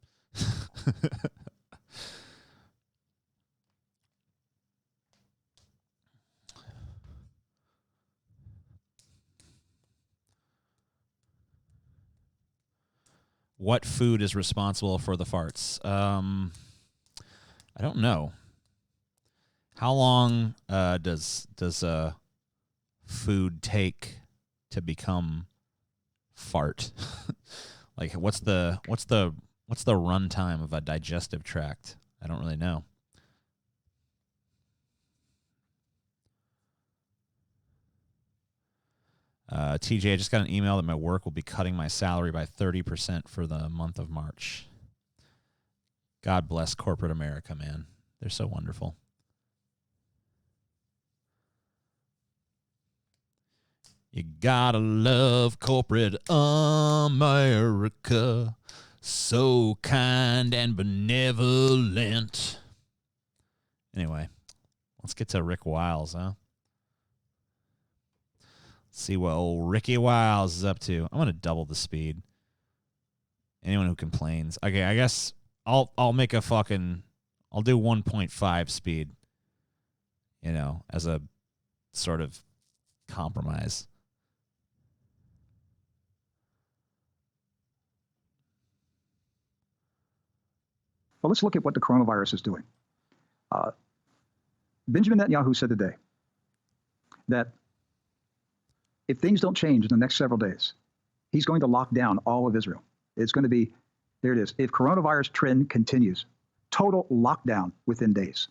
What food is responsible for the farts? I don't know. How long does food take to fart? Like what's the runtime of a digestive tract? I don't really know. TJ, I just got an email that my work will be cutting my salary by 30% for the month of March. God bless corporate America, man. They're so wonderful. You gotta love corporate America. So kind and benevolent. Anyway, let's get to Rick Wiles, huh? See what old Ricky Wiles is up to. I'm gonna double the speed. Anyone who complains. Okay, I guess I'll make a fucking I'll do 1.5 speed. You know, as a sort of compromise. Well, let's look at what the coronavirus is doing. Benjamin Netanyahu said today that if things don't change in the next several days, he's going to lock down all of Israel. It's going to be, there it is. If coronavirus trend continues, total lockdown within days.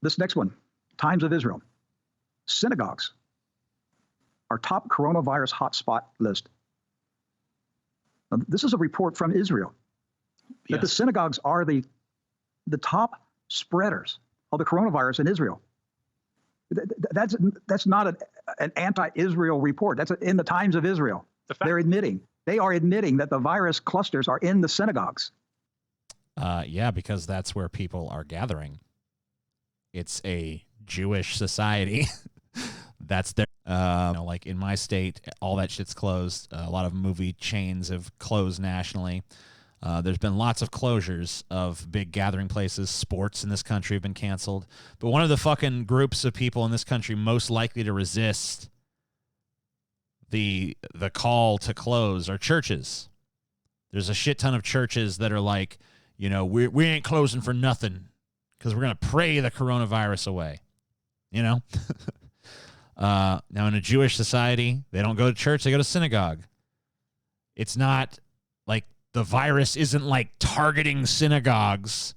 This next one, Times of Israel. Synagogues are top coronavirus hotspot list. Now, this is a report from Israel that the synagogues are the top spreaders of the coronavirus in Israel. That's not an anti-Israel report. That's in the Times of Israel. They are admitting that the virus clusters are in the synagogues. Yeah, because that's where people are gathering. It's a Jewish society. That's their, like in my state, all that shit's closed. A lot of movie chains have closed nationally. There's been lots of closures of big gathering places. Sports in this country have been canceled. But one of the fucking groups of people in this country most likely to resist the call to close are churches. There's a shit ton of churches that are like, you know, we ain't closing for nothing because we're going to pray the coronavirus away. You know? Now, in a Jewish society, they don't go to church, they go to synagogue. It's not like the virus isn't like targeting synagogues.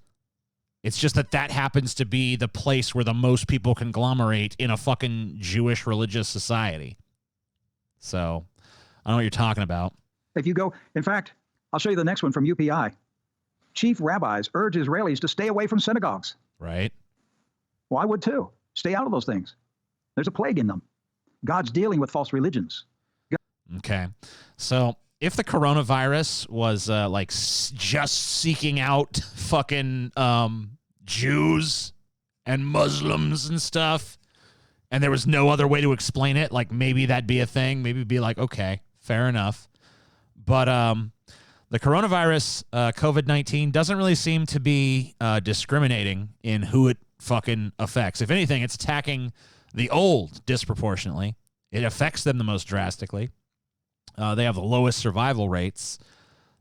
It's just that happens to be the place where the most people conglomerate in a fucking Jewish religious society. So, I know what you're talking about. If you go, in fact, I'll show you the next one from UPI. Chief rabbis urge Israelis to stay away from synagogues. Right. Well, I would too. Stay out of those things. There's a plague in them. God's dealing with false religions. Okay. So if the coronavirus was just seeking out fucking Jews and Muslims and stuff, and there was no other way to explain it, like maybe that'd be a thing. Maybe it'd be like, okay, fair enough. But the coronavirus, COVID-19, doesn't really seem to be discriminating in who it fucking affects. If anything, it's attacking the old disproportionately. It affects them the most drastically. They have the lowest survival rates.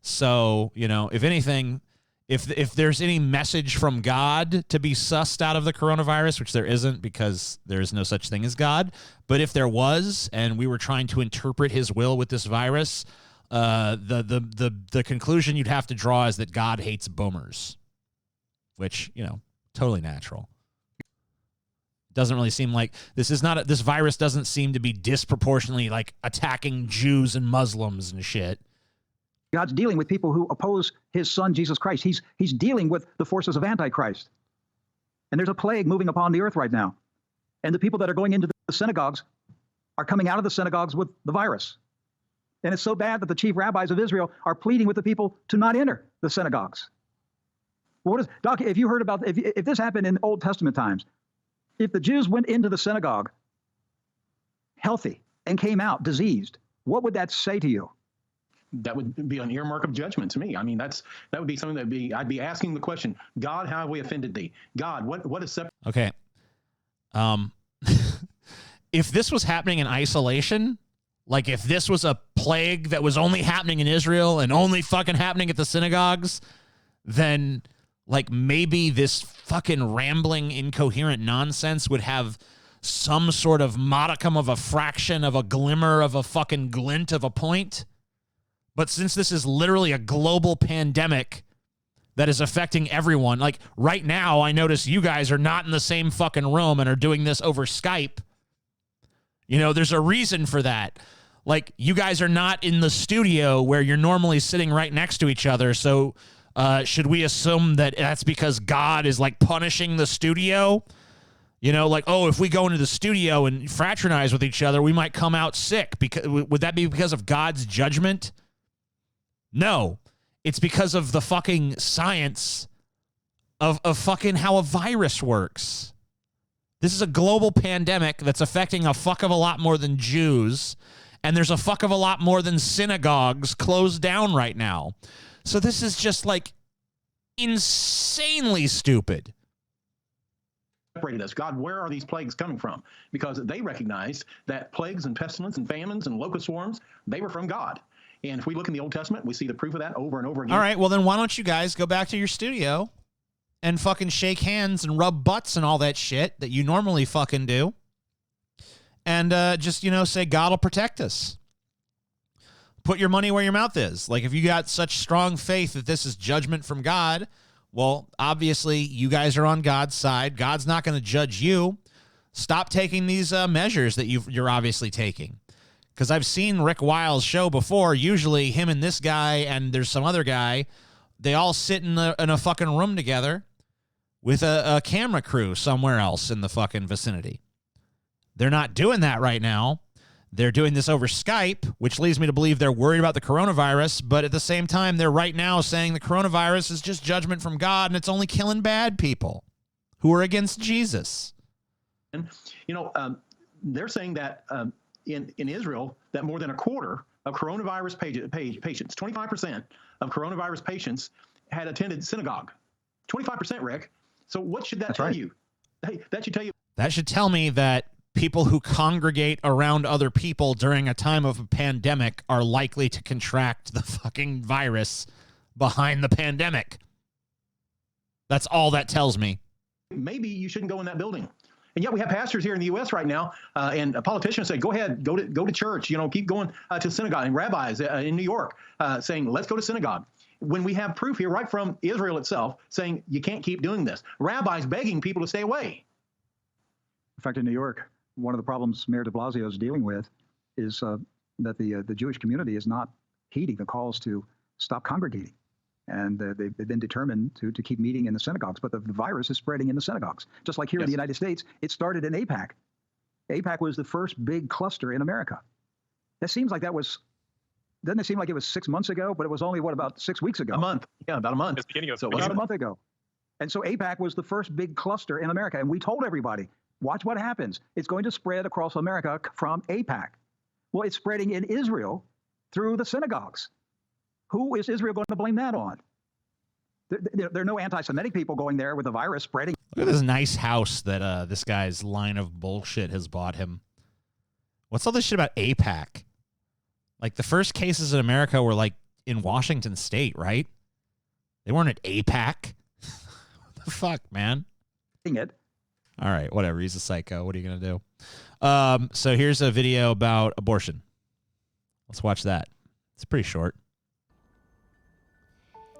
So, you know, if anything, if there's any message from God to be sussed out of the coronavirus, which there isn't because there is no such thing as God, but if there was and we were trying to interpret his will with this virus, the conclusion you'd have to draw is that God hates boomers, which, you know, totally natural. Doesn't really seem like this virus doesn't seem to be disproportionately like attacking Jews and Muslims and shit. God's dealing with people who oppose his son, Jesus Christ. He's dealing with the forces of Antichrist. And there's a plague moving upon the earth right now. And the people that are going into the synagogues are coming out of the synagogues with the virus. And it's so bad that the chief rabbis of Israel are pleading with the people to not enter the synagogues. Well, Doc, if you heard about, if this happened in Old Testament times, if the Jews went into the synagogue healthy and came out diseased, what would that say to you? That would be an earmark of judgment to me. I mean, that would be something I'd be asking the question, God, how have we offended thee? God, what is separate? Okay. If this was happening in isolation, like if this was a plague that was only happening in Israel and only fucking happening at the synagogues, then like maybe this fucking rambling, incoherent nonsense would have some sort of modicum of a fraction of a glimmer of a fucking glint of a point. But since this is literally a global pandemic that is affecting everyone, like right now, I notice you guys are not in the same fucking room and are doing this over Skype. You know, there's a reason for that. Like, you guys are not in the studio where you're normally sitting right next to each other. So should we assume that that's because God is like punishing the studio? You know, like, oh, if we go into the studio and fraternize with each other, we might come out sick. Because would that be because of God's judgment? No, it's because of the fucking science of fucking how a virus works. This is a global pandemic that's affecting a fuck of a lot more than Jews, and there's a fuck of a lot more than synagogues closed down right now. So this is just like insanely stupid. Separated us. God, where are these plagues coming from? Because they recognized that plagues and pestilence and famines and locust swarms, they were from God. And if we look in the Old Testament, we see the proof of that over and over again. All right, well then why don't you guys go back to your studio and fucking shake hands and rub butts and all that shit that you normally fucking do. And just, you know, say God will protect us. Put your money where your mouth is. Like, if you got such strong faith that this is judgment from God, well, obviously you guys are on God's side. God's not going to judge you. Stop taking these measures that you're obviously taking. Because I've seen Rick Wiles' show before. Usually him and this guy and there's some other guy, they all sit in a fucking room together with a camera crew somewhere else in the fucking vicinity. They're not doing that right now. They're doing this over Skype, which leads me to believe they're worried about the coronavirus. But at the same time, they're right now saying the coronavirus is just judgment from God and it's only killing bad people who are against Jesus. And, you know, they're saying that in Israel, that more than a quarter of coronavirus patients, 25% of coronavirus patients had attended synagogue. 25%, Rick. So what should that tell you? Hey, that should tell you. That should tell me that people who congregate around other people during a time of a pandemic are likely to contract the fucking virus behind the pandemic. That's all that tells me. Maybe you shouldn't go in that building. And yet we have pastors here in the U.S. right now, and politicians say, go ahead, go to church, you know, keep going to synagogue, and rabbis in New York saying, let's go to synagogue. When we have proof here right from Israel itself saying you can't keep doing this. Rabbis begging people to stay away. In fact, in New York, one of the problems Mayor de Blasio is dealing with is that the Jewish community is not heeding the calls to stop congregating. And they've been determined to keep meeting in the synagogues. But the virus is spreading in the synagogues. Just like here in the United States, it started in AIPAC. AIPAC was the first big cluster in America. That seems like doesn't it seem like it was 6 months ago? But it was only, about 6 weeks ago? A month. Yeah, about a month. So about a month ago. And so AIPAC was the first big cluster in America. And we told everybody, watch what happens. It's going to spread across America from AIPAC. Well, it's spreading in Israel through the synagogues. Who is Israel going to blame that on? There are no anti-Semitic people going there with a virus spreading. Look at this nice house that this guy's line of bullshit has bought him. What's all this shit about AIPAC? Like, the first cases in America were, like, in Washington State, right? They weren't at AIPAC. What the fuck, man? It. All right, whatever. He's a psycho. What are you going to do? So here's a video about abortion. Let's watch that. It's pretty short.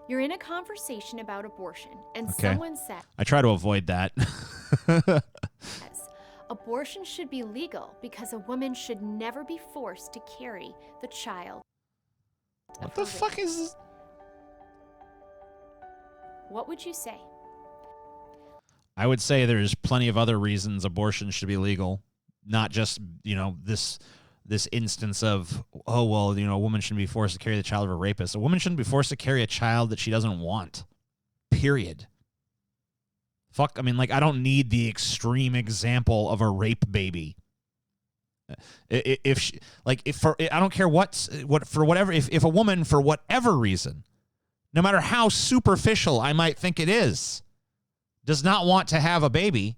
You're in a conversation about abortion, and Okay. someone says I try to avoid that. abortion should be legal because a woman should never be forced to carry the child. What the fuck is this? What would you say? I would say there's plenty of other reasons abortion should be legal, not just, this instance of, oh, well, a woman shouldn't be forced to carry the child of a rapist. A woman shouldn't be forced to carry a child that she doesn't want. Period. Fuck, I mean, like, I don't need the extreme example of a rape baby. I don't care if a woman, for whatever reason, no matter how superficial I might think it is, does not want to have a baby,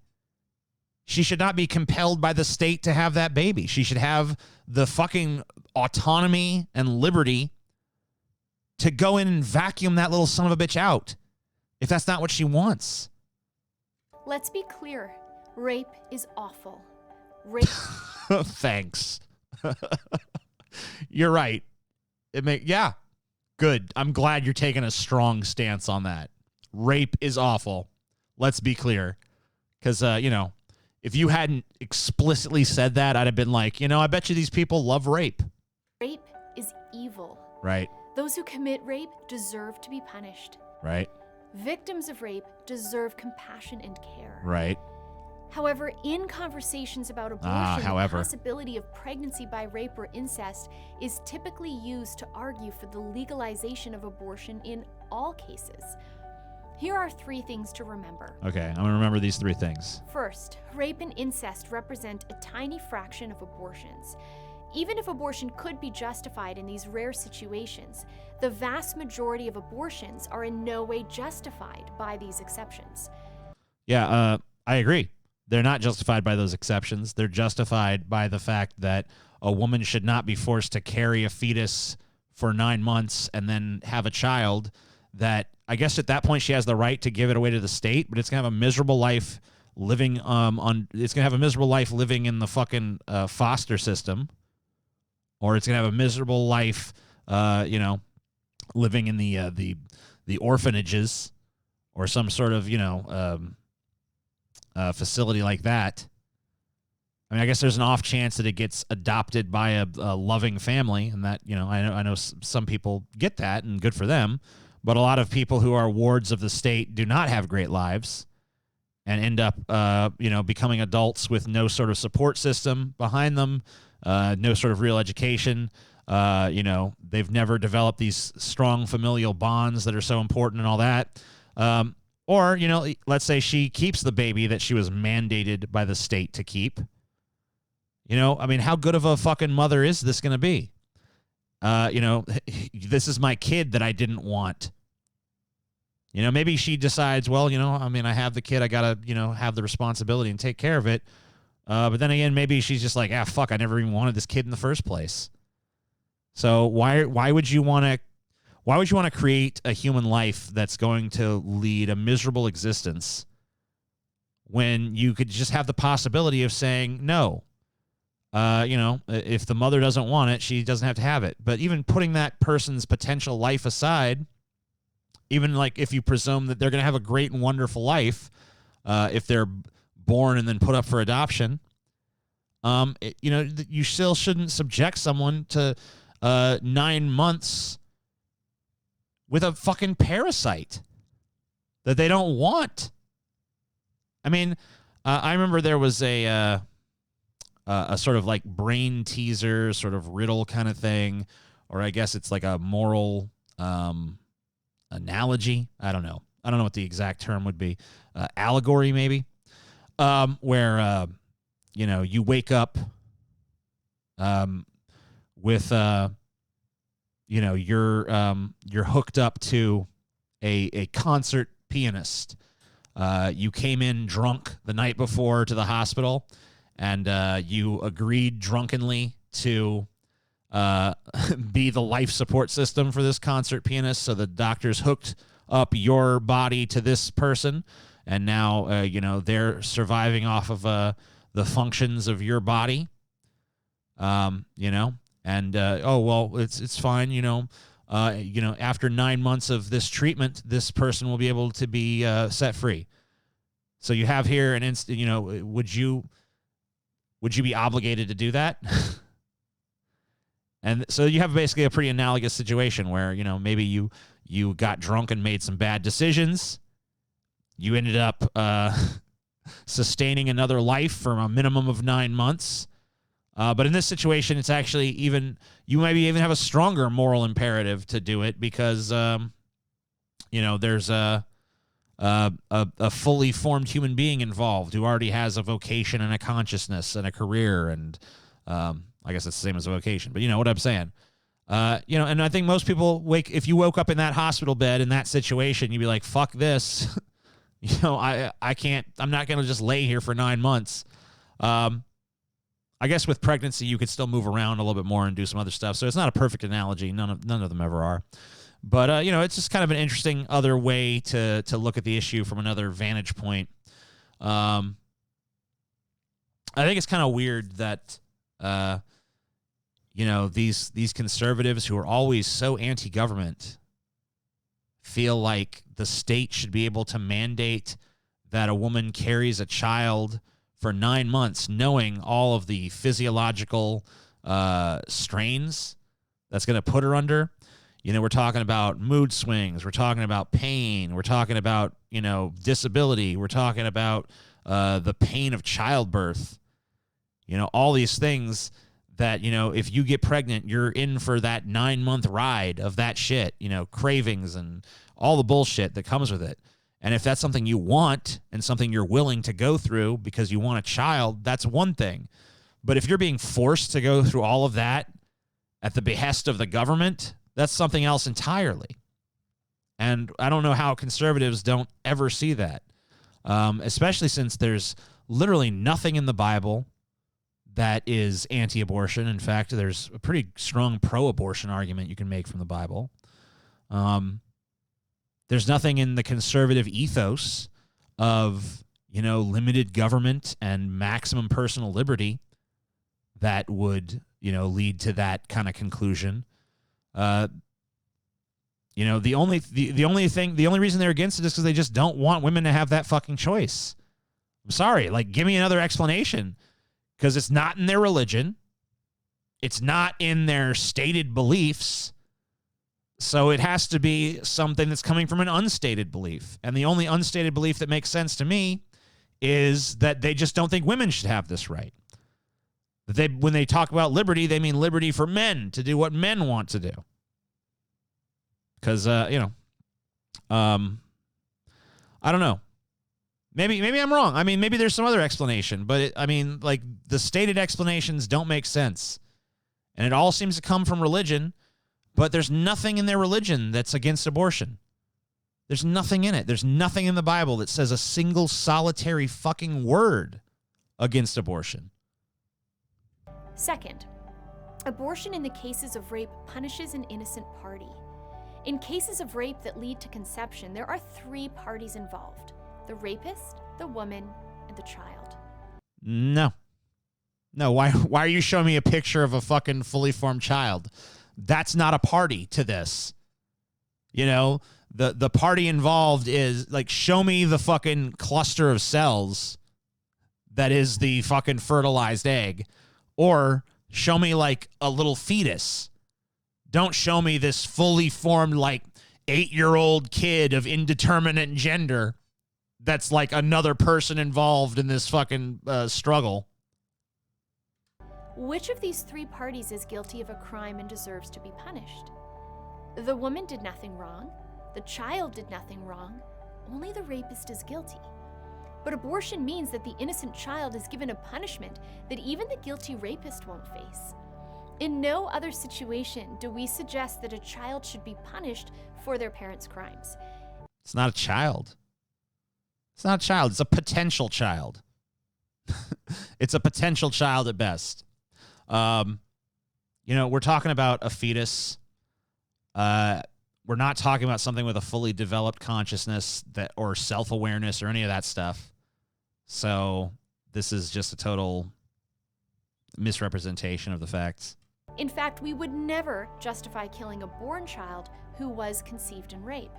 she should not be compelled by the state to have that baby. She should have the fucking autonomy and liberty to go in and vacuum that little son of a bitch out if that's not what she wants. Let's be clear. Rape is awful. Rape. Thanks. You're right. Yeah. Good. I'm glad you're taking a strong stance on that. Rape is awful. Let's be clear. Because, if you hadn't explicitly said that, I'd have been like, I bet you these people love rape. Rape is evil. Right. Those who commit rape deserve to be punished. Right. Victims of rape deserve compassion and care. Right. However, in conversations about abortion, the however. possibility of pregnancy by rape or incest is typically used to argue for the legalization of abortion in all cases. Here are 3 things to remember. Okay, I'm going to remember these 3 things. First, rape and incest represent a tiny fraction of abortions. Even if abortion could be justified in these rare situations, the vast majority of abortions are in no way justified by these exceptions. Yeah, I agree. They're not justified by those exceptions. They're justified by the fact that a woman should not be forced to carry a fetus for 9 months and then have a child that, I guess at that point she has the right to give it away to the state, but it's going to have a miserable life living it's going to have a miserable life living in the fucking foster system, or it's going to have a miserable life living in the orphanages or some sort of, facility like that. I mean, I guess there's an off chance that it gets adopted by a loving family, and that, I know some people get that, and good for them. But a lot of people who are wards of the state do not have great lives and end up, becoming adults with no sort of support system behind them, no sort of real education. They've never developed these strong familial bonds that are so important and all that. Or, let's say she keeps the baby that she was mandated by the state to keep. How good of a fucking mother is this going to be? This is my kid that I didn't want. Maybe she decides, well, I have the kid, I got to, have the responsibility and take care of it. But then again, maybe she's just like, fuck, I never even wanted this kid in the first place. So why would you want to create a human life that's going to lead a miserable existence when you could just have the possibility of saying no? If the mother doesn't want it, she doesn't have to have it. But even putting that person's potential life aside, even like if you presume that they're going to have a great and wonderful life, if they're born and then put up for adoption, you still shouldn't subject someone to 9 months with a fucking parasite that they don't want. I mean, I remember there was a sort of like brain teaser, sort of riddle kind of thing, or I guess it's like a moral analogy. I don't know. I don't know what the exact term would be, allegory maybe, where you wake up with you're hooked up to a concert pianist. You came in drunk the night before to the hospital, and you agreed drunkenly to be the life support system for this concert pianist. So the doctors hooked up your body to this person, and now they're surviving off of the functions of your body. It's fine. After 9 months of this treatment, this person will be able to be set free. So you have here an instant. Would you be obligated to do that? And so you have basically a pretty analogous situation where maybe you got drunk and made some bad decisions. You ended up sustaining another life for a minimum of 9 months. But in this situation, it's actually you maybe even have a stronger moral imperative to do it because, there's a fully formed human being involved who already has a vocation and a consciousness and a career. And I guess it's the same as a vocation, but you know what I'm saying? And I think most people if you woke up in that hospital bed in that situation, you'd be like, fuck this. I can't, I'm not going to just lay here for 9 months. I guess with pregnancy, you could still move around a little bit more and do some other stuff. So it's not a perfect analogy. None of them ever are. But, it's just kind of an interesting other way to look at the issue from another vantage point. I think it's kind of weird that, these conservatives who are always so anti-government feel like the state should be able to mandate that a woman carries a child for 9 months, knowing all of the physiological strains that's going to put her under. We're talking about mood swings. We're talking about pain. We're talking about, disability. We're talking about the pain of childbirth. All these things that, if you get pregnant, you're in for that 9-month ride of that shit, cravings and all the bullshit that comes with it. And if that's something you want and something you're willing to go through because you want a child, that's one thing. But if you're being forced to go through all of that at the behest of the government, that's something else entirely. And I don't know how conservatives don't ever see that, especially since there's literally nothing in the Bible that is anti-abortion. In fact, there's a pretty strong pro-abortion argument you can make from the Bible. There's nothing in the conservative ethos of, limited government and maximum personal liberty that would, lead to that kind of conclusion. The only reason they're against it is because they just don't want women to have that fucking choice. I'm sorry. Give me another explanation, because it's not in their religion. It's not in their stated beliefs. So it has to be something that's coming from an unstated belief. And the only unstated belief that makes sense to me is that they just don't think women should have this right. When they talk about liberty, they mean liberty for men to do what men want to do. Because, I don't know. Maybe I'm wrong. I mean, maybe there's some other explanation. But, the stated explanations don't make sense. And it all seems to come from religion. But there's nothing in their religion that's against abortion. There's nothing in it. There's nothing in the Bible that says a single solitary fucking word against abortion. Second, abortion in the cases of rape punishes an innocent party. In cases of rape that lead to conception, there are 3 parties involved: the rapist, the woman, and the child. No. Why are you showing me a picture of a fucking fully formed child? That's not a party to this. The party involved is show me the fucking cluster of cells that is the fucking fertilized egg, or show me a little fetus. Don't show me this fully formed 8-year-old kid of indeterminate gender that's another person involved in this fucking struggle. Which of these 3 parties is guilty of a crime and deserves to be punished? The woman did nothing wrong, the child did nothing wrong, only the rapist is guilty. But abortion means that the innocent child is given a punishment that even the guilty rapist won't face. In no other situation do we suggest that a child should be punished for their parents' crimes. It's not a child. It's not a child. It's a potential child. It's a potential child at best. We're talking about a fetus. We're not talking about something with a fully developed consciousness or self-awareness or any of that stuff. So this is just a total misrepresentation of the facts. In fact, we would never justify killing a born child who was conceived in rape.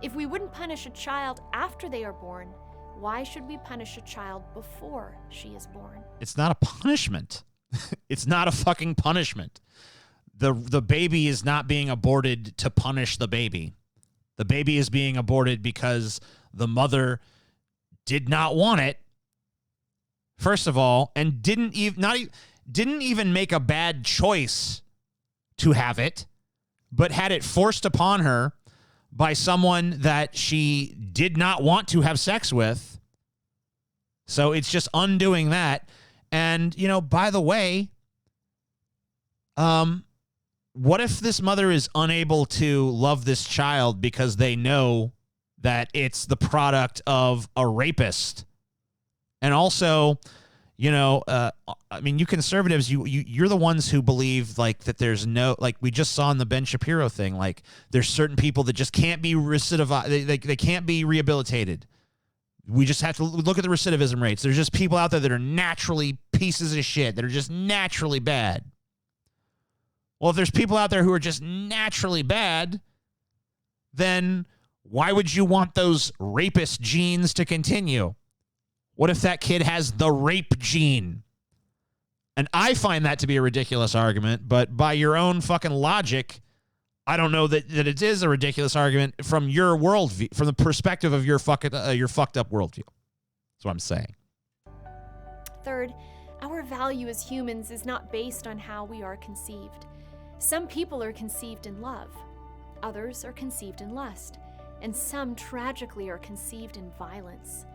If we wouldn't punish a child after they are born, why should we punish a child before she is born? It's not a punishment. It's not a fucking punishment. The baby is not being aborted to punish the baby. The baby is being aborted because the mother did not want it, first of all, and didn't even make a bad choice to have it, but had it forced upon her by someone that she did not want to have sex with. So it's just undoing that. And, by the way, what if this mother is unable to love this child because they know that it's the product of a rapist? And also, you conservatives, you're the ones who believe that there's no, we just saw in the Ben Shapiro thing, there's certain people that just can't be they can't be rehabilitated. We just have to look at the recidivism rates. There's just people out there that are naturally pieces of shit, that are just naturally bad. Well, if there's people out there who are just naturally bad, then why would you want those rapist genes to continue? What if that kid has the rape gene? And I find that to be a ridiculous argument, but by your own fucking logic, I don't know that it is a ridiculous argument from your worldview, from the perspective of your fucked up worldview. That's what I'm saying. Third, our value as humans is not based on how we are conceived. Some people are conceived in love, others are conceived in lust, and some tragically are conceived in violence.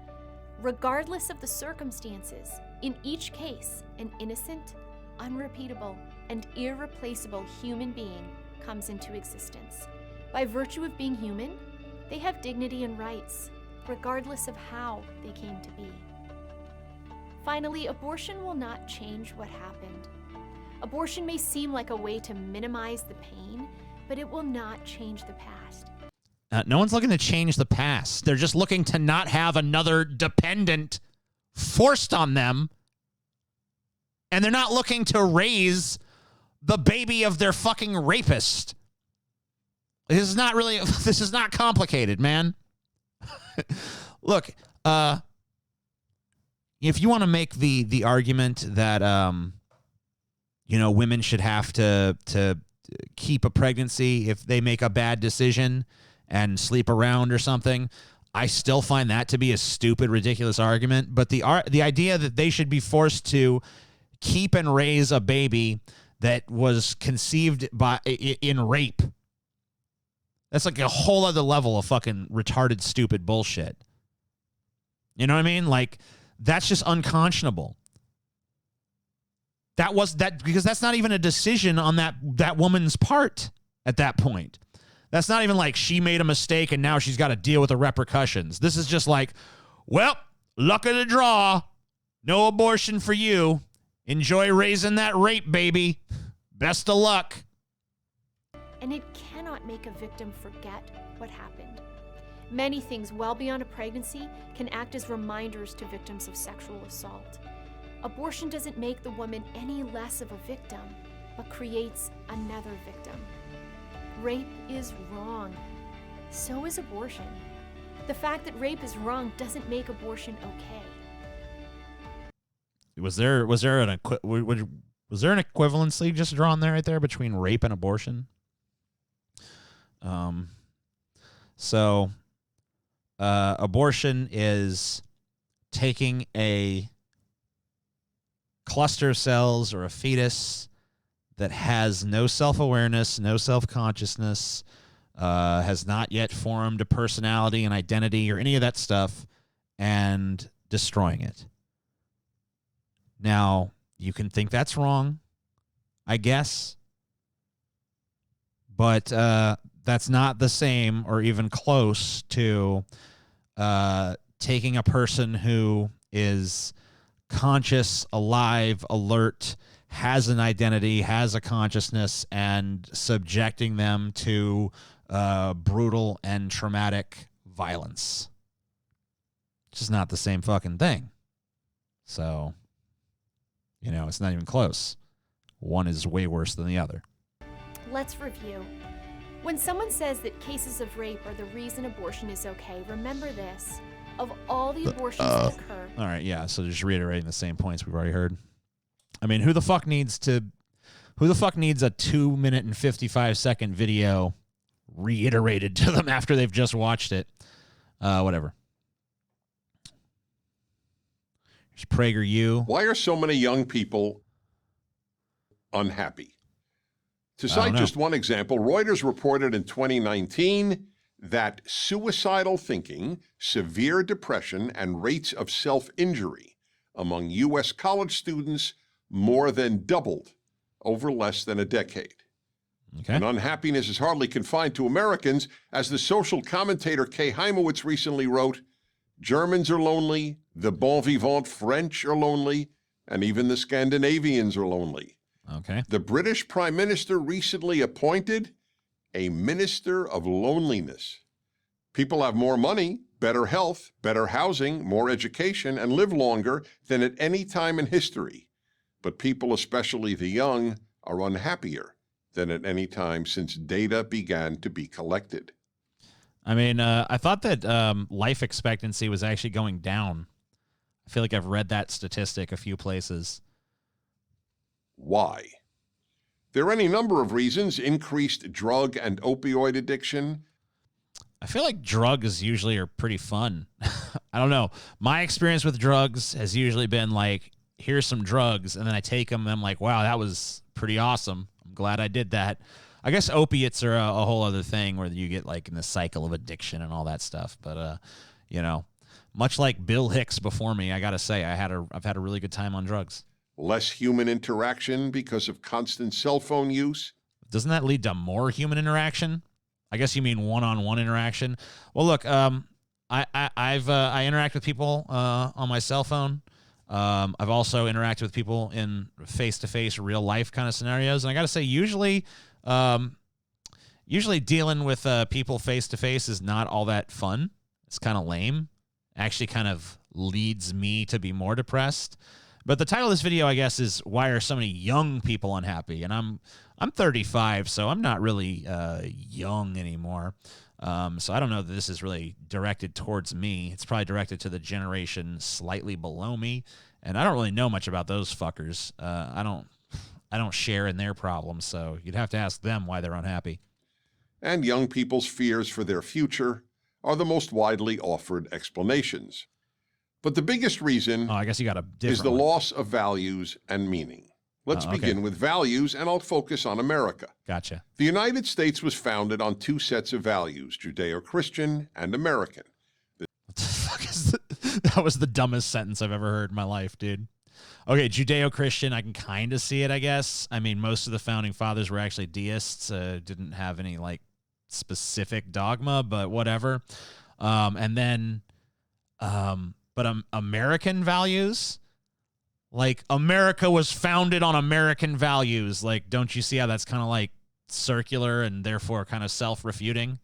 Regardless of the circumstances, in each case, an innocent, unrepeatable, and irreplaceable human being comes into existence. By virtue of being human, they have dignity and rights, regardless of how they came to be. Finally, abortion will not change what happened. Abortion may seem like a way to minimize the pain, but it will not change the past. No one's looking to change the past. They're just looking to not have another dependent forced on them. And they're not looking to raise the baby of their fucking rapist. This is not complicated, man. Look, if you want to make the argument that, women should have to keep a pregnancy if they make a bad decision and sleep around or something, I still find that to be a stupid, ridiculous argument. But the idea that they should be forced to keep and raise a baby that was conceived in rape, that's like a whole other level of fucking retarded, stupid bullshit. You know what I mean? That's just unconscionable. Because that's not even a decision on that woman's part at that point. That's not even like she made a mistake and now she's got to deal with the repercussions. This is just luck of the draw. No abortion for you. Enjoy raising that rape baby. Best of luck. And it cannot make a victim forget what happened. Many things well beyond a pregnancy can act as reminders to victims of sexual assault. Abortion doesn't make the woman any less of a victim, but creates another victim. Rape is wrong. So is abortion. The fact that rape is wrong doesn't make abortion okay. Was there an equivalency just drawn there right there between rape and abortion? Abortion is taking a cluster of cells or a fetus that has no self-awareness, no self-consciousness, has not yet formed a personality and identity or any of that stuff, and destroying it. Now, you can think that's wrong, I guess, but that's not the same or even close to taking a person who is conscious, alive, alert, has an identity, has a consciousness, and subjecting them to brutal and traumatic violence. It's just not the same fucking thing. So, it's not even close. One is way worse than the other. Let's review. When someone says that cases of rape are the reason abortion is okay, remember this. Of all the abortions that occur... All right, yeah, so just reiterating the same points we've already heard. I mean, who the fuck needs a 2-minute and 55-second video reiterated to them after they've just watched it? Whatever. Here's PragerU. Why are so many young people unhappy? To cite just one example, Reuters reported in 2019 that suicidal thinking, severe depression, and rates of self-injury among U.S. college students more than doubled over less than a decade. Okay. And unhappiness is hardly confined to Americans, as the social commentator Kay Heimowitz recently wrote, Germans are lonely, the bon vivant French are lonely, and even the Scandinavians are lonely. Okay. The British Prime Minister recently appointed a Minister of Loneliness. People have more money, better health, better housing, more education, and live longer than at any time in history. But people, especially the young, are unhappier than at any time since data began to be collected. I mean, I thought that life expectancy was actually going down. I feel like I've read that statistic a few places. Why? There are any number of reasons. Increased drug and opioid addiction. I feel like drugs usually are pretty fun. I don't know. My experience with drugs has usually been like, here's some drugs, and then I take them, and I'm like, wow, that was pretty awesome. I'm glad I did that. I guess opiates are a whole other thing where you get like in the cycle of addiction and all that stuff. But, much like Bill Hicks before me, I got to say, I've had a really good time on drugs. Less human interaction because of constant cell phone use. Doesn't that lead to more human interaction? I guess you mean one-on-one interaction. Well, look, I interact with people on my cell phone. I've also interacted with people in face-to-face, real-life kind of scenarios, and I got to say, usually dealing with people face-to-face is not all that fun. It's kind of lame. Actually, kind of leads me to be more depressed. But the title of this video, I guess, is why are so many young people unhappy? And I'm 35, so I'm not really young anymore. So I don't know that this is really directed towards me. It's probably directed to the generation slightly below me, and I don't really know much about those fuckers. I don't share in their problems, so you'd have to ask them why they're unhappy. And young people's fears for their future are the most widely offered explanations. But the biggest reason I guess you got a is the one. loss of values and meaning. Let's begin with values, and I'll focus on America. Gotcha. The United States was founded on two sets of values, Judeo-Christian and American. What the fuck is that? Was the dumbest sentence I've ever heard in my life, dude. Okay, Judeo-Christian, I can kind of see it, I guess. I mean, most of the founding fathers were actually deists, didn't have any, like, specific dogma, but whatever. And then, but American values? Like, America was founded on American values. Like, don't you see how that's kind of, like, circular and therefore kind of self-refuting?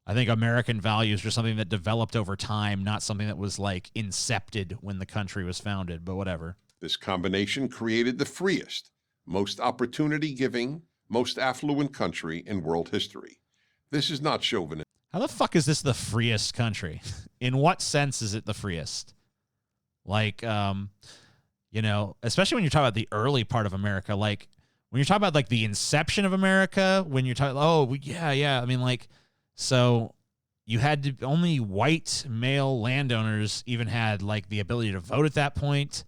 I think American values are something that developed over time, not something that was, like, incepted when the country was founded, but whatever. This combination created the freest, most opportunity-giving, most affluent country in world history. This is not chauvinism. How the fuck is this the freest country? In what sense is it the freest? Like, especially when you're talking about the early part of America, like when you're talking about like the inception of America, when you're talking, I mean, like, so you had to, only white male landowners even had like the ability to vote at that point.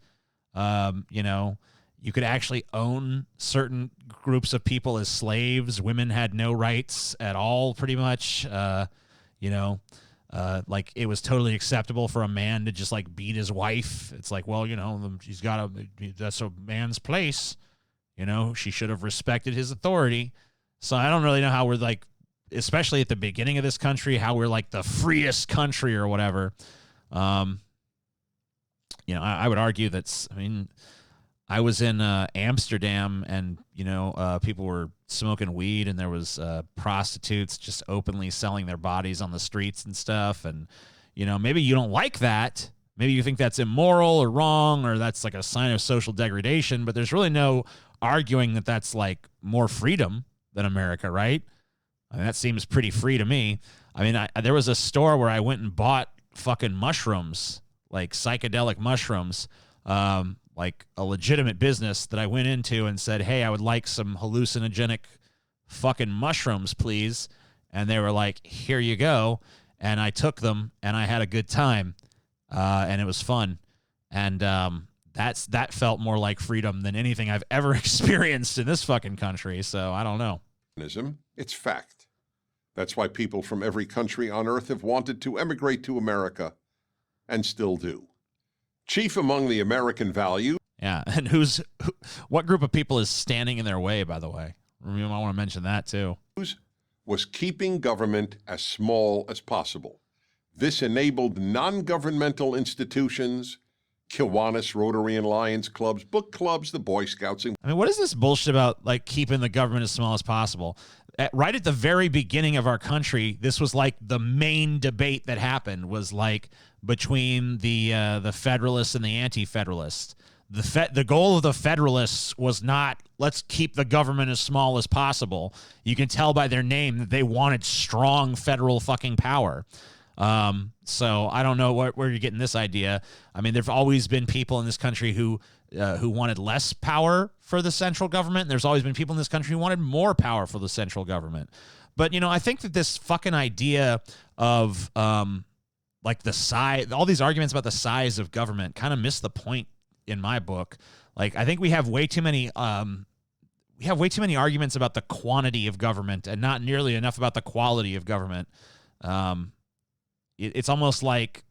you could actually own certain groups of people as slaves. Women had no rights at all, pretty much. Like it was totally acceptable for a man to just like beat his wife. It's like, well, that's a man's place. She should have respected his authority. So I don't really know how we're like, especially at the beginning of this country, how we're like the freest country or whatever. I would argue that's, I was in Amsterdam and, people were smoking weed and there was prostitutes just openly selling their bodies on the streets and stuff. And, maybe you don't like that. Maybe you think that's immoral or wrong or that's like a sign of social degradation, but there's really no arguing that that's like more freedom than America, right? That seems pretty free to me. There was a store where I went and bought fucking mushrooms, like psychedelic mushrooms, like a legitimate business that I went into and said, hey, I would like some hallucinogenic fucking mushrooms, please. And they were like, here you go. And I took them and I had a good time. And it was fun. And that felt more like freedom than anything I've ever experienced in this fucking country. So I don't know. It's fact. That's why people from every country on earth have wanted to emigrate to America and still do. Chief among the American values. Yeah, and what group of people is standing in their way, by the way? You might want to mention that too. Was keeping government as small as possible. This enabled non-governmental institutions, Kiwanis, Rotary and Lions clubs, book clubs, the Boy Scouts. What is this bullshit about like keeping the government as small as possible? Right at the very beginning of our country, this was like the main debate that happened was like between the Federalists and the Anti-Federalists. The goal of the Federalists was not let's keep the government as small as possible. You can tell by their name that they wanted strong federal fucking power. So I don't know where you're getting this idea. There've always been people in this country who wanted less power for the central government. There's always been people in this country who wanted more power for the central government. But, I think that this fucking idea of, like the size, all these arguments about the size of government kind of miss the point in my book. Like, I think we have way too many arguments about the quantity of government and not nearly enough about the quality of government. It's almost like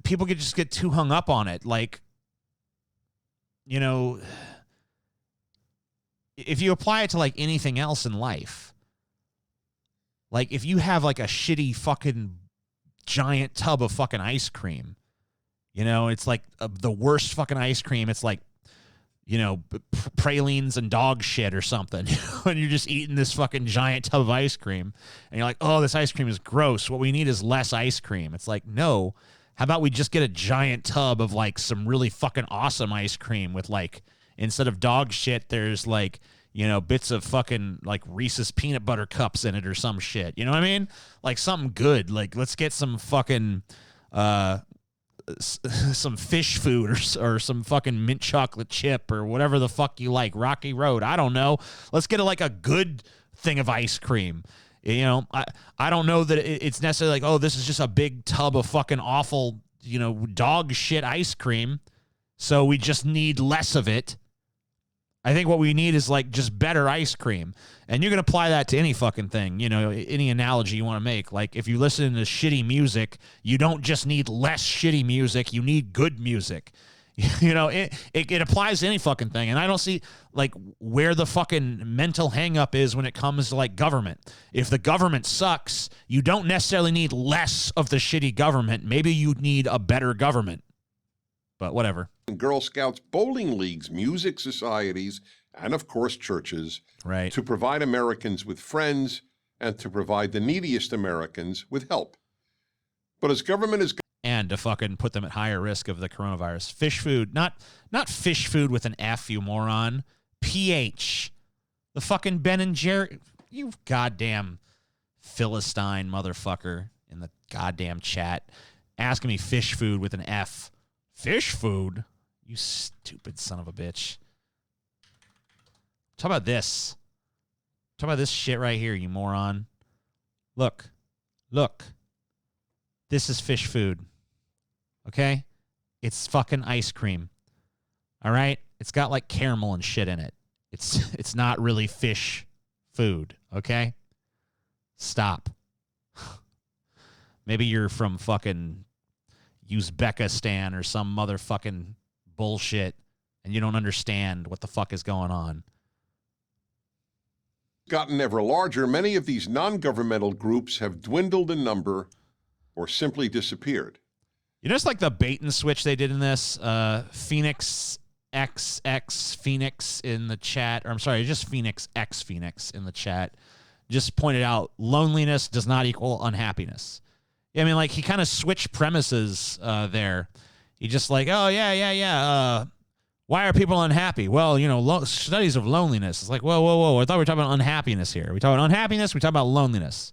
people could just get too hung up on it. Like, if you apply it to like anything else in life, like if you have like a shitty fucking giant tub of fucking ice cream, it's like the worst fucking ice cream. It's like, pralines and dog shit or something. And you're just eating this fucking giant tub of ice cream. And you're like, oh, this ice cream is gross. What we need is less ice cream. It's like, no. How about we just get a giant tub of like some really fucking awesome ice cream with like, instead of dog shit, there's like, bits of fucking like Reese's peanut butter cups in it or some shit. You know what I mean? Like something good. Like let's get some fucking, some fish food or some fucking mint chocolate chip or whatever the fuck you like. Rocky Road. I don't know. Let's get a good thing of ice cream. I don't know that it's necessarily like, oh, this is just a big tub of fucking awful, dog shit ice cream. So we just need less of it. I think what we need is like just better ice cream. And you can apply that to any fucking thing, any analogy you want to make. Like if you listen to shitty music, you don't just need less shitty music, you need good music. It applies to any fucking thing. And I don't see like where the fucking mental hang up is when it comes to like government. If the government sucks, you don't necessarily need less of the shitty government. Maybe you need a better government. But whatever. Girl Scouts, bowling leagues, music societies, and of course churches, right, to provide Americans with friends and to provide the neediest Americans with help. But as government is... And to fucking put them at higher risk of the coronavirus. Fish food, not fish food with an F, you moron. PH. The fucking Ben and Jerry... You goddamn Philistine motherfucker in the goddamn chat asking me fish food with an F. Fish food? You stupid son of a bitch. Talk about this. Talk about this shit right here, you moron. Look. This is fish food. Okay? It's fucking ice cream. All right? It's got like caramel and shit in it. It's not really fish food, okay? Stop. Maybe you're from fucking Uzbekistan or some motherfucking bullshit and you don't understand what the fuck is going on. Gotten ever larger, many of these non-governmental groups have dwindled in number or simply disappeared. You notice like the bait and switch they did in this? Phoenix XX Phoenix in the chat, or I'm sorry, just Phoenix X Phoenix in the chat, just pointed out loneliness does not equal unhappiness. I mean, like he kind of switched premises there. He just like, oh, yeah. Why are people unhappy? Well, you know, studies of loneliness. It's like, whoa. I thought we were talking about unhappiness here. We talk about unhappiness. We talk about loneliness.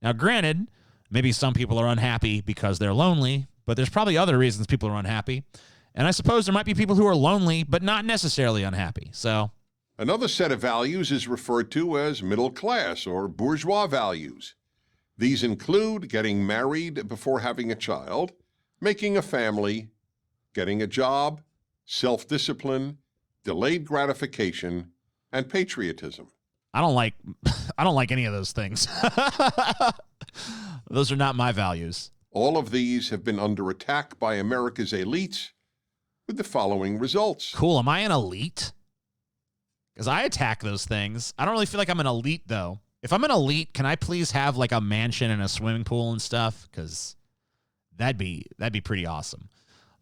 Now, granted, maybe some people are unhappy because they're lonely, but there's probably other reasons people are unhappy. And I suppose there might be people who are lonely, but not necessarily unhappy. So another set of values is referred to as middle class or bourgeois values. These include getting married before having a child, making a family, getting a job, self-discipline, delayed gratification, and patriotism. I don't like any of those things. Those are not my values. All of these have been under attack by America's elites with the following results. Cool. Am I an elite? Because I attack those things. I don't really feel like I'm an elite, though. If I'm an elite, can I please have like a mansion and a swimming pool and stuff? Because that'd be pretty awesome.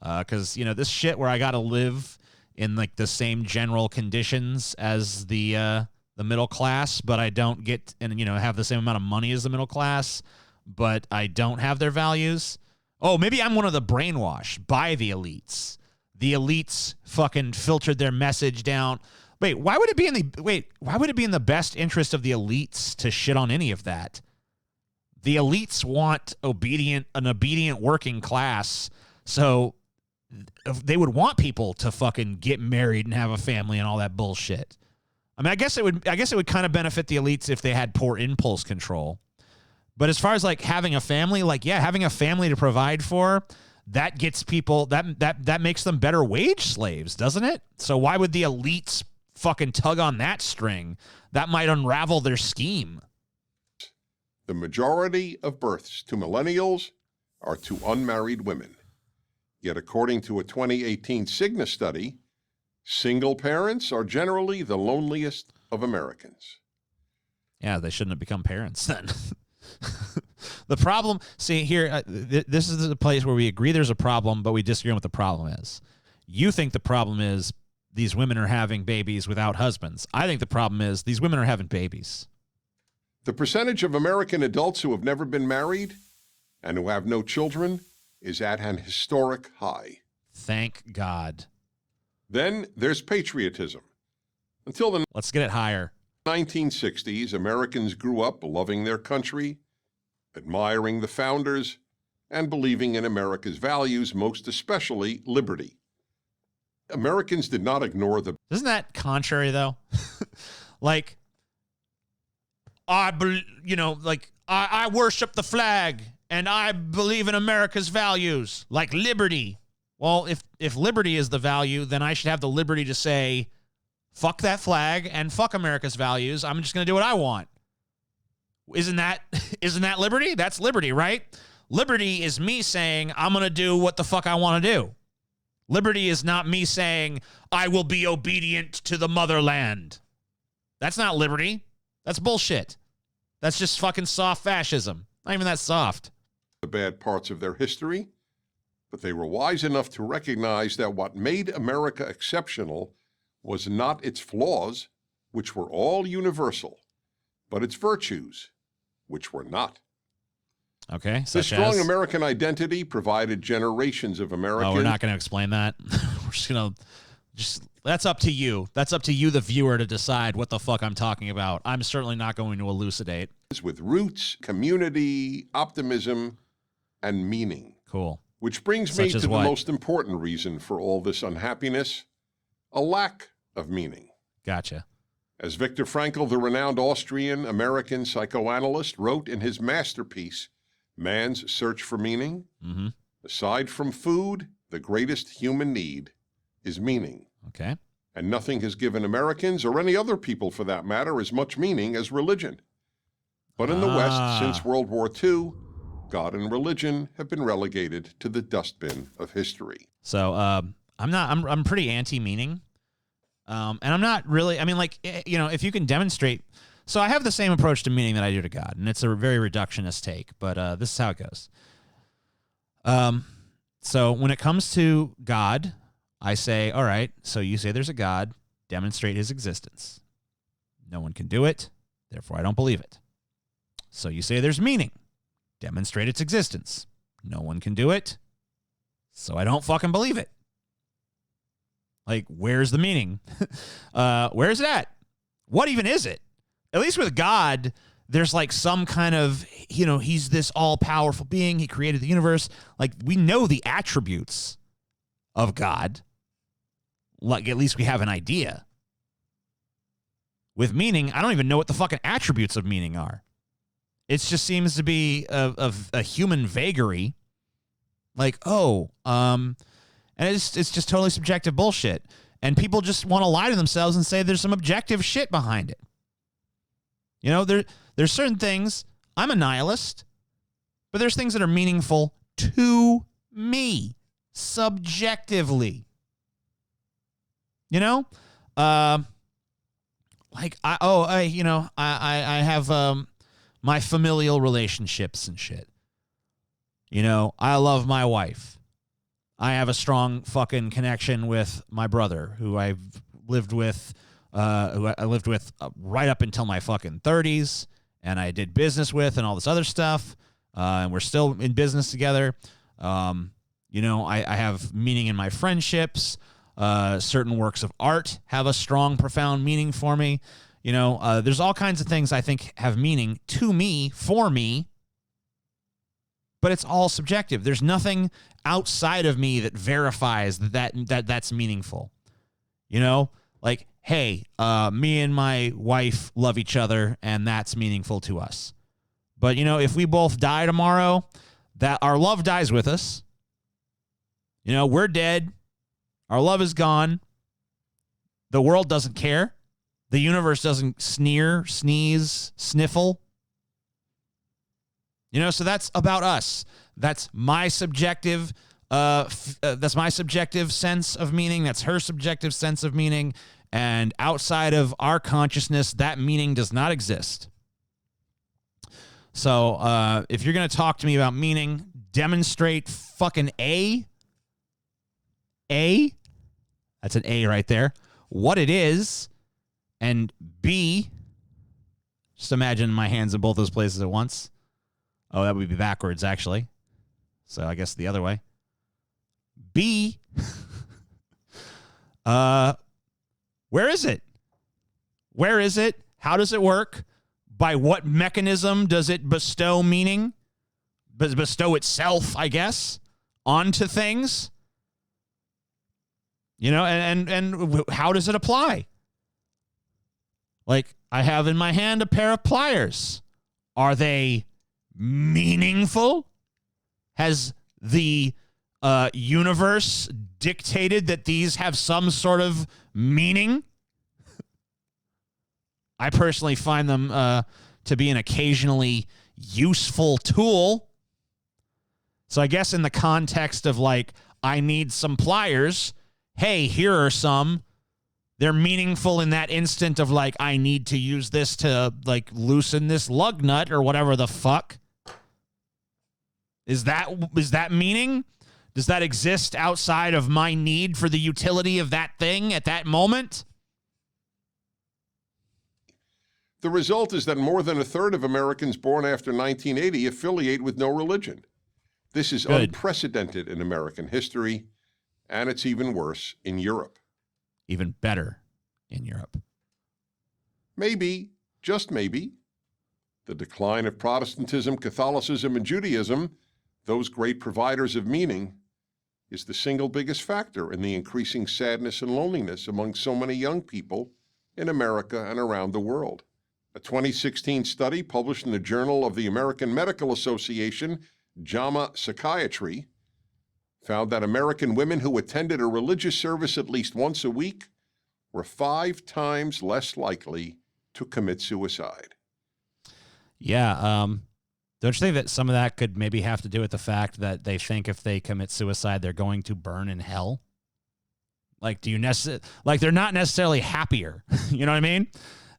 Because, you know, this shit where I got to live in like the same general conditions as the middle class, but I don't get and, you know, have the same amount of money as the middle class, but I don't have their values. Oh, maybe I'm one of the brainwashed by the elites. The elites fucking filtered their message down. Why would it be in the best interest of the elites to shit on any of that? The elites want an obedient working class, so they would want people to fucking get married and have a family and all that bullshit. I mean, I guess it would kind of benefit the elites if they had poor impulse control. But as far as like having a family, like, yeah, having a family to provide for, that gets people, that makes them better wage slaves, doesn't it? So why would the elites fucking tug on that string? That might unravel their scheme. The majority of births to millennials are to unmarried women. Yet according to a 2018 Cigna study, single parents are generally the loneliest of Americans. Yeah, they shouldn't have become parents then. The problem, see here, this is the place where we agree there's a problem, but we disagree on what the problem is. You think the problem is these women are having babies without husbands. I think the problem is these women are having babies. The percentage of American adults who have never been married and who have no children is at an historic high. Thank God. Then there's patriotism. Until the Let's get it higher. 1960s, Americans grew up loving their country, admiring the founders, and believing in America's values, most especially liberty. Americans did not ignore the... Isn't that contrary, though? Like, I worship the flag, and I believe in America's values, like liberty. Well, if liberty is the value, then I should have the liberty to say, fuck that flag and fuck America's values. I'm just going to do what I want. Isn't that liberty? That's liberty, right? Liberty is me saying I'm going to do what the fuck I want to do. Liberty is not me saying I will be obedient to the motherland. That's not liberty. That's bullshit. That's just fucking soft fascism. Not even that soft. The bad parts of their history, but they were wise enough to recognize that what made America exceptional was not its flaws, which were all universal, but its virtues, which were not. Okay. The strong American identity provided generations of Americans. Oh, we're not going to explain that. We're just going to that's up to you. That's up to you, the viewer, to decide what the fuck I'm talking about. I'm certainly not going to elucidate. With roots, community, optimism, and meaning. Cool. Which brings me to the most important reason for all this unhappiness, a lack of meaning. Gotcha. As Viktor Frankl, the renowned Austrian-American psychoanalyst, wrote in his masterpiece, Man's Search for Meaning, aside from food, the greatest human need is meaning. Okay. And nothing has given Americans, or any other people for that matter, as much meaning as religion. But in the West, since World War II, God and religion have been relegated to the dustbin of history. So I'm pretty anti-meaning. And I'm not really, I mean, like, you know, if you can demonstrate. So I have the same approach to meaning that I do to God, and it's a very reductionist take, but this is how it goes. So when it comes to God, I say, all right, so you say there's a God, demonstrate his existence. No one can do it, therefore I don't believe it. So you say there's meaning, demonstrate its existence. No one can do it, so I don't fucking believe it. Like, where's the meaning? Where's it at? What even is it? At least with God, there's like some kind of, you know, he's this all-powerful being. He created the universe. Like, we know the attributes of God. Like, at least we have an idea. With meaning, I don't even know what the fucking attributes of meaning are. It just seems to be a human vagary. Like, and it's just totally subjective bullshit. And people just want to lie to themselves and say there's some objective shit behind it. You know, there's certain things, I'm a nihilist, but there's things that are meaningful to me, subjectively. You know? I have my familial relationships and shit. You know, I love my wife. I have a strong fucking connection with my brother, who I've lived with, right up until my fucking 30s, and I did business with and all this other stuff, and we're still in business together. You know, I have meaning in my friendships. Certain works of art have a strong, profound meaning for me. You know, there's all kinds of things I think have meaning to me, for me, but it's all subjective. There's nothing outside of me that verifies that's meaningful. You know, like, hey, me and my wife love each other, and that's meaningful to us. But, you know, if we both die tomorrow, that our love dies with us. You know, we're dead. Our love is gone. The world doesn't care. The universe doesn't sneer, sneeze, sniffle. You know, so that's about us. That's my subjective. That's my subjective sense of meaning. That's her subjective sense of meaning. And outside of our consciousness, that meaning does not exist. So if you're going to talk to me about meaning, demonstrate fucking A. That's an A right there. What it is. And B. Just imagine my hands in both those places at once. Oh, that would be backwards, actually. So I guess the other way. B. Where is it? Where is it? How does it work? By what mechanism does it bestow meaning? Bestow itself, I guess, onto things? You know, and how does it apply? Like, I have in my hand a pair of pliers. Are they meaningful? Has the universe dictated that these have some sort of meaning? I personally find them to be an occasionally useful tool. So I guess in the context of, like, I need some pliers, hey, here are some. They're meaningful in that instant of, like, I need to use this to, like, loosen this lug nut or whatever the fuck. Is that meaning? Does that exist outside of my need for the utility of that thing at that moment? The result is that more than a third of Americans born after 1980 affiliate with no religion. This is unprecedented in American history, and it's even worse in Europe. Even better in Europe. Maybe, just maybe, the decline of Protestantism, Catholicism, and Judaism, those great providers of meaning, is the single biggest factor in the increasing sadness and loneliness among so many young people in America and around the world. A 2016 study published in the Journal of the American Medical Association, JAMA Psychiatry, found that American women who attended a religious service at least once a week were 5 times less likely to commit suicide. Yeah. Don't you think that some of that could maybe have to do with the fact that they think if they commit suicide, they're going to burn in hell? Like, they're not necessarily happier. You know what I mean?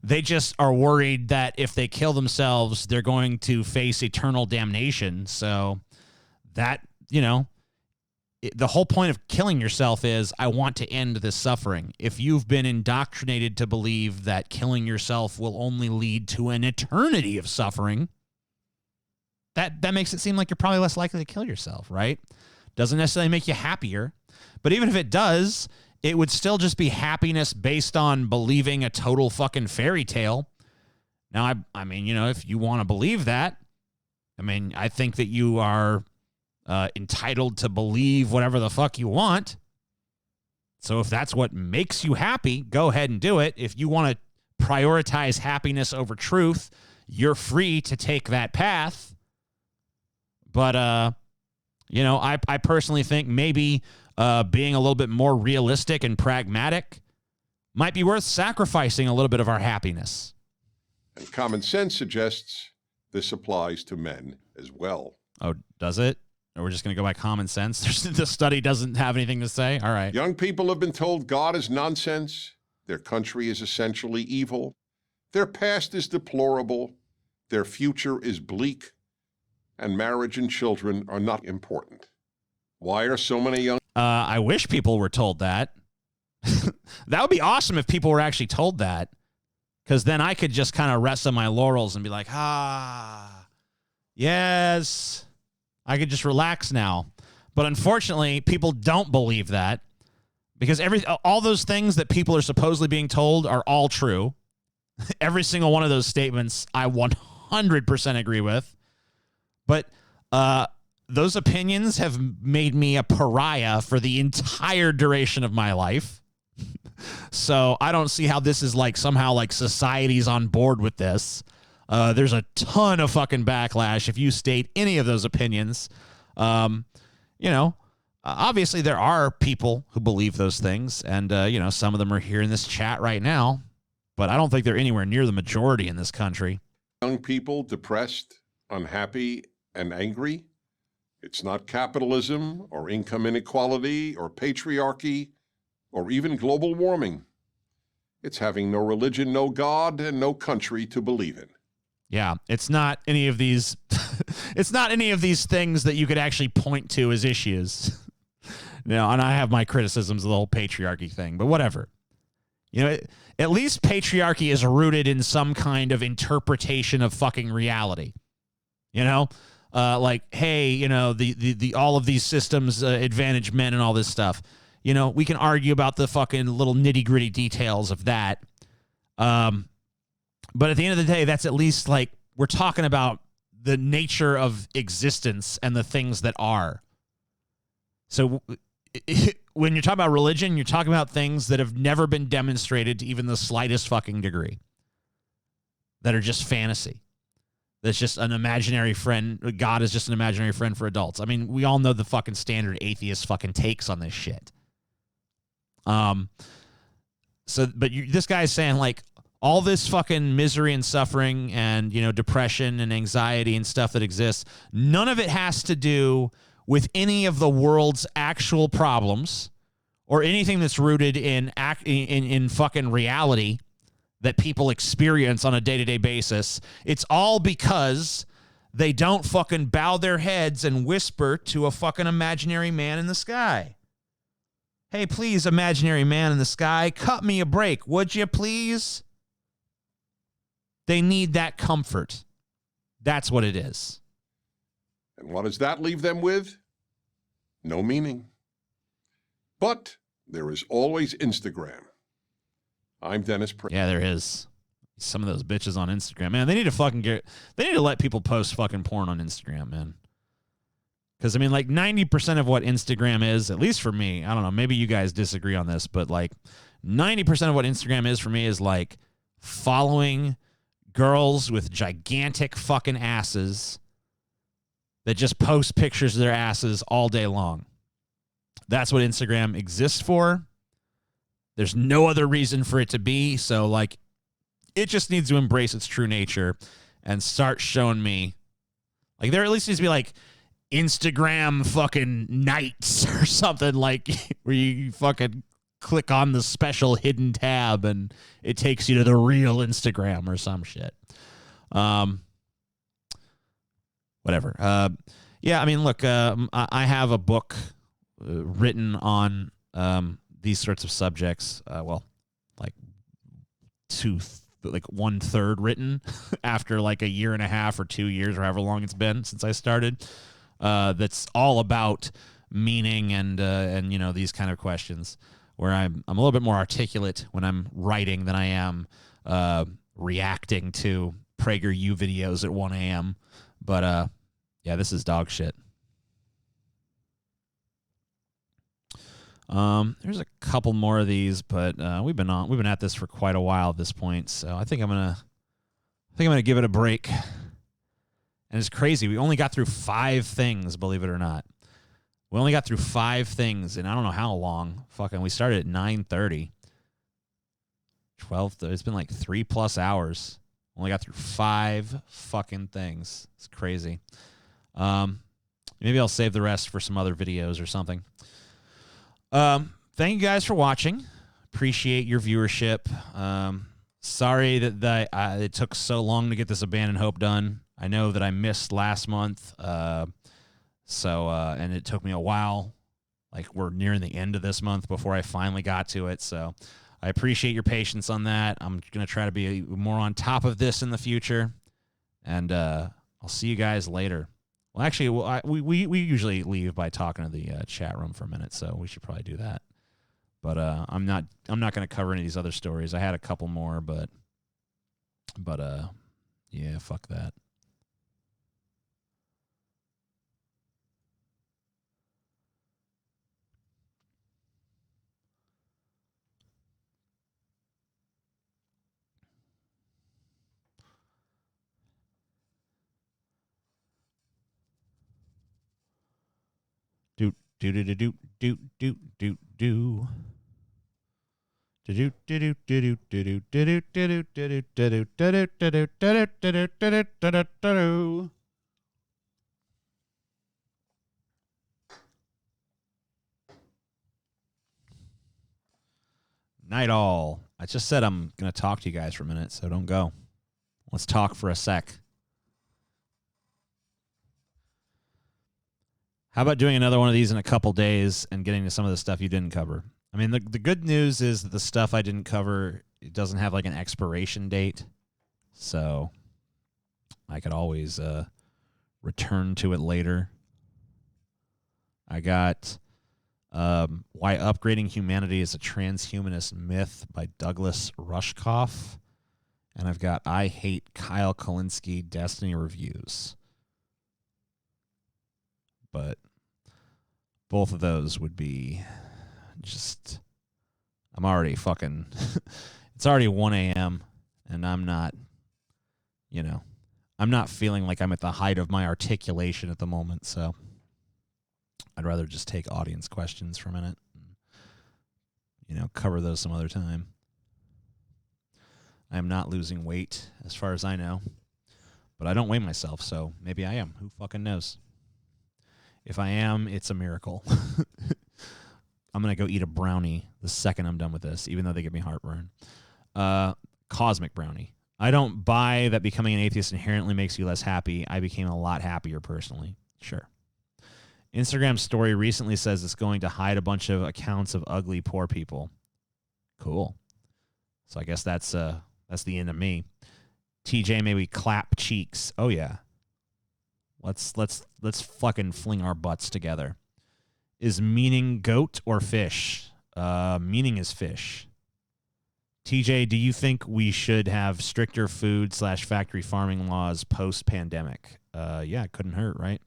They just are worried that if they kill themselves, they're going to face eternal damnation. So that, the whole point of killing yourself is, I want to end this suffering. If you've been indoctrinated to believe that killing yourself will only lead to an eternity of suffering, that makes it seem like you're probably less likely to kill yourself, right? Doesn't necessarily make you happier. But even if it does, it would still just be happiness based on believing a total fucking fairy tale. Now, I mean, if you want to believe that, I think that you are entitled to believe whatever the fuck you want. So if that's what makes you happy, go ahead and do it. If you want to prioritize happiness over truth, you're free to take that path. But, I personally think maybe being a little bit more realistic and pragmatic might be worth sacrificing a little bit of our happiness. And common sense suggests this applies to men as well. Oh, does it? Or we're just going to go by common sense? The study doesn't have anything to say? All right. Young people have been told God is nonsense. Their country is essentially evil. Their past is deplorable. Their future is bleak. And marriage and children are not important. Why are so many young... I wish people were told that. That would be awesome if people were actually told that. Because then I could just kind of rest on my laurels and be like, yes... I could just relax now. But unfortunately, people don't believe that because all those things that people are supposedly being told are all true. Every single one of those statements I 100% agree with. But those opinions have made me a pariah for the entire duration of my life. So I don't see how this is somehow society's on board with this. There's a ton of fucking backlash if you state any of those opinions. Obviously there are people who believe those things, and, some of them are here in this chat right now, but I don't think they're anywhere near the majority in this country. Young people depressed, unhappy, and angry. It's not capitalism or income inequality or patriarchy or even global warming. It's having no religion, no God, and no country to believe in. Yeah, it's not any of these it's not any of these things that you could actually point to as issues. And I have my criticisms of the whole patriarchy thing, but whatever. At least patriarchy is rooted in some kind of interpretation of fucking reality. Hey, the all of these systems advantage men and all this stuff. We can argue about the fucking little nitty-gritty details of that. But at the end of the day, that's at least we're talking about the nature of existence and the things that are. So when you're talking about religion, you're talking about things that have never been demonstrated to even the slightest fucking degree, that are just fantasy. That's just an imaginary friend. God is just an imaginary friend for adults. We all know the fucking standard atheist fucking takes on this shit. This guy's saying all this fucking misery and suffering and, depression and anxiety and stuff that exists, none of it has to do with any of the world's actual problems or anything that's rooted in fucking reality that people experience on a day-to-day basis. It's all because they don't fucking bow their heads and whisper to a fucking imaginary man in the sky. Hey, please, imaginary man in the sky, cut me a break, would you please? They need that comfort. That's what it is. And what does that leave them with? No meaning. But there is always Instagram. I'm Dennis Prager. Yeah, there is. Some of those bitches on Instagram. Man, they need to let people post fucking porn on Instagram, man. Because, 90% of what Instagram is, at least for me, I don't know, maybe you guys disagree on this, but 90% of what Instagram is for me is following girls with gigantic fucking asses that just post pictures of their asses all day long. That's what Instagram exists for. There's no other reason for it to be. So, like, it just needs to embrace its true nature and start showing me, like, there at least needs to be, like, Instagram fucking nights or something, like, where you fucking click on the special hidden tab and it takes you to the real Instagram or some shit. Whatever. Yeah, I mean, look, I have a book written on these sorts of subjects. Well, like 1/3 written after like a year and a half or 2 years or however long it's been since I started. That's all about meaning and you know, these kind of questions, where I'm a little bit more articulate when I'm writing than I am reacting to PragerU videos at 1 a.m. But yeah, this is dog shit. There's a couple more of these, but we've been at this for quite a while at this point, so I think I'm gonna give it a break. And it's crazy. We only got through 5 things, believe it or not. We only got through 5 things, and I don't know how long. Fucking, we started at 9:30. 12. It's been like 3+ hours. Only got through 5 fucking things. It's crazy. Maybe I'll save the rest for some other videos or something. Thank you guys for watching. Appreciate your viewership. Sorry that it took so long to get this Abandon Hope done. I know that I missed last month, and it took me a while. Like, we're nearing the end of this month before I finally got to it, so I appreciate your patience on that. I'm going to try to be more on top of this in the future, and I'll see you guys later. Well, actually, we usually leave by talking to the chat room for a minute, so we should probably do that. But I'm not going to cover any of these other stories. I had a couple more, but yeah, fuck that. Do do do do do do do do. Night all. I just said I'm going to talk to you guys for a minute, so don't go. Let's talk for a sec. How about doing another one of these in a couple days and getting to some of the stuff you didn't cover? I mean, the good news is that the stuff I didn't cover, it doesn't have like an expiration date, so I could always return to it later. I got Why Upgrading Humanity is a Transhumanist Myth by Douglas Rushkoff, and I've got I Hate Kyle Kulinski Destiny Reviews. But both of those would be just, I'm already fucking, it's already 1 a.m. and I'm not, you know, I'm not feeling like I'm at the height of my articulation at the moment, so I'd rather just take audience questions for a minute and, you know, cover those some other time. I am not losing weight as far as I know, but I don't weigh myself, so maybe I am. Who fucking knows? If I am, it's a miracle. I'm going to go eat a brownie the second I'm done with this, even though they give me heartburn. Cosmic brownie. I don't buy that becoming an atheist inherently makes you less happy. I became a lot happier personally. Sure. Instagram story recently says it's going to hide a bunch of accounts of ugly poor people. Cool. So I guess that's the end of me. TJ, may we clap cheeks? Oh yeah. Let's fucking fling our butts together. Is meaning goat or fish? Meaning is fish. TJ, do you think we should have stricter food/factory farming laws post-pandemic? Yeah, it couldn't hurt, right?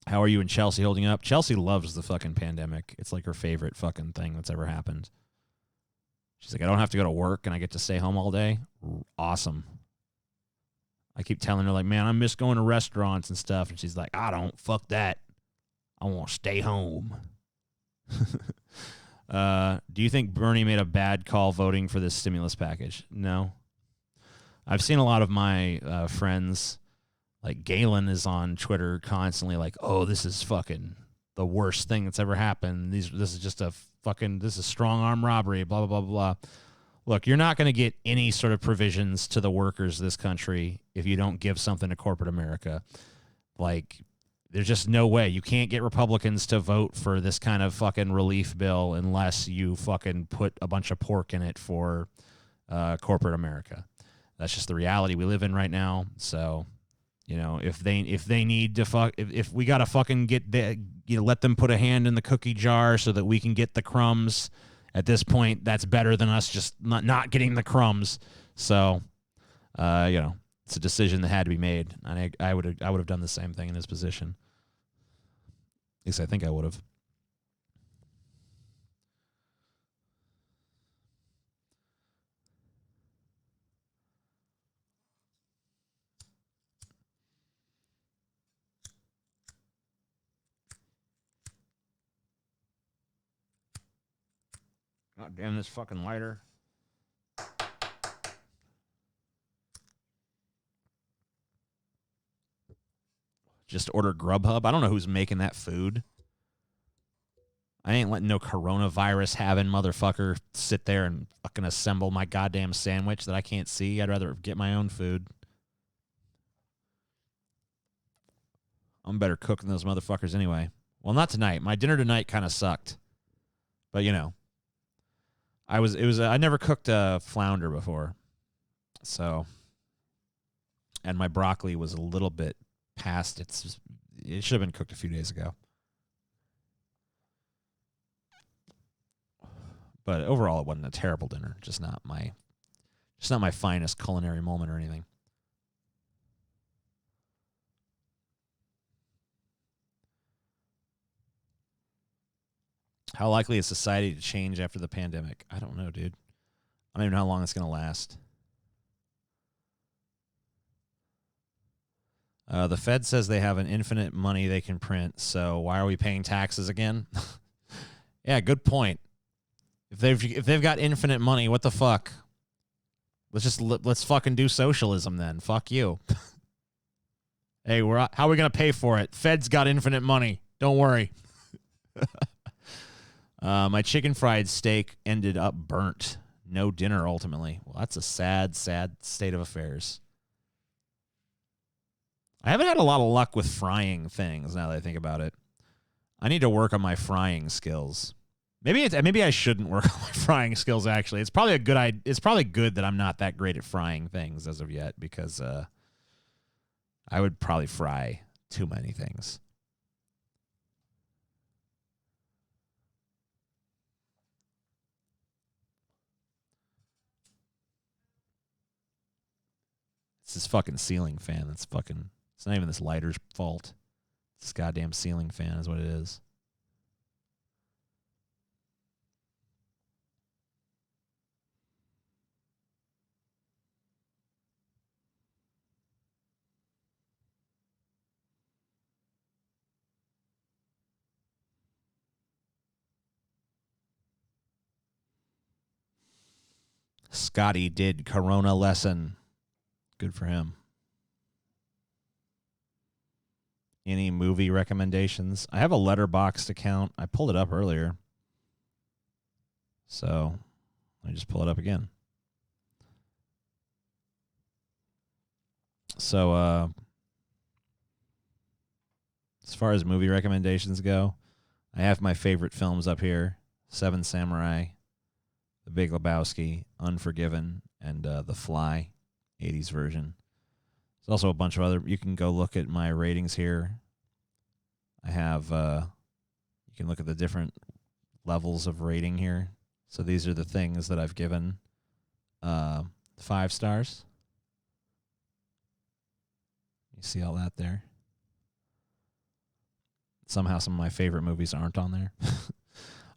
How are you and Chelsea holding up? Chelsea loves the fucking pandemic. It's like her favorite fucking thing that's ever happened. She's like, I don't have to go to work and I get to stay home all day. Awesome. I keep telling her, like, man, I miss going to restaurants and stuff. And she's like, I don't. Fuck that. I want to stay home. Do you think Bernie made a bad call voting for this stimulus package? No. I've seen a lot of my friends, like Galen is on Twitter constantly like, oh, this is fucking the worst thing that's ever happened. This is just this is strong arm robbery, blah, blah, blah, blah. Look, you're not going to get any sort of provisions to the workers of this country if you don't give something to corporate America. Like, there's just no way. You can't get Republicans to vote for this kind of fucking relief bill unless you fucking put a bunch of pork in it for corporate America. That's just the reality we live in right now. So, you know, if they need to if we gotta fucking get let them put a hand in the cookie jar so that we can get the crumbs. At this point, that's better than us just not getting the crumbs. So, you know, it's a decision that had to be made. And I would have done the same thing in his position. At least I think I would have. God damn this fucking lighter. Just order Grubhub. I don't know who's making that food. I ain't letting no coronavirus having motherfucker sit there and fucking assemble my goddamn sandwich that I can't see. I'd rather get my own food. I'm better cook than those motherfuckers anyway. Well, not tonight. My dinner tonight kind of sucked. But, you know. I never cooked flounder before. So, and my broccoli was a little bit past it should have been cooked a few days ago. But overall it wasn't a terrible dinner, just not my finest culinary moment or anything. How likely is society to change after the pandemic? I don't know, dude. I don't even know how long it's going to last. The Fed says they have an infinite money they can print, so why are we paying taxes again? Yeah, good point. If they've got infinite money, what the fuck? Let's fucking do socialism then. Fuck you. Hey, how are we going to pay for it? Fed's got infinite money. Don't worry. My chicken fried steak ended up burnt. No dinner, ultimately. Well, that's a sad, sad state of affairs. I haven't had a lot of luck with frying things now that I think about it. I need to work on my frying skills. Maybe I shouldn't work on my frying skills, actually. It's probably good that I'm not that great at frying things as of yet, because I would probably fry too many things. It's this fucking ceiling fan that's fucking... It's not even this lighter's fault. This goddamn ceiling fan is what it is. Scotty did Corona lesson. Good for him. Any movie recommendations? I have a Letterboxd account. I pulled it up earlier. So I just pull it up again. So as far as movie recommendations go, I have my favorite films up here. Seven Samurai, The Big Lebowski, Unforgiven, and The Fly, 80s version. There's also a bunch of other... You can go look at my ratings here. I have... you can look at the different levels of rating here. So these are the things that I've given 5 stars. You see all that there? Somehow some of my favorite movies aren't on there.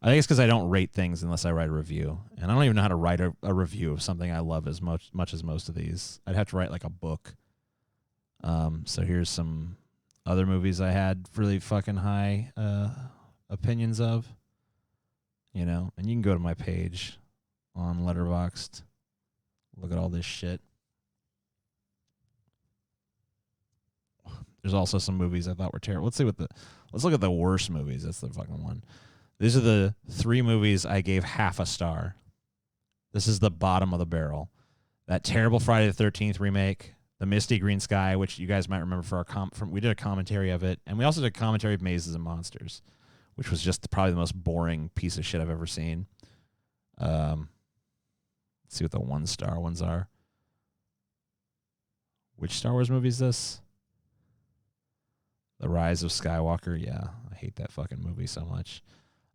I think it's because I don't rate things unless I write a review. And I don't even know how to write a review of something I love as much as most of these. I'd have to write like a book. So here's some other movies I had really fucking high opinions of. You know, and you can go to my page on Letterboxd. Look at all this shit. There's also some movies I thought were terrible. Let's look at the worst movies. That's the fucking one. These are the 3 movies I gave half a star. This is the bottom of the barrel. That terrible Friday the 13th remake, The Misty Green Sky, which you guys might remember for our we did a commentary of it, and we also did a commentary of Mazes and Monsters, which was just probably the most boring piece of shit I've ever seen. Let's see what the 1-star ones are. Which Star Wars movie is this? The Rise of Skywalker. Yeah, I hate that fucking movie so much.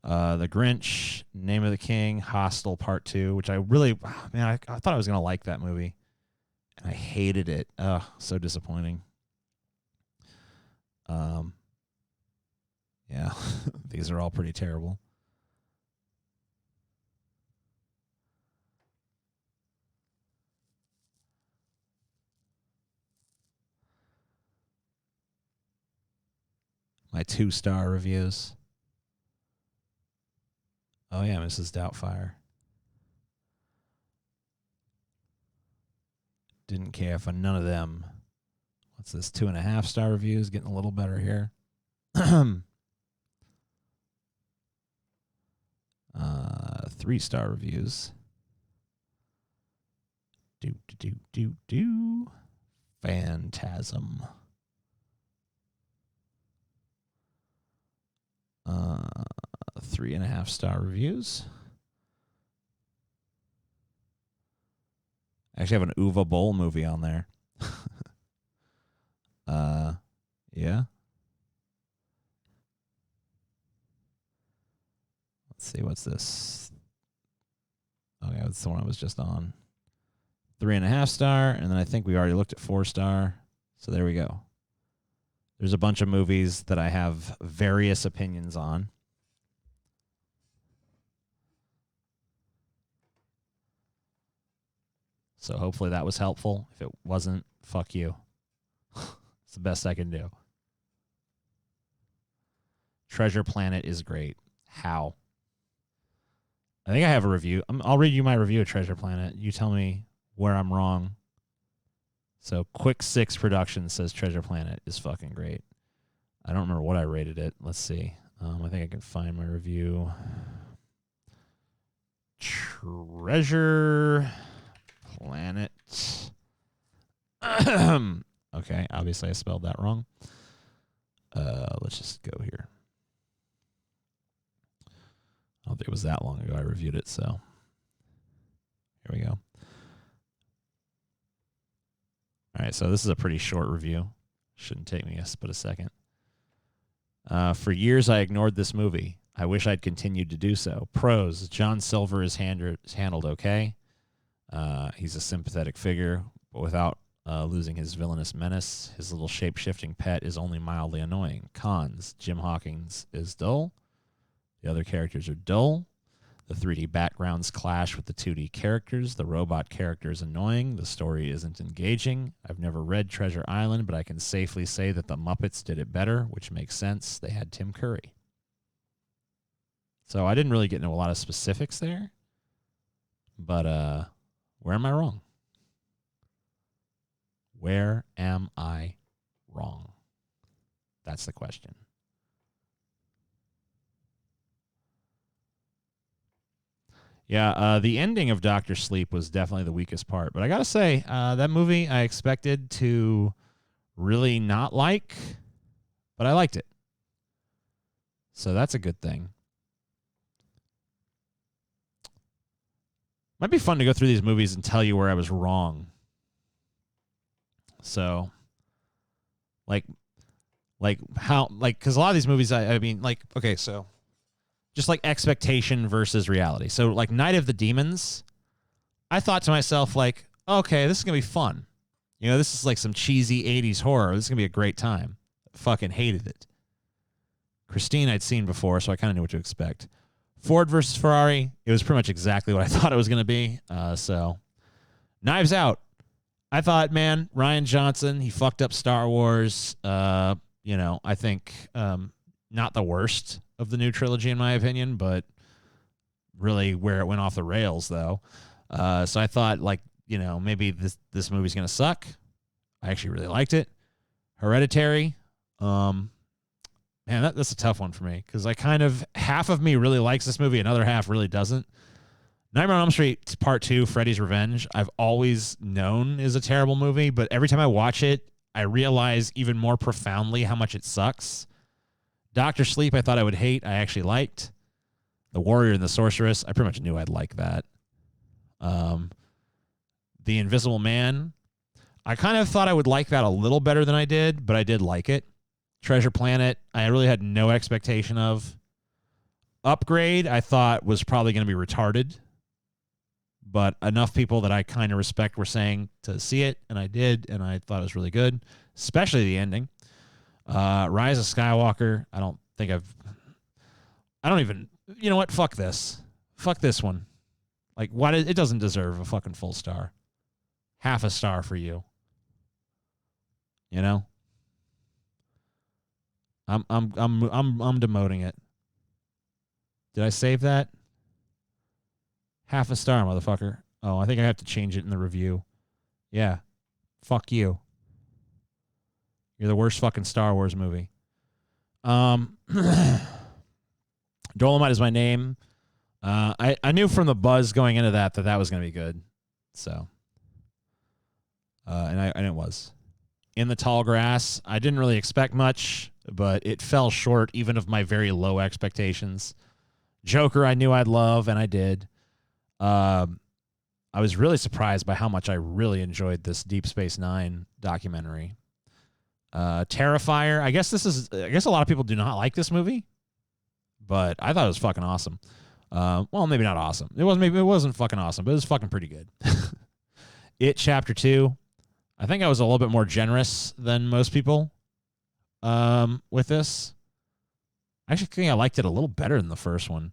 The Grinch, Name of the King, Hostel Part 2, which I really, man, I thought I was going to like that movie. And I hated it. Ugh, so disappointing. Yeah, these are all pretty terrible. My 2-star reviews. Oh, yeah, Mrs. Doubtfire. Didn't care for none of them. What's this? 2.5-star reviews? Getting a little better here. 3-star reviews. Phantasm. 3.5-star reviews. I actually have an Uwe Boll movie on there. Yeah. Let's see, what's this? Okay, that's the one I was just on. 3.5-star, and then I think we already looked at 4-star. So there we go. There's a bunch of movies that I have various opinions on. So hopefully that was helpful. If it wasn't, fuck you. It's the best I can do. Treasure Planet is great. How? I think I have a review. I'll read you my review of Treasure Planet. You tell me where I'm wrong. So Quick 6 Productions says Treasure Planet is fucking great. I don't remember what I rated it. Let's see. I think I can find my review. Treasure Planet. Okay, obviously I spelled that wrong. Let's just go here. I don't think it was that long ago I reviewed it, so here we go. All right, so this is a pretty short review. Shouldn't take me but a second. For years, I ignored this movie. I wish I'd continued to do so. Pros: John Silver is handled okay. He's a sympathetic figure, but without losing his villainous menace. His little shape-shifting pet is only mildly annoying. Cons: Jim Hawkins is dull. The other characters are dull. The 3D backgrounds clash with the 2D characters. The robot character is annoying. The story isn't engaging. I've never read Treasure Island, but I can safely say that the Muppets did it better, which makes sense. They had Tim Curry. So I didn't really get into a lot of specifics there. But where am I wrong? Where am I wrong? That's the question. Yeah, the ending of Dr. Sleep was definitely the weakest part. But I got to say, that movie I expected to really not like, but I liked it. So that's a good thing. Might be fun to go through these movies and tell you where I was wrong. So, because a lot of these movies, I mean, like, okay, so just like expectation versus reality. So like Night of the Demons, I thought to myself, like, okay, this is going to be fun. You know, this is like some cheesy 80s horror. This is going to be a great time. Fucking hated it. Christine I'd seen before, so I kind of knew what to expect. Ford versus Ferrari, it was pretty much exactly what I thought it was going to be. So Knives Out. I thought, man, Rian Johnson, he fucked up Star Wars. I think not the worst of the new trilogy in my opinion, but really where it went off the rails though. So I thought maybe this movie's gonna suck. I actually really liked it. Hereditary, man, that's a tough one for me because half of me really likes this movie, another half really doesn't. Nightmare on Elm Street Part 2, Freddy's Revenge, I've always known is a terrible movie, but every time I watch it, I realize even more profoundly how much it sucks. Dr. Sleep, I thought I would hate. I actually liked. The Warrior and the Sorceress, I pretty much knew I'd like that. The Invisible Man, I kind of thought I would like that a little better than I did, but I did like it. Treasure Planet, I really had no expectation of. Upgrade, I thought was probably going to be retarded, but enough people that I kind of respect were saying to see it, and I did, and I thought it was really good, especially the ending. Rise of Skywalker, I don't even, you know what? Fuck this. Fuck this one. Like, why it doesn't deserve a fucking full star. Half a star for you. You know? I'm demoting it. Did I save that? Half a star, motherfucker. Oh, I think I have to change it in the review. Yeah. Fuck you. You're the worst fucking Star Wars movie. Dolomite Is My Name. I knew from the buzz going into that was going to be good. So. And it was. In the Tall Grass, I didn't really expect much, but it fell short even of my very low expectations. Joker, I knew I'd love, and I did. I was really surprised by how much I really enjoyed this Deep Space Nine documentary. Terrifier, I guess a lot of people do not like this movie, but I thought it was fucking awesome. Well, maybe not awesome. It wasn't fucking awesome, but it was fucking pretty good. It Chapter 2. I think I was a little bit more generous than most people with this. I actually think I liked it a little better than the first one,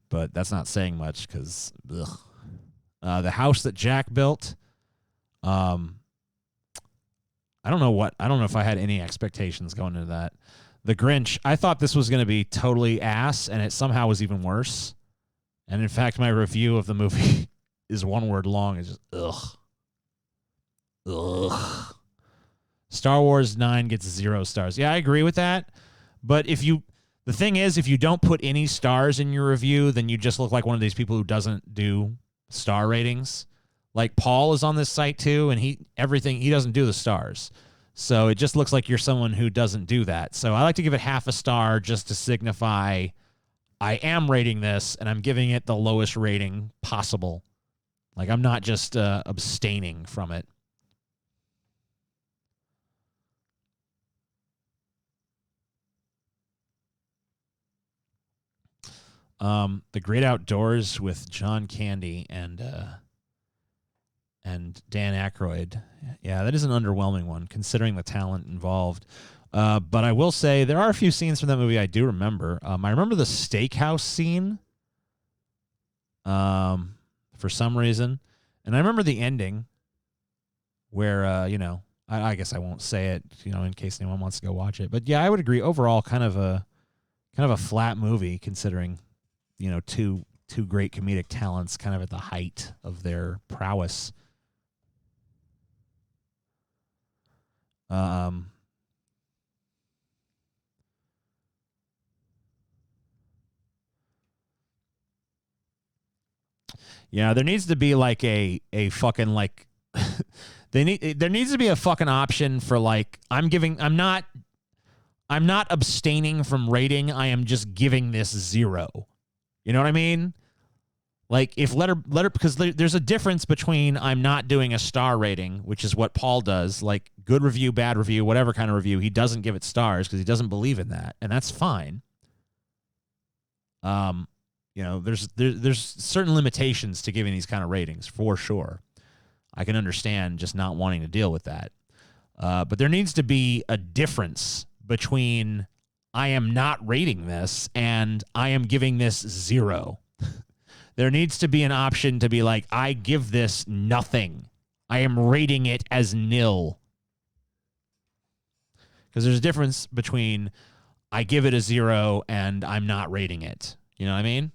but that's not saying much because The House That Jack Built. I don't know if I had any expectations going into that. The Grinch, I thought this was going to be totally ass, and it somehow was even worse. And in fact, my review of the movie is one word long. It's just ugh. Ugh. Star Wars 9 gets 0 stars. Yeah, I agree with that. But the thing is, if you don't put any stars in your review, then you just look like one of these people who doesn't do star ratings. Like Paul is on this site too, and he doesn't do the stars. So it just looks like you're someone who doesn't do that. So I like to give it half a star just to signify I am rating this and I'm giving it the lowest rating possible. Like I'm not just abstaining from it. The Great Outdoors with John Candy and Dan Aykroyd. Yeah, that is an underwhelming one, considering the talent involved. But I will say there are a few scenes from that movie I do remember. I remember the steakhouse scene for some reason. And I remember the ending where, I guess I won't say it, in case anyone wants to go watch it. But yeah, I would agree. Overall, kind of a flat movie considering, two great comedic talents kind of at the height of their prowess. Yeah, there needs to be like a fucking like there needs to be a fucking option for like I'm not abstaining from rating, I am just giving this 0. You know what I mean? Like if letter because there's a difference between I'm not doing a star rating, which is what Paul does, like good review, bad review, whatever kind of review, he doesn't give it stars because he doesn't believe in that, and that's fine. There's certain limitations to giving these kind of ratings for sure. I can understand just not wanting to deal with that. But there needs to be a difference between I am not rating this and I am giving this 0. There needs to be an option to be like, I give this nothing. I am rating it as nil. Because there's a difference between I give it a 0 and I'm not rating it. You know what I mean?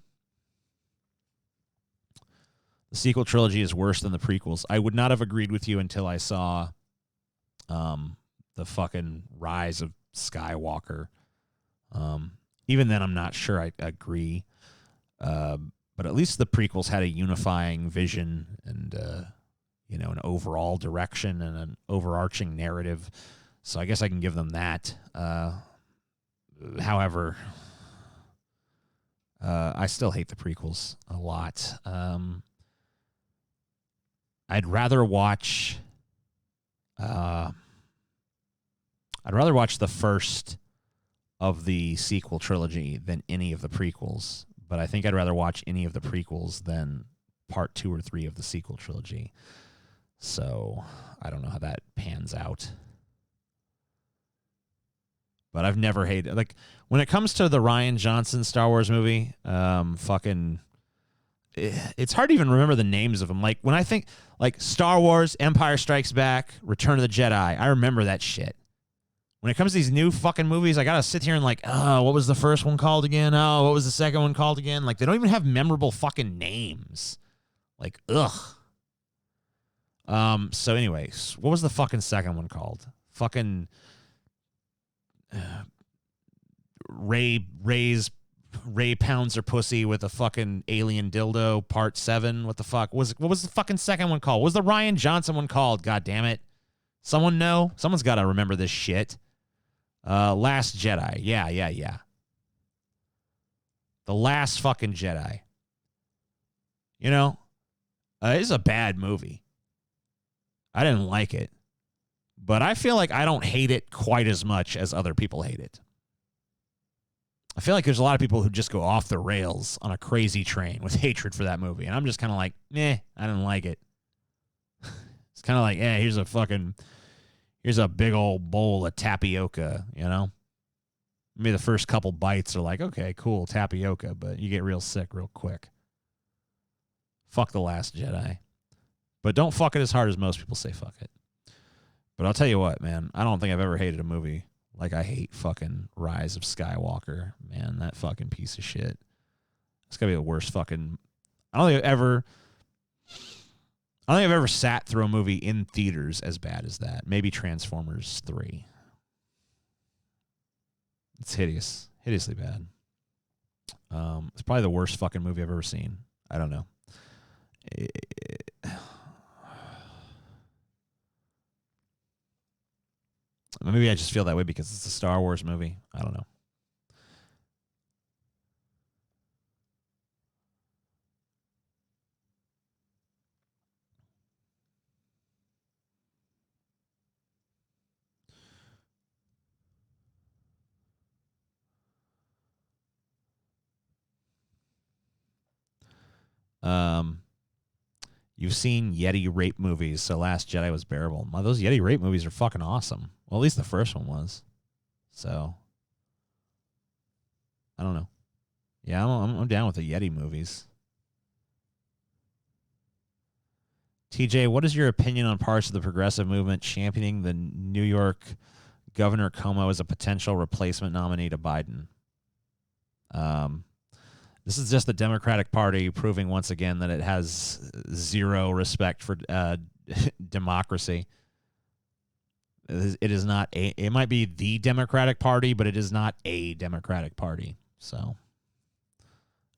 The sequel trilogy is worse than the prequels. I would not have agreed with you until I saw the fucking Rise of Skywalker. Even then, I'm not sure I agree. But at least the prequels had a unifying vision and, an overall direction and an overarching narrative. So I guess I can give them that. However, I still hate the prequels a lot. I'd rather watch the first of the sequel trilogy than any of the prequels. But I think I'd rather watch any of the prequels than part 2 or 3 of the sequel trilogy. So I don't know how that pans out. But I've never hated, like, when it comes to the Rian Johnson Star Wars movie, it's hard to even remember the names of them. Like, when I think, like, Star Wars, Empire Strikes Back, Return of the Jedi, I remember that shit. When it comes to these new fucking movies, I gotta sit here and like, oh, what was the first one called again? Oh, what was the second one called again? Like, they don't even have memorable fucking names. Like, ugh. So anyways, what was the fucking second one called? Fucking Ray pounds her pussy with a fucking alien dildo, part 7. What the fuck? What was the fucking second one called? What was the Rian Johnson one called? God damn it. Someone know? Someone's got to remember this shit. Last Jedi. Yeah. The Last fucking Jedi. You know, it's a bad movie. I didn't like it. But I feel like I don't hate it quite as much as other people hate it. I feel like there's a lot of people who just go off the rails on a crazy train with hatred for that movie. And I'm just kind of like, I didn't like it. It's kind of like, here's a big old bowl of tapioca, you know? Maybe the first couple bites are like, okay, cool, tapioca, but you get real sick real quick. Fuck The Last Jedi. But don't fuck it as hard as most people say fuck it. But I'll tell you what, man, I don't think I've ever hated a movie like I hate fucking Rise of Skywalker. Man, that fucking piece of shit. It's gotta be the worst fucking... I don't think I've ever sat through a movie in theaters as bad as that. Maybe Transformers 3. It's hideous. Hideously bad. It's probably the worst fucking movie I've ever seen. I don't know. Maybe I just feel that way because it's a Star Wars movie. I don't know. You've seen Yeti rape movies, so Last Jedi was bearable. Those Yeti rape movies are fucking awesome. Well, at least the first one was. So, I don't know. Yeah, I'm down with the Yeti movies. TJ, what is your opinion on parts of the progressive movement championing the New York Governor Cuomo as a potential replacement nominee to Biden? This is just the Democratic Party proving once again that it has zero respect for democracy. It is not it might be the Democratic Party, but it is not a Democratic Party. So,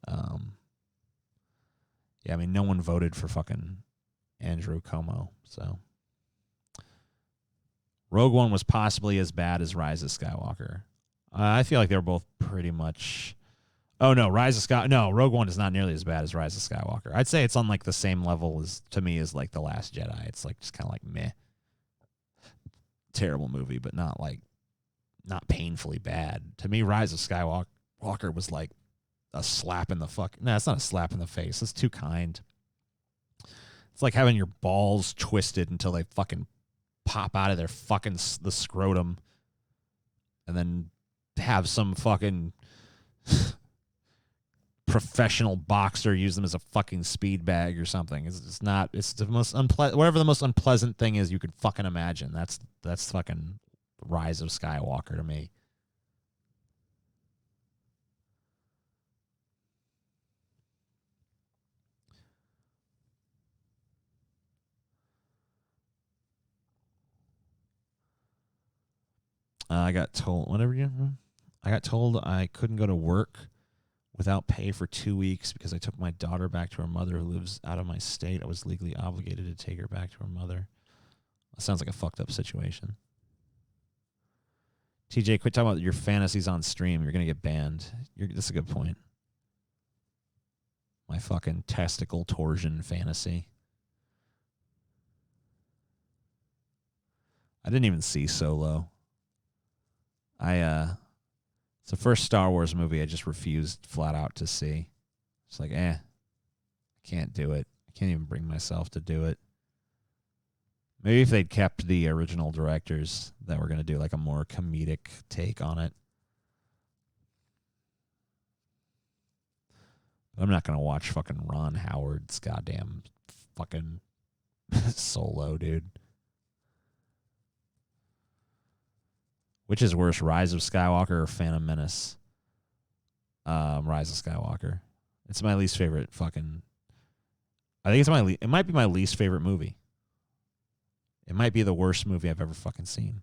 yeah, I mean, no one voted for fucking Andrew Cuomo. So, Rogue One was possibly as bad as Rise of Skywalker. I feel like they were both pretty much... Oh, no, Rogue One is not nearly as bad as Rise of Skywalker. I'd say it's on, like, the same level to me as, like, The Last Jedi. It's, like, just kind of like, meh. Terrible movie, but not painfully bad. To me, Rise of Skywalker was, like, a slap in the fuck... No, it's not a slap in the face. It's too kind. It's like having your balls twisted until they fucking pop out of their fucking... the scrotum. And then have some fucking... professional boxer use them as a fucking speed bag or something. It's not. It's the most whatever the most unpleasant thing is you could fucking imagine. That's fucking Rise of Skywalker to me. I got told I got told I couldn't go to work without pay for 2 weeks because I took my daughter back to her mother who lives out of my state. I was legally obligated to take her back to her mother. That sounds like a fucked up situation. TJ, quit talking about your fantasies on stream. You're going to get banned. That's a good point. My fucking testicle torsion fantasy. I didn't even see Solo. It's the first Star Wars movie I just refused flat out to see. It's like, I can't do it. I can't even bring myself to do it. Maybe if they'd kept the original directors that were going to do like a more comedic take on it. But I'm not going to watch fucking Ron Howard's goddamn fucking Solo, dude. Which is worse, Rise of Skywalker or Phantom Menace? Rise of Skywalker. It's my least favorite fucking... I think it might be my least favorite movie. It might be the worst movie I've ever fucking seen.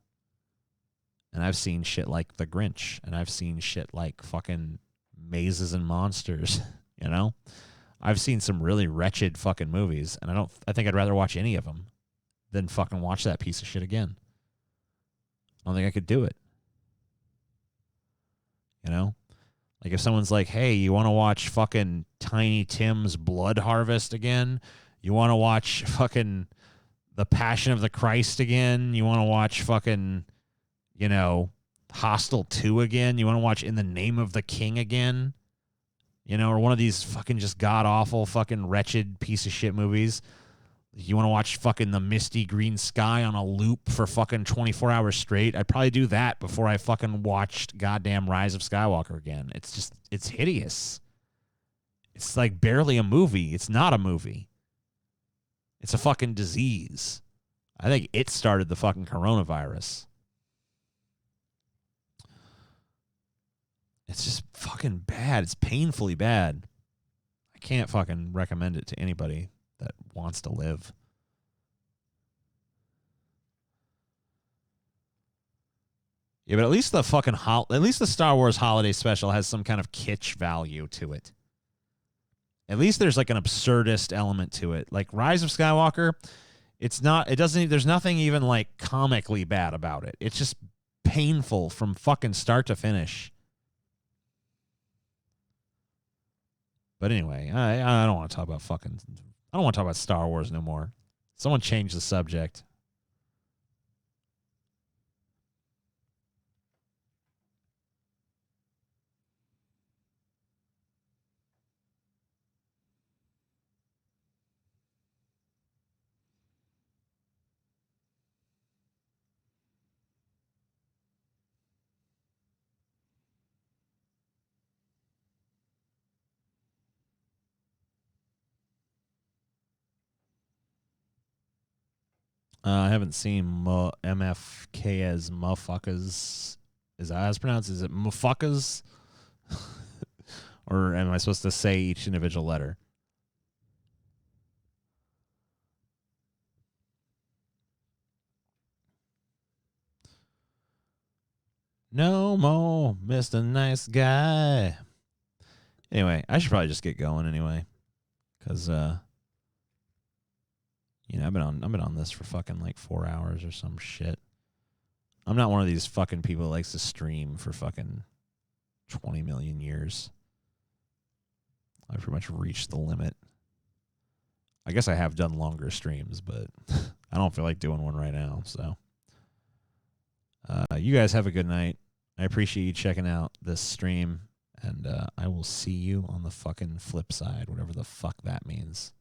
And I've seen shit like The Grinch. And I've seen shit like fucking Mazes and Monsters. You know? I've seen some really wretched fucking movies. And I think I'd rather watch any of them than fucking watch that piece of shit again. I don't think I could do it. You know? Like if someone's like, hey, you want to watch fucking Tiny Tim's Blood Harvest again? You want to watch fucking The Passion of the Christ again? You want to watch fucking, you know, Hostel 2 again? You want to watch In the Name of the King again? You know, or one of these fucking just god-awful fucking wretched piece of shit movies? You want to watch fucking The Misty Green Sky on a loop for fucking 24 hours straight? I'd probably do that before I fucking watched goddamn Rise of Skywalker again. It's hideous. It's like barely a movie. It's not a movie. It's a fucking disease. I think it started the fucking coronavirus. It's just fucking bad. It's painfully bad. I can't fucking recommend it to anybody that wants to live. Yeah, but at least the fucking at least the Star Wars Holiday Special has some kind of kitsch value to it. At least there's like an absurdist element to it. Like Rise of Skywalker, there's nothing even like comically bad about it. It's just painful from fucking start to finish. But anyway, I don't want to talk about I don't want to talk about Star Wars no more. Someone change the subject. I haven't seen MFK as motherfuckers. Is that how it's pronounced? Is it motherfuckers? Or am I supposed to say each individual letter? No more Mr. Nice Guy. Anyway, I should probably just get going anyway. Because, you know, I've been on this for fucking like 4 hours or some shit. I'm not one of these fucking people that likes to stream for fucking 20 million years. I've pretty much reached the limit. I guess I have done longer streams, but I don't feel like doing one right now. So, you guys have a good night. I appreciate you checking out this stream, and I will see you on the fucking flip side, whatever the fuck that means.